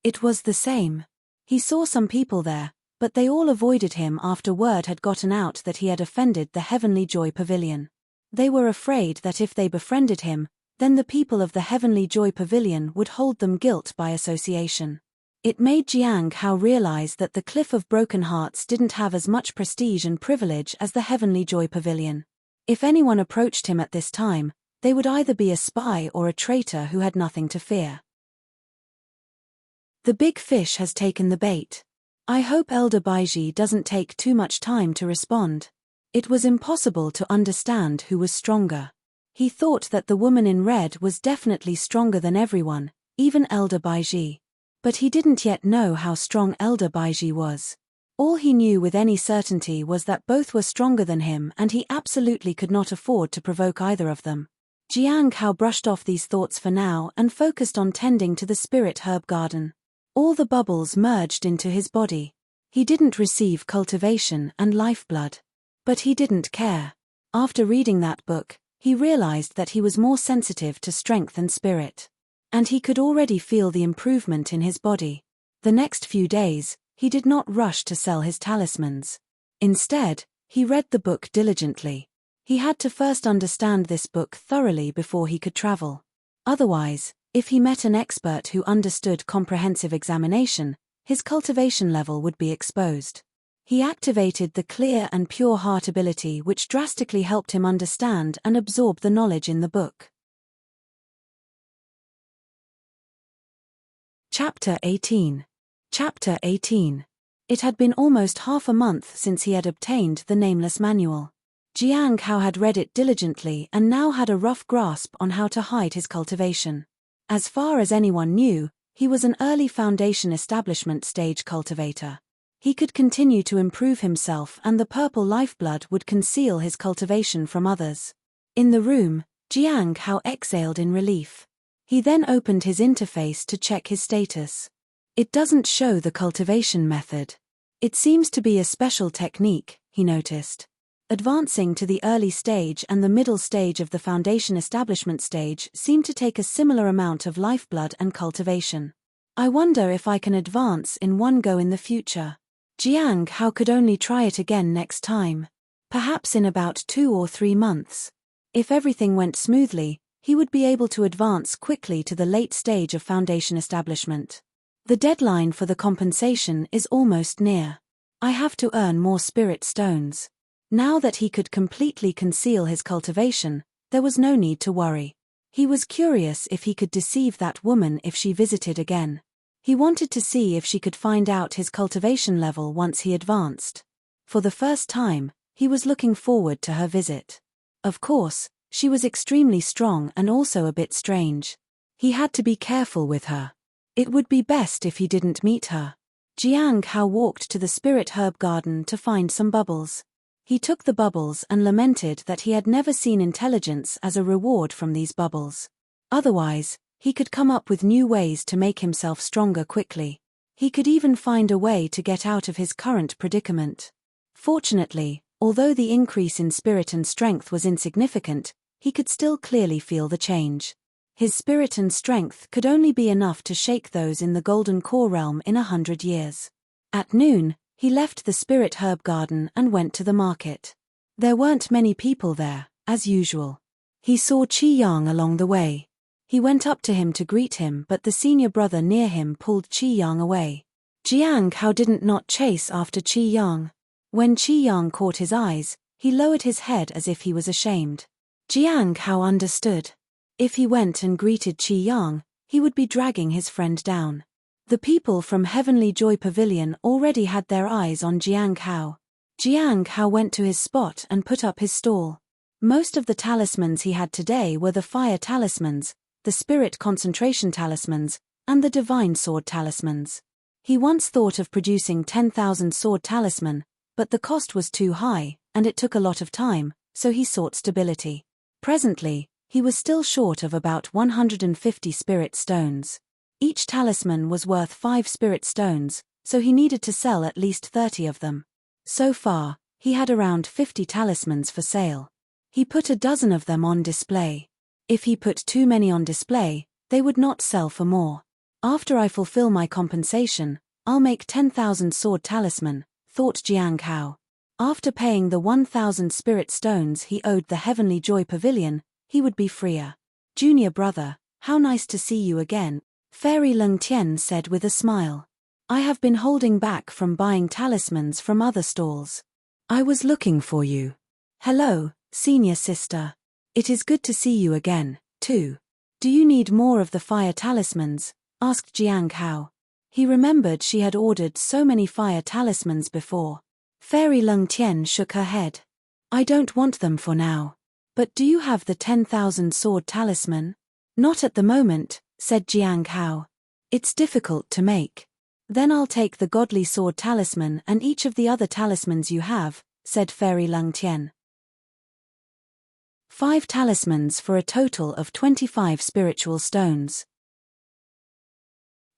It was the same. He saw some people there, but they all avoided him after word had gotten out that he had offended the Heavenly Joy Pavilion. They were afraid that if they befriended him, then the people of the Heavenly Joy Pavilion would hold them guilt by association. It made Jiang Hao realize that the Cliff of Broken Hearts didn't have as much prestige and privilege as the Heavenly Joy Pavilion. If anyone approached him at this time, they would either be a spy or a traitor who had nothing to fear. The big fish has taken the bait. I hope Elder Baiji doesn't take too much time to respond. It was impossible to understand who was stronger. He thought that the woman in red was definitely stronger than everyone, even Elder Baiji. But he didn't yet know how strong Elder Baiji was. All he knew with any certainty was that both were stronger than him and he absolutely could not afford to provoke either of them. Jiang Hao brushed off these thoughts for now and focused on tending to the spirit herb garden. All the bubbles merged into his body. He didn't receive cultivation and lifeblood. But he didn't care. After reading that book, he realized that he was more sensitive to strength and spirit. And he could already feel the improvement in his body. The next few days, he did not rush to sell his talismans. Instead, he read the book diligently. He had to first understand this book thoroughly before he could travel. Otherwise, if he met an expert who understood comprehensive examination, his cultivation level would be exposed. He activated the clear and pure heart ability, which drastically helped him understand and absorb the knowledge in the book. Chapter 18. Chapter 18. It had been almost half a month since he had obtained the Nameless Manual. Jiang Hao had read it diligently and now had a rough grasp on how to hide his cultivation. As far as anyone knew, he was an early foundation establishment stage cultivator. He could continue to improve himself and the purple lifeblood would conceal his cultivation from others. In the room, Jiang Hao exhaled in relief. He then opened his interface to check his status. It doesn't show the cultivation method. It seems to be a special technique, he noticed. Advancing to the early stage and the middle stage of the foundation establishment stage seem to take a similar amount of lifeblood and cultivation. I wonder if I can advance in one go in the future. Jiang Hao could only try it again next time. Perhaps in about 2 or 3 months. If everything went smoothly, he would be able to advance quickly to the late stage of foundation establishment. The deadline for the compensation is almost near. I have to earn more spirit stones. Now that he could completely conceal his cultivation, there was no need to worry. He was curious if he could deceive that woman if she visited again. He wanted to see if she could find out his cultivation level once he advanced. For the first time, he was looking forward to her visit. Of course, she was extremely strong and also a bit strange. He had to be careful with her. It would be best if he didn't meet her. Jiang Hao walked to the spirit herb garden to find some bubbles. He took the bubbles and lamented that he had never seen intelligence as a reward from these bubbles. Otherwise, he could come up with new ways to make himself stronger quickly. He could even find a way to get out of his current predicament. Fortunately, although the increase in spirit and strength was insignificant, he could still clearly feel the change. His spirit and strength could only be enough to shake those in the Golden Core realm in 100 years. At noon, he left the spirit herb garden and went to the market. There weren't many people there, as usual. He saw Qi Yang along the way. He went up to him to greet him, but the senior brother near him pulled Qi Yang away. Jiang Hao didn't not chase after Qi Yang. When Qi Yang caught his eyes, he lowered his head as if he was ashamed. Jiang Hao understood. If he went and greeted Qi Yang, he would be dragging his friend down. The people from Heavenly Joy Pavilion already had their eyes on Jiang Hao. Jiang Hao went to his spot and put up his stall. Most of the talismans he had today were the fire talismans, the spirit concentration talismans, and the divine sword talismans. He once thought of producing 10,000 sword talisman, but the cost was too high, and it took a lot of time, so he sought stability. Presently, he was still short of about 150 spirit stones. Each talisman was worth 5 spirit stones, so he needed to sell at least 30 of them. So far, he had around 50 talismans for sale. He put a dozen of them on display. If he put too many on display, they would not sell for more. After I fulfill my compensation, I'll make 10,000 sword talisman, thought Jiang Hao. After paying the 1,000 spirit stones he owed the Heavenly Joy Pavilion, he would be freer. Junior brother, how nice to see you again, Fairy Leng Tian said with a smile. I have been holding back from buying talismans from other stalls. I was looking for you. Hello, senior sister. It is good to see you again, too. Do you need more of the fire talismans? Asked Jiang Hao. He remembered she had ordered so many fire talismans before. Fairy Leng Tian shook her head. I don't want them for now. But do you have the 10,000 sword talisman? Not at the moment, said Jiang Hao. It's difficult to make. Then I'll take the godly sword talisman and each of the other talismans you have, said Fairy Leng Tian. 5 talismans for a total of 25 spiritual stones.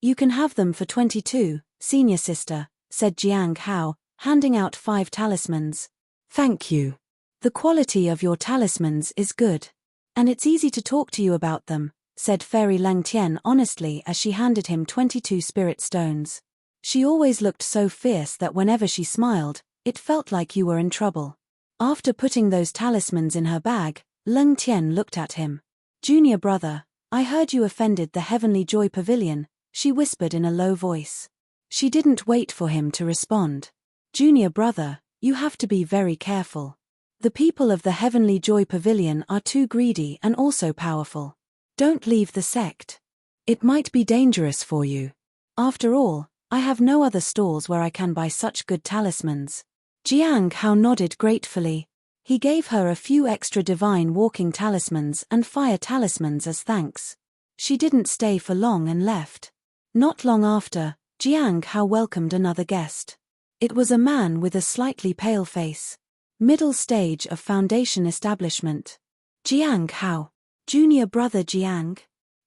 You can have them for 22, senior sister, said Jiang Hao, handing out 5 talismans. Thank you. The quality of your talismans is good. And it's easy to talk to you about them, said Fairy Lang Tian honestly as she handed him 22 spirit stones. She always looked so fierce that whenever she smiled, it felt like you were in trouble. After putting those talismans in her bag, Lang Tian looked at him. Junior brother, I heard you offended the Heavenly Joy Pavilion, she whispered in a low voice. She didn't wait for him to respond. Junior brother, you have to be very careful. The people of the Heavenly Joy Pavilion are too greedy and also powerful. Don't leave the sect. It might be dangerous for you. After all, I have no other stalls where I can buy such good talismans. Jiang Hao nodded gratefully. He gave her a few extra divine walking talismans and fire talismans as thanks. She didn't stay for long and left. Not long after, Jiang Hao welcomed another guest. It was a man with a slightly pale face. Middle stage of foundation establishment. Jiang Hao. Junior brother Jiang.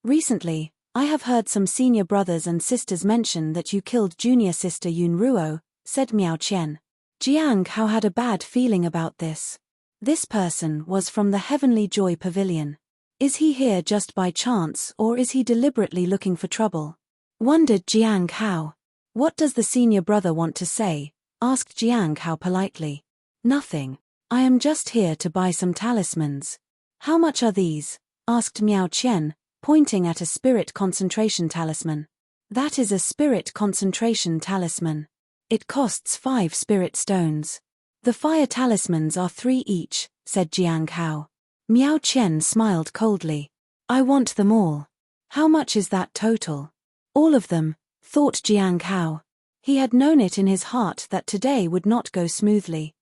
Recently, I have heard some senior brothers and sisters mention that you killed junior sister Yun Ruo, said Miao Qian. Jiang Hao had a bad feeling about this. This person was from the Heavenly Joy Pavilion. Is he here just by chance or is he deliberately looking for trouble? Wondered Jiang Hao. What does the senior brother want to say? Asked Jiang Hao politely. Nothing. I am just here to buy some talismans. How much are these? Asked Miao Qian, pointing at a spirit concentration talisman. That is a spirit concentration talisman. It costs 5 spirit stones. The fire talismans are 3 each, said Jiang Hao. Miao Qian smiled coldly. I want them all. How much is that total? All of them, thought Jiang Hao. He had known it in his heart that today would not go smoothly.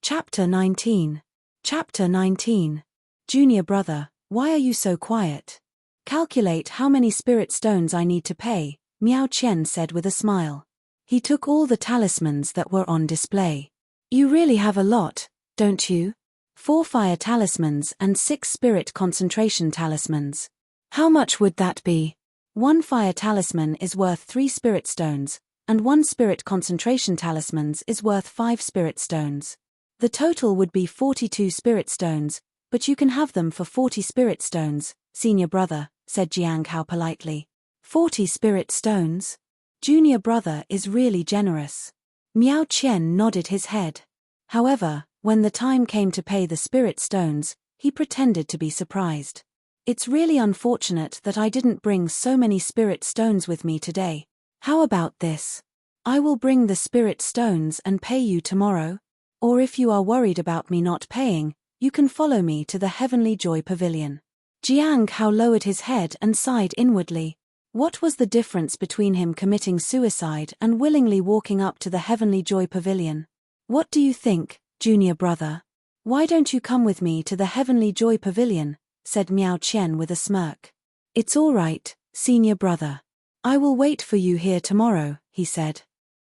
Chapter 19. Chapter 19. Junior brother, why are you so quiet? Calculate how many spirit stones I need to pay, Miao Qian said with a smile. He took all the talismans that were on display. You really have a lot, don't you? 4 fire talismans and 6 spirit concentration talismans. How much would that be? 1 fire talisman is worth 3 spirit stones, and 1 spirit concentration talismans is worth 5 spirit stones. The total would be 42 spirit stones, but you can have them for 40 spirit stones, senior brother, said Jiang Hao politely. 40 spirit stones? Junior brother is really generous. Miao Qian nodded his head. However, when the time came to pay the spirit stones, he pretended to be surprised. It's really unfortunate that I didn't bring so many spirit stones with me today. How about this? I will bring the spirit stones and pay you tomorrow. Or if you are worried about me not paying, you can follow me to the Heavenly Joy Pavilion. Jiang Hao lowered his head and sighed inwardly. What was the difference between him committing suicide and willingly walking up to the Heavenly Joy Pavilion? What do you think, junior brother? Why don't you come with me to the Heavenly Joy Pavilion? Said Miao Qian with a smirk. It's all right, senior brother. I will wait for you here tomorrow, he said.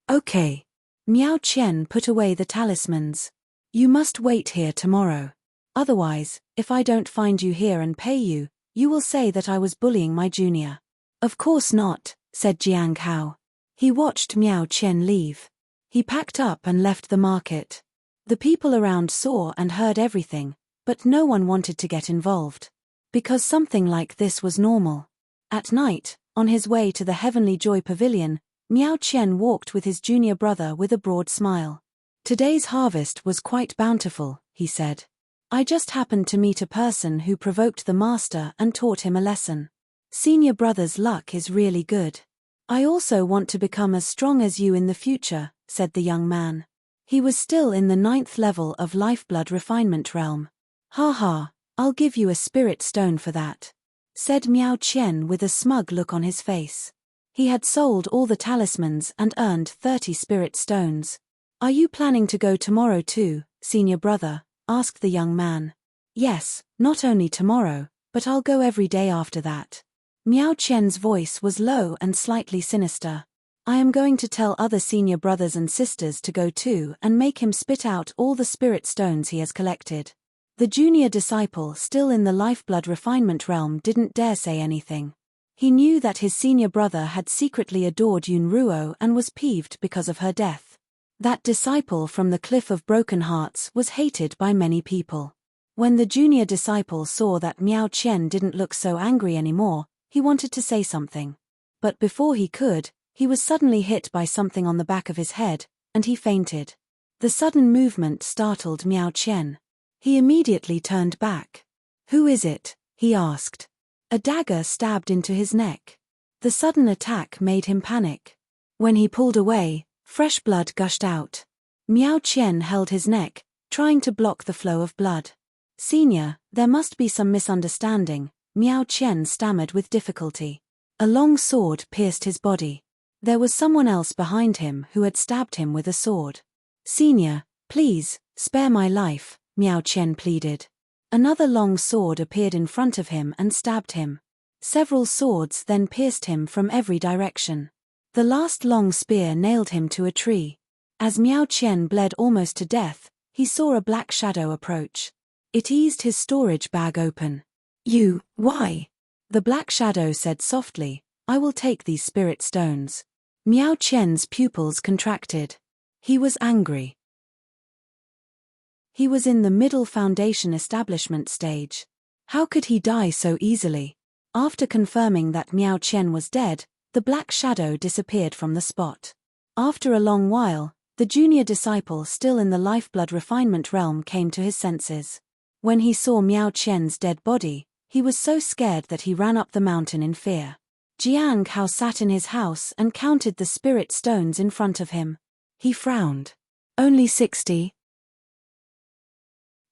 Okay. Miao Qian put away the talismans. You must wait here tomorrow. Otherwise, if I don't find you here and pay you, you will say that I was bullying my junior. Of course not, said Jiang Hao. He watched Miao Qian leave. He packed up and left the market. The people around saw and heard everything, but no one wanted to get involved. Because something like this was normal. At night, on his way to the Heavenly Joy Pavilion, Miao Qian walked with his junior brother with a broad smile. Today's harvest was quite bountiful, he said. I just happened to meet a person who provoked the master and taught him a lesson. Senior brother's luck is really good. I also want to become as strong as you in the future, said the young man. He was still in the 9th level of lifeblood refinement realm. Ha ha, I'll give you a spirit stone for that, said Miao Qian with a smug look on his face. He had sold all the talismans and earned 30 spirit stones. Are you planning to go tomorrow too, senior brother? Asked the young man. Yes, not only tomorrow, but I'll go every day after that. Miao Qian's voice was low and slightly sinister. I am going to tell other senior brothers and sisters to go too and make him spit out all the spirit stones he has collected. The junior disciple, still in the lifeblood refinement realm, didn't dare say anything. He knew that his senior brother had secretly adored Yunruo and was peeved because of her death. That disciple from the Cliff of Broken Hearts was hated by many people. When the junior disciple saw that Miao Qian didn't look so angry anymore, he wanted to say something. But before he could, he was suddenly hit by something on the back of his head, and he fainted. The sudden movement startled Miao Qian. He immediately turned back. "Who is it?" he asked. A dagger stabbed into his neck. The sudden attack made him panic. When he pulled away, fresh blood gushed out. Miao Qian held his neck, trying to block the flow of blood. "Senior, there must be some misunderstanding," Miao Qian stammered with difficulty. A long sword pierced his body. There was someone else behind him who had stabbed him with a sword. "Senior, please, spare my life," Miao Qian pleaded. Another long sword appeared in front of him and stabbed him. Several swords then pierced him from every direction. The last long spear nailed him to a tree. As Miao Qian bled almost to death, he saw a black shadow approach. It eased his storage bag open. Why?" The black shadow said softly, "I will take these spirit stones." Miao Qian's pupils contracted. He was angry. He was in the middle foundation establishment stage. How could he die so easily? After confirming that Miao Qian was dead, the black shadow disappeared from the spot. After a long while, the junior disciple, still in the lifeblood refinement realm, came to his senses. When he saw Miao Qian's dead body, he was so scared that he ran up the mountain in fear. Jiang Hao sat in his house and counted the spirit stones in front of him. He frowned. "Only 60?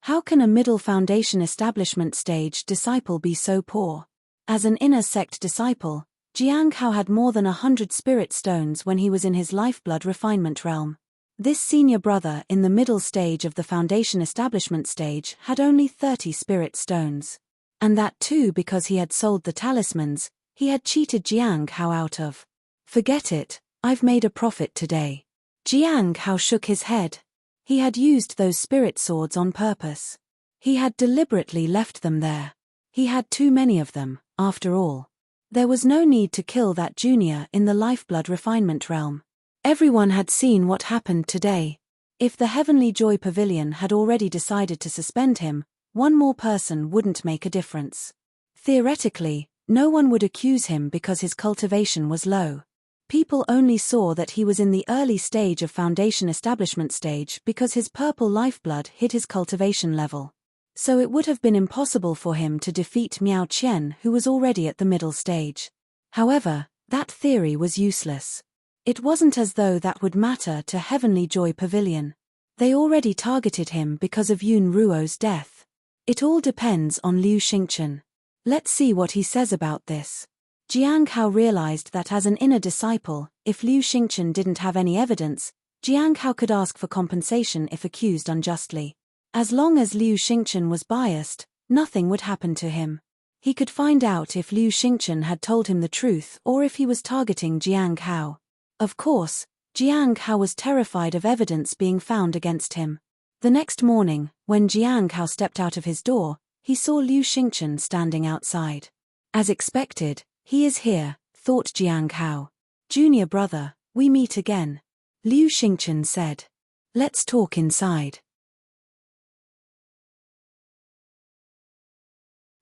How can a middle foundation establishment stage disciple be so poor?" As an inner sect disciple, Jiang Hao had more than 100 spirit stones when he was in his lifeblood refinement realm. This senior brother in the middle stage of the foundation establishment stage had only 30 spirit stones. And that too because he had sold the talismans he had cheated Jiang Hao out of. "Forget it, I've made a profit today." Jiang Hao shook his head. He had used those spirit swords on purpose. He had deliberately left them there. He had too many of them, after all. There was no need to kill that junior in the lifeblood refinement realm. Everyone had seen what happened today. If the Heavenly Joy Pavilion had already decided to suspend him, one more person wouldn't make a difference. Theoretically, no one would accuse him because his cultivation was low. People only saw that he was in the early stage of foundation establishment stage because his purple lifeblood hid his cultivation level. So it would have been impossible for him to defeat Miao Qian, who was already at the middle stage. However, that theory was useless. It wasn't as though that would matter to Heavenly Joy Pavilion. They already targeted him because of Yun Ruo's death. It all depends on Liu Xingchen. Let's see what he says about this. Jiang Hao realized that as an inner disciple, if Liu Xingchen didn't have any evidence, Jiang Hao could ask for compensation if accused unjustly. As long as Liu Xingchen was biased, nothing would happen to him. He could find out if Liu Xingchen had told him the truth or if he was targeting Jiang Hao. Of course, Jiang Hao was terrified of evidence being found against him. The next morning, when Jiang Hao stepped out of his door, he saw Liu Xingchen standing outside. As expected, "He is here," thought Jiang Hao. "Junior brother, we meet again," Liu Xingchen said. "Let's talk inside."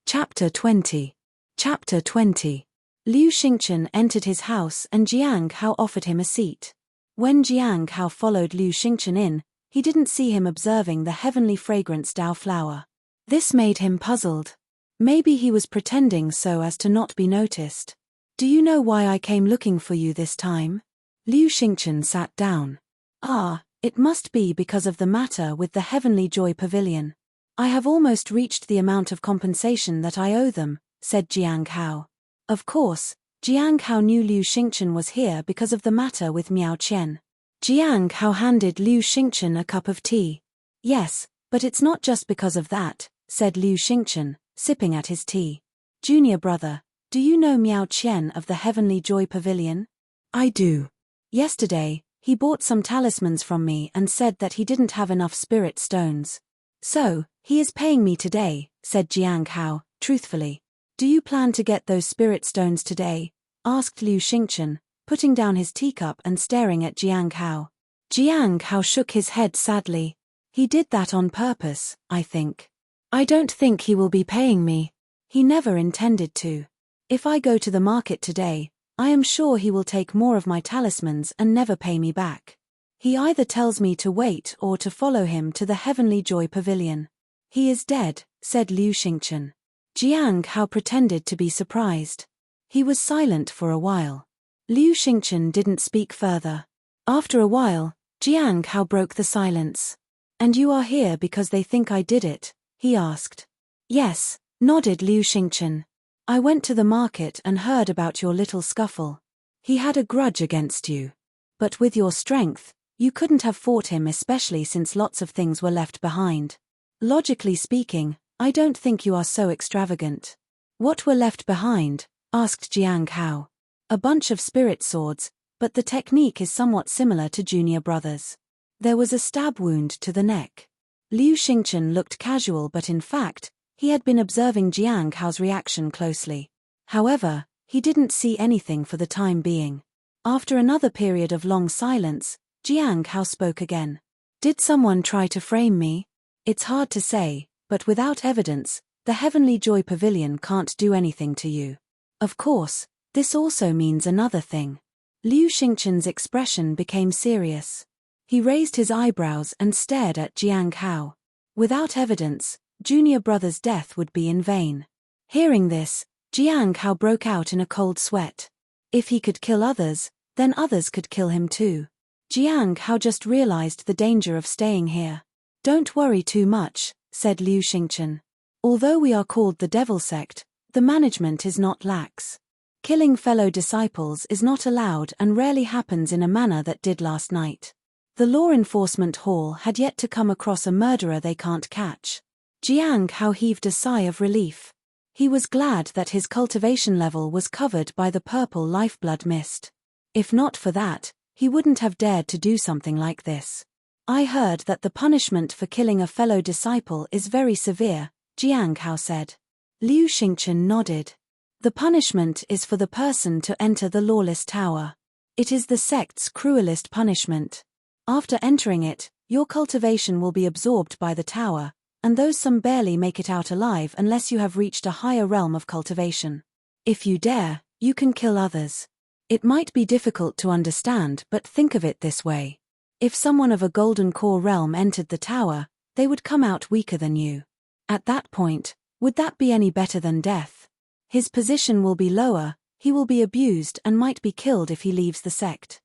Chapter 20. Chapter 20. Liu Xingchen entered his house and Jiang Hao offered him a seat. When Jiang Hao followed Liu Xingchen in, he didn't see him observing the heavenly fragrance Dao flower. This made him puzzled. Maybe he was pretending so as to not be noticed. "Do you know why I came looking for you this time?" Liu Xingchen sat down. "Ah, it must be because of the matter with the Heavenly Joy Pavilion. I have almost reached the amount of compensation that I owe them," said Jiang Hao. Of course, Jiang Hao knew Liu Xingchen was here because of the matter with Miao Qian. Jiang Hao handed Liu Xingchen a cup of tea. "Yes, but it's not just because of that," said Liu Xingchen, sipping at his tea. "Junior brother, do you know Miao Qian of the Heavenly Joy Pavilion?" "I do. Yesterday, he bought some talismans from me and said that he didn't have enough spirit stones. So, He is paying me today, said Jiang Hao, truthfully. Do you plan to get those spirit stones today? Asked Liu Xingchen, putting down his teacup and staring at Jiang Hao. Jiang Hao shook his head sadly. He did that on purpose, I think. I don't think he will be paying me. He never intended to. If I go to the market today, I am sure he will take more of my talismans and never pay me back. He either tells me to wait or to follow him to the Heavenly Joy Pavilion. He is dead, said Liu Xingchen. Jiang Hao pretended to be surprised. He was silent for a while. Liu Xingchen didn't speak further. After a while, Jiang Hao broke the silence. And you are here because they think I did it? He asked. Yes, nodded Liu Xingchen. I went to the market and heard about your little scuffle. He had a grudge against you. But with your strength, you couldn't have fought him, especially since lots of things were left behind. Logically speaking, I don't think you are so extravagant. What were left behind? Asked Jiang Hao. A bunch of spirit swords, but the technique is somewhat similar to Junior Brothers. There was a stab wound to the neck. Liu Xingchen looked casual, but in fact, he had been observing Jiang Hao's reaction closely. However, he didn't see anything for the time being. After another period of long silence, Jiang Hao spoke again. Did someone try to frame me? It's hard to say, but without evidence, the Heavenly Joy Pavilion can't do anything to you. Of course, this also means another thing. Liu Xingchen's expression became serious. He raised his eyebrows and stared at Jiang Hao. Without evidence, Junior Brother's death would be in vain. Hearing this, Jiang Hao broke out in a cold sweat. If he could kill others, then others could kill him too. Jiang Hao just realized the danger of staying here. Don't worry too much, said Liu Xingchen. Although we are called the Devil Sect, the management is not lax. Killing fellow disciples is not allowed and rarely happens in a manner that did last night. The law enforcement hall had yet to come across a murderer they can't catch. Jiang Hao heaved a sigh of relief. He was glad that his cultivation level was covered by the purple lifeblood mist. If not for that, he wouldn't have dared to do something like this. I heard that the punishment for killing a fellow disciple is very severe, Jiang Hao said. Liu Xingchen nodded. The punishment is for the person to enter the lawless tower. It is the sect's cruelest punishment. After entering it, your cultivation will be absorbed by the tower, and those some barely make it out alive unless you have reached a higher realm of cultivation. If you dare, you can kill others. It might be difficult to understand, but think of it this way. If someone of a golden core realm entered the tower, they would come out weaker than you. At that point, would that be any better than death? His position will be lower, he will be abused and might be killed if he leaves the sect.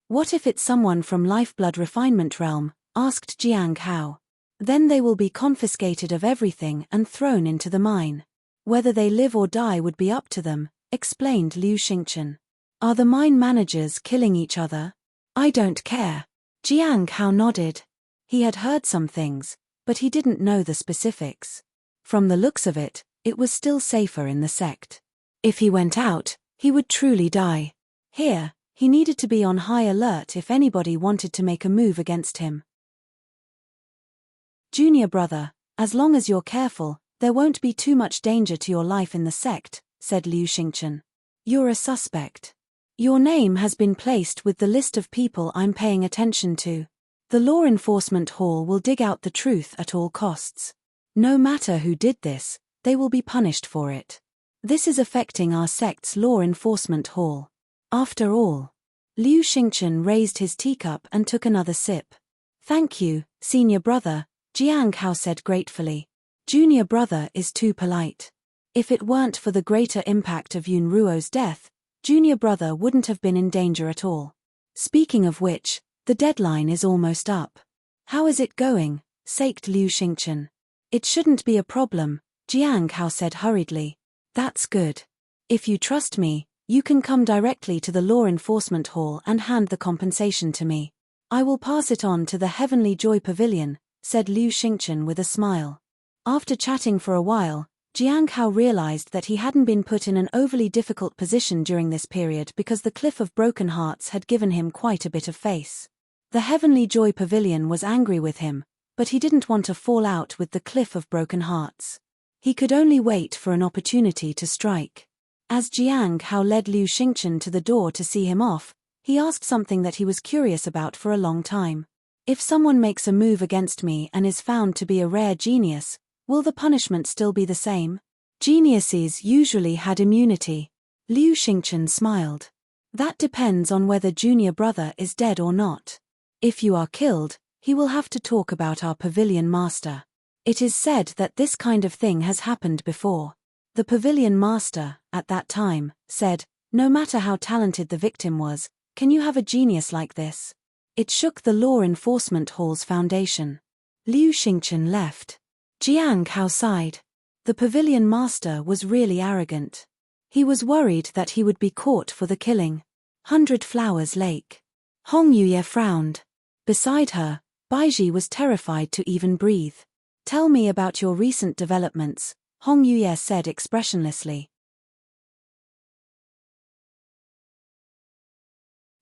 What if it's someone from Lifeblood Refinement Realm? Asked Jiang Hao. Then they will be confiscated of everything and thrown into the mine. Whether they live or die would be up to them, explained Liu Xingchen. Are the mine managers killing each other? I don't care. Jiang Hao nodded. He had heard some things, but he didn't know the specifics. From the looks of it, it was still safer in the sect. If he went out, he would truly die. Here, he needed to be on high alert if anybody wanted to make a move against him. Junior brother, as long as you're careful, there won't be too much danger to your life in the sect, said Liu Xingchen. You're a suspect. Your name has been placed with the list of people I'm paying attention to. The law enforcement hall will dig out the truth at all costs. No matter who did this, they will be punished for it. This is affecting our sect's law enforcement hall. After all. Liu Xingchen raised his teacup and took another sip. Thank you, senior brother, Jiang Hao said gratefully. Junior brother is too polite. If it weren't for the greater impact of Yun Ruo's death, Junior brother wouldn't have been in danger at all. Speaking of which, the deadline is almost up. How is it going? Saked Liu Xingchen. It shouldn't be a problem, Jiang Hao said hurriedly. That's good. If you trust me, you can come directly to the law enforcement hall and hand the compensation to me. I will pass it on to the Heavenly Joy Pavilion, said Liu Xingchen with a smile. After chatting for a while, Jiang Hao realized that he hadn't been put in an overly difficult position during this period because the Cliff of Broken Hearts had given him quite a bit of face. The Heavenly Joy Pavilion was angry with him, but he didn't want to fall out with the cliff of broken hearts. He could only wait for an opportunity to strike. As Jiang Hao led Liu Xingchen to the door to see him off, he asked something that he was curious about for a long time. If someone makes a move against me and is found to be a rare genius, will the punishment still be the same? Geniuses usually had immunity. Liu Xingchen smiled. That depends on whether junior brother is dead or not. If you are killed, he will have to talk about our pavilion master. It is said that this kind of thing has happened before. The pavilion master, at that time, said, no matter how talented the victim was, can you have a genius like this? It shook the law enforcement hall's foundation. Liu Xingchen left. Jiang Hao sighed. The pavilion master was really arrogant. He was worried that he would be caught for the killing. 100 Flowers Lake. Hong Yuye frowned. Beside her, Baiji was terrified to even breathe. Tell me about your recent developments, Hong Yuye said expressionlessly.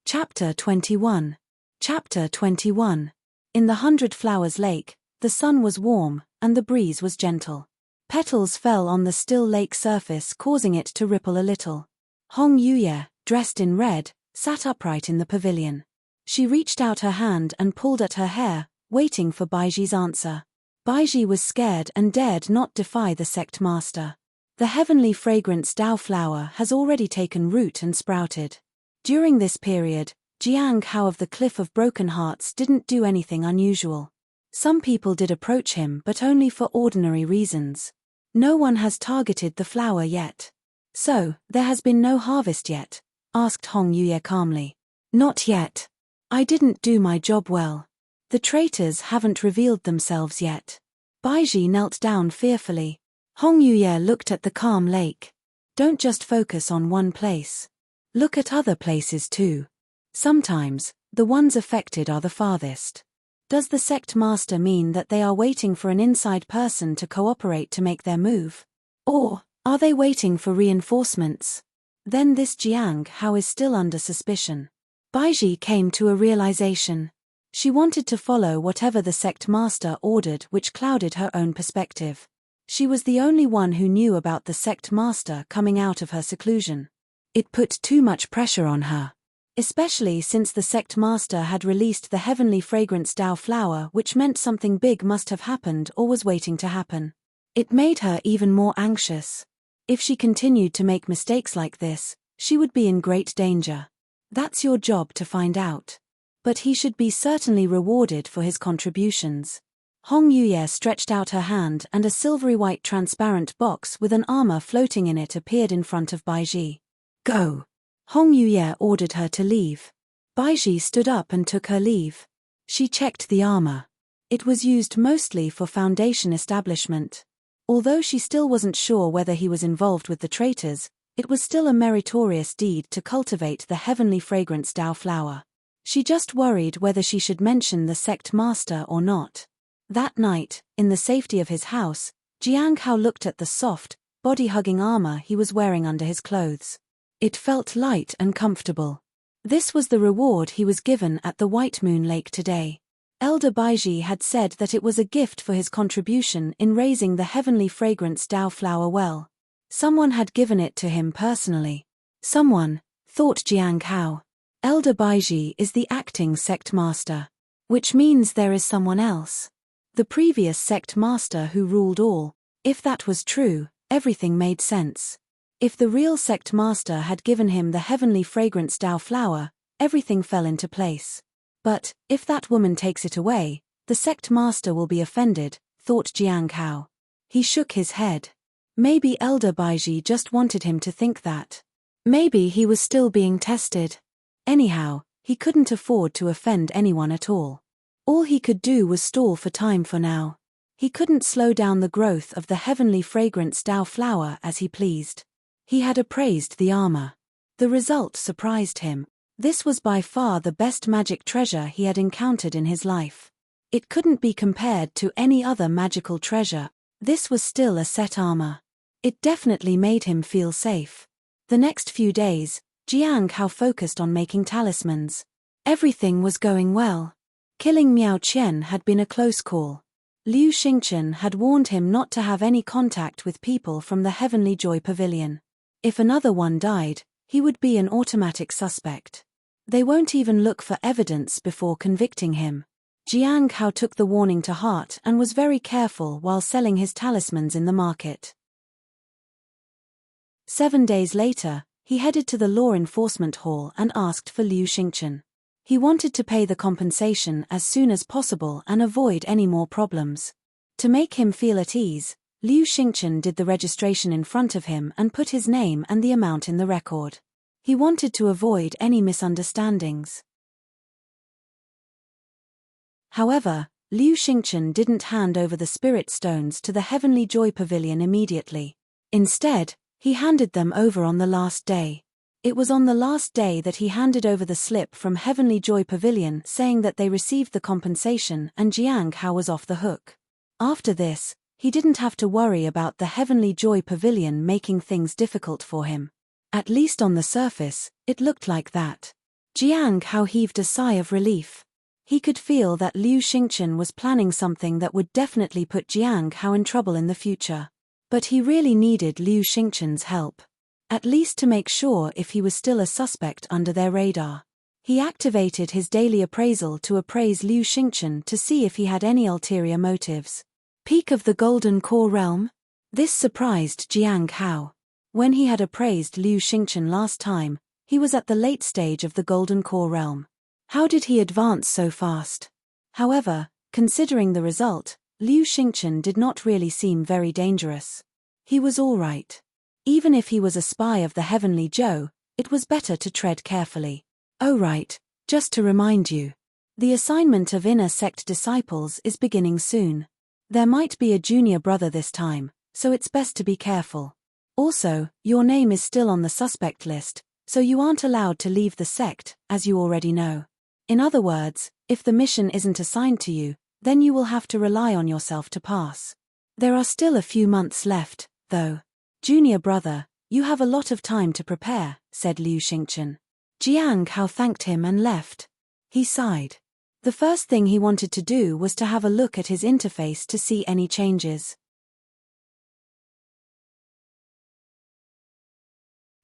Chapter 21. Chapter 21. In the 100 Flowers Lake, the sun was warm, and the breeze was gentle. Petals fell on the still lake surface, causing it to ripple a little. Hong Yuye, dressed in red, sat upright in the pavilion. She reached out her hand and pulled at her hair, waiting for Baiji's answer. Baiji was scared and dared not defy the sect master. The heavenly fragrance Dao flower has already taken root and sprouted. During this period, Jiang Hao of the Cliff of Broken Hearts didn't do anything unusual. Some people did approach him, but only for ordinary reasons. No one has targeted the flower yet. So, there has been no harvest yet? Asked Hong Yuye calmly. Not yet. I didn't do my job well. The traitors haven't revealed themselves yet. Baiji knelt down fearfully. Hong Yuye looked at the calm lake. Don't just focus on one place. Look at other places too. Sometimes, the ones affected are the farthest. Does the sect master mean that they are waiting for an inside person to cooperate to make their move? Or, are they waiting for reinforcements? Then this Jiang Hao is still under suspicion. Baiji came to a realization. She wanted to follow whatever the sect master ordered, which clouded her own perspective. She was the only one who knew about the sect master coming out of her seclusion. It put too much pressure on her. Especially since the sect master had released the heavenly fragrance Dao flower, which meant something big must have happened or was waiting to happen. It made her even more anxious. If she continued to make mistakes like this, she would be in great danger. That's your job to find out. But he should be certainly rewarded for his contributions. Hong Yuye stretched out her hand and a silvery white transparent box with an armor floating in it appeared in front of Baiji. Go! Hong Yuye ordered her to leave. Baiji stood up and took her leave. She checked the armor. It was used mostly for Foundation establishment. Although she still wasn't sure whether he was involved with the traitors, it was still a meritorious deed to cultivate the heavenly fragrance Dao flower. She just worried whether she should mention the sect master or not. That night, in the safety of his house, Jiang Hao looked at the soft, body-hugging armor he was wearing under his clothes. It felt light and comfortable. This was the reward he was given at the White Moon Lake today. Elder Baiji had said that it was a gift for his contribution in raising the heavenly fragrance Dao flower well. Someone had given it to him personally. Someone, thought Jiang Hao. Elder Baiji is the acting sect master. Which means there is someone else. The previous sect master who ruled all. If that was true, everything made sense. If the real sect master had given him the heavenly fragrance Dao flower, everything fell into place. But, if that woman takes it away, the sect master will be offended, thought Jiang Hao. He shook his head. Maybe Elder Baiji just wanted him to think that. Maybe he was still being tested. Anyhow, he couldn't afford to offend anyone at all. All he could do was stall for time for now. He couldn't slow down the growth of the heavenly fragrance Dao flower as he pleased. He had appraised the armor. The result surprised him. This was by far the best magic treasure he had encountered in his life. It couldn't be compared to any other magical treasure. This was still a set armor. It definitely made him feel safe. The next few days, Jiang Hao focused on making talismans. Everything was going well. Killing Miao Qian had been a close call. Liu Xingchen had warned him not to have any contact with people from the Heavenly Joy Pavilion. If another one died, he would be an automatic suspect. They won't even look for evidence before convicting him. Jiang Hao took the warning to heart and was very careful while selling his talismans in the market. 7 days later, he headed to the law enforcement hall and asked for Liu Xingchen. He wanted to pay the compensation as soon as possible and avoid any more problems. To make him feel at ease, Liu Xingchen did the registration in front of him and put his name and the amount in the record. He wanted to avoid any misunderstandings. However, Liu Xingchen didn't hand over the spirit stones to the Heavenly Joy Pavilion immediately. Instead, he handed them over on the last day. It was on the last day that he handed over the slip from Heavenly Joy Pavilion saying that they received the compensation and Jiang Hao was off the hook. After this, he didn't have to worry about the Heavenly Joy Pavilion making things difficult for him. At least on the surface, it looked like that. Jiang Hao heaved a sigh of relief. He could feel that Liu Xingchen was planning something that would definitely put Jiang Hao in trouble in the future. But he really needed Liu Xingchen's help. At least to make sure if he was still a suspect under their radar. He activated his daily appraisal to appraise Liu Xingchen to see if he had any ulterior motives. Peak of the Golden Core Realm? This surprised Jiang Hao. When he had appraised Liu Xingchen last time, he was at the late stage of the Golden Core Realm. How did he advance so fast? However, considering the result, Liu Xingchen did not really seem very dangerous. He was all right. Even if he was a spy of the Heavenly Joe, it was better to tread carefully. Oh right, just to remind you. The assignment of inner sect disciples is beginning soon. There might be a junior brother this time, so it's best to be careful. Also, your name is still on the suspect list, so you aren't allowed to leave the sect, as you already know. In other words, if the mission isn't assigned to you, then you will have to rely on yourself to pass. There are still a few months left, though. Junior brother, you have a lot of time to prepare, said Liu Xingchen. Jiang Hao thanked him and left. He sighed. The first thing he wanted to do was to have a look at his interface to see any changes.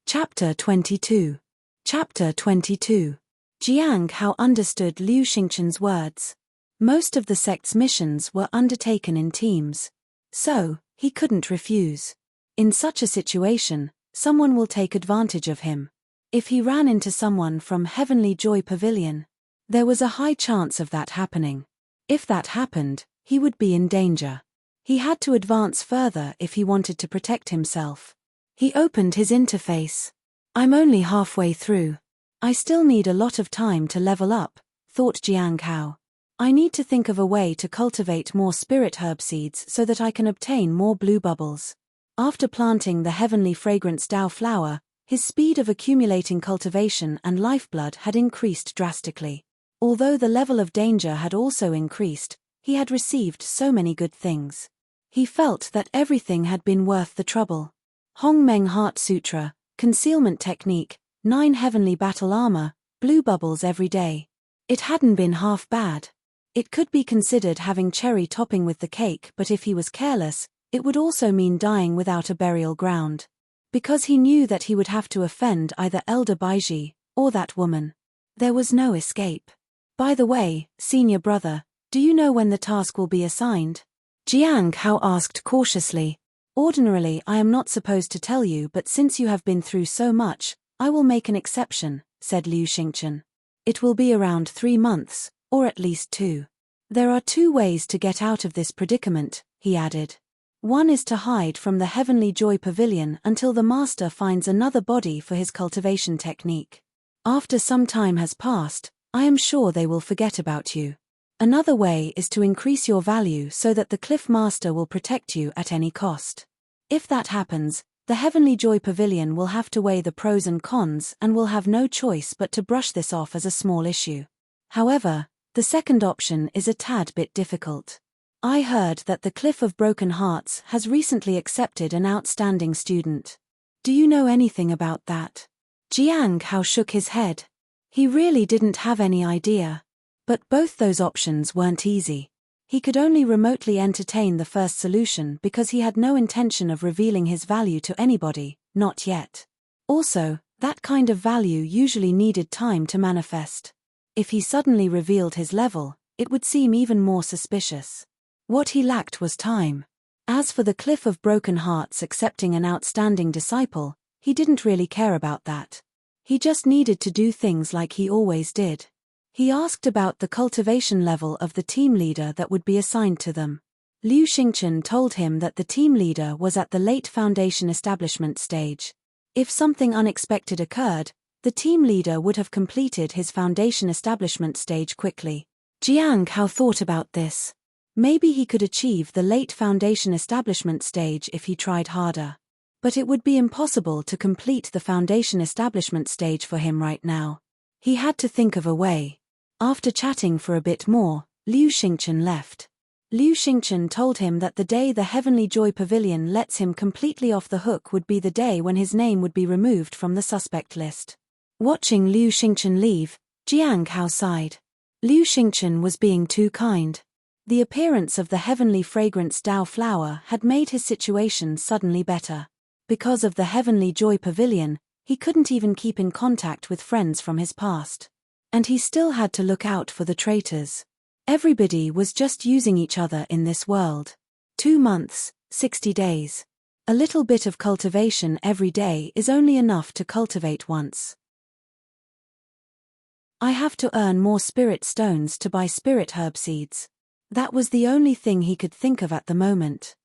Chapter 22. Chapter 22. Jiang Hao understood Liu Xingchen's words. Most of the sect's missions were undertaken in teams. So, he couldn't refuse. In such a situation, someone will take advantage of him. If he ran into someone from Heavenly Joy Pavilion, there was a high chance of that happening. If that happened, he would be in danger. He had to advance further if he wanted to protect himself. He opened his interface. I'm only halfway through. I still need a lot of time to level up, thought Jiang Hao. I need to think of a way to cultivate more spirit herb seeds so that I can obtain more blue bubbles. After planting the heavenly fragrance Dao flower, his speed of accumulating cultivation and lifeblood had increased drastically. Although the level of danger had also increased, he had received so many good things. He felt that everything had been worth the trouble. Hong Meng Heart Sutra, concealment technique, 9 heavenly battle armor, blue bubbles every day. It hadn't been half bad. It could be considered having cherry topping with the cake, but if he was careless, it would also mean dying without a burial ground. Because he knew that he would have to offend either Elder Baiji or that woman. There was no escape. By the way, senior brother, do you know when the task will be assigned? Jiang Hao asked cautiously. Ordinarily I am not supposed to tell you, but since you have been through so much, I will make an exception, said Liu Xingchen. It will be around 3 months, or at least 2. There are 2 ways to get out of this predicament, he added. One is to hide from the Heavenly Joy Pavilion until the master finds another body for his cultivation technique. After some time has passed, I am sure they will forget about you. Another way is to increase your value so that the Cliff Master will protect you at any cost. If that happens, the Heavenly Joy Pavilion will have to weigh the pros and cons and will have no choice but to brush this off as a small issue. However, the second option is a tad bit difficult. I heard that the Cliff of Broken Hearts has recently accepted an outstanding student. Do you know anything about that? Jiang Hao shook his head. He really didn't have any idea. But both those options weren't easy. He could only remotely entertain the first solution because he had no intention of revealing his value to anybody, not yet. Also, that kind of value usually needed time to manifest. If he suddenly revealed his level, it would seem even more suspicious. What he lacked was time. As for the Cliff of Broken Hearts accepting an outstanding disciple, he didn't really care about that. He just needed to do things like he always did. He asked about the cultivation level of the team leader that would be assigned to them. Liu Xingchen told him that the team leader was at the late foundation establishment stage. If something unexpected occurred, the team leader would have completed his foundation establishment stage quickly. Jiang Hao thought about this. Maybe he could achieve the late foundation establishment stage if he tried harder. But it would be impossible to complete the foundation establishment stage for him right now. He had to think of a way. After chatting for a bit more, Liu Xingchen left. Liu Xingchen told him that the day the Heavenly Joy Pavilion lets him completely off the hook would be the day when his name would be removed from the suspect list. Watching Liu Xingchen leave, Jiang Hao sighed. Liu Xingchen was being too kind. The appearance of the heavenly fragrance Dao flower had made his situation suddenly better. Because of the Heavenly Joy Pavilion, he couldn't even keep in contact with friends from his past. And he still had to look out for the traitors. Everybody was just using each other in this world. 2 months, 60 days. A little bit of cultivation every day is only enough to cultivate once. I have to earn more spirit stones to buy spirit herb seeds. That was the only thing he could think of at the moment.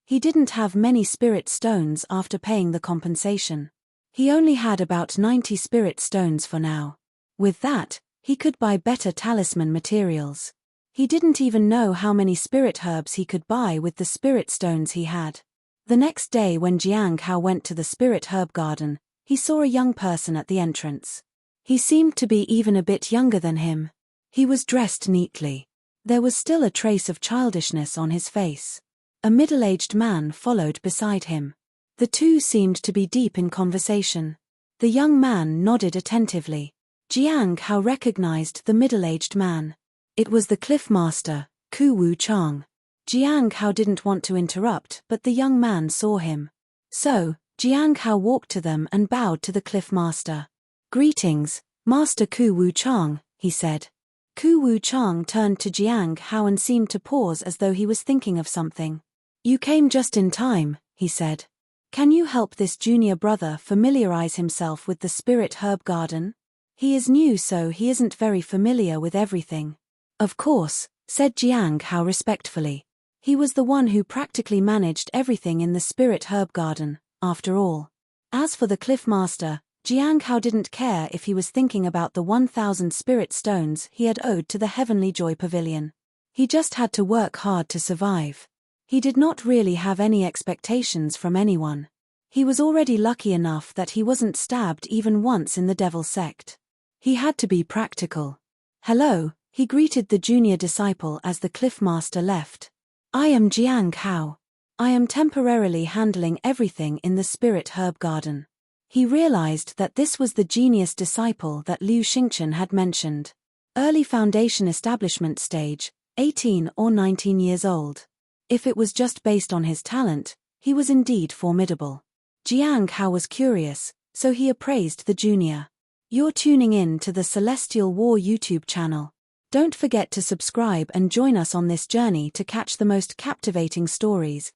He didn't have many spirit stones after paying the compensation. He only had about 90 spirit stones for now. With that, he could buy better talisman materials. He didn't even know how many spirit herbs he could buy with the spirit stones he had. The next day when Jiang Hao went to the spirit herb garden, he saw a young person at the entrance. He seemed to be even a bit younger than him. He was dressed neatly. There was still a trace of childishness on his face. A middle-aged man followed beside him. The two seemed to be deep in conversation. The young man nodded attentively. Jiang Hao recognized the middle-aged man. It was the cliff master, Ku Wu Chang. Jiang Hao didn't want to interrupt, but the young man saw him. So, Jiang Hao walked to them and bowed to the cliff master. "Greetings, Master Ku Wu Chang," he said. Ku Wu Chang turned to Jiang Hao and seemed to pause as though he was thinking of something. "You came just in time," he said. "Can you help this junior brother familiarize himself with the spirit herb garden? He is new, so he isn't very familiar with everything." "Of course," said Jiang Hao respectfully. He was the one who practically managed everything in the spirit herb garden, after all. As for the cliff master, Jiang Hao didn't care if he was thinking about the 1,000 spirit stones he had owed to the Heavenly Joy Pavilion. He just had to work hard to survive. He did not really have any expectations from anyone. He was already lucky enough that he wasn't stabbed even once in the devil sect. He had to be practical. "Hello," he greeted the junior disciple as the cliff master left. "I am Jiang Hao. I am temporarily handling everything in the spirit herb garden." He realized that this was the genius disciple that Liu Xingchen had mentioned. Early foundation establishment stage, 18 or 19 years old. If it was just based on his talent, he was indeed formidable. Jiang Hao was curious, so he appraised the junior. You're tuning in to the Celestial War YouTube channel. Don't forget to subscribe and join us on this journey to catch the most captivating stories,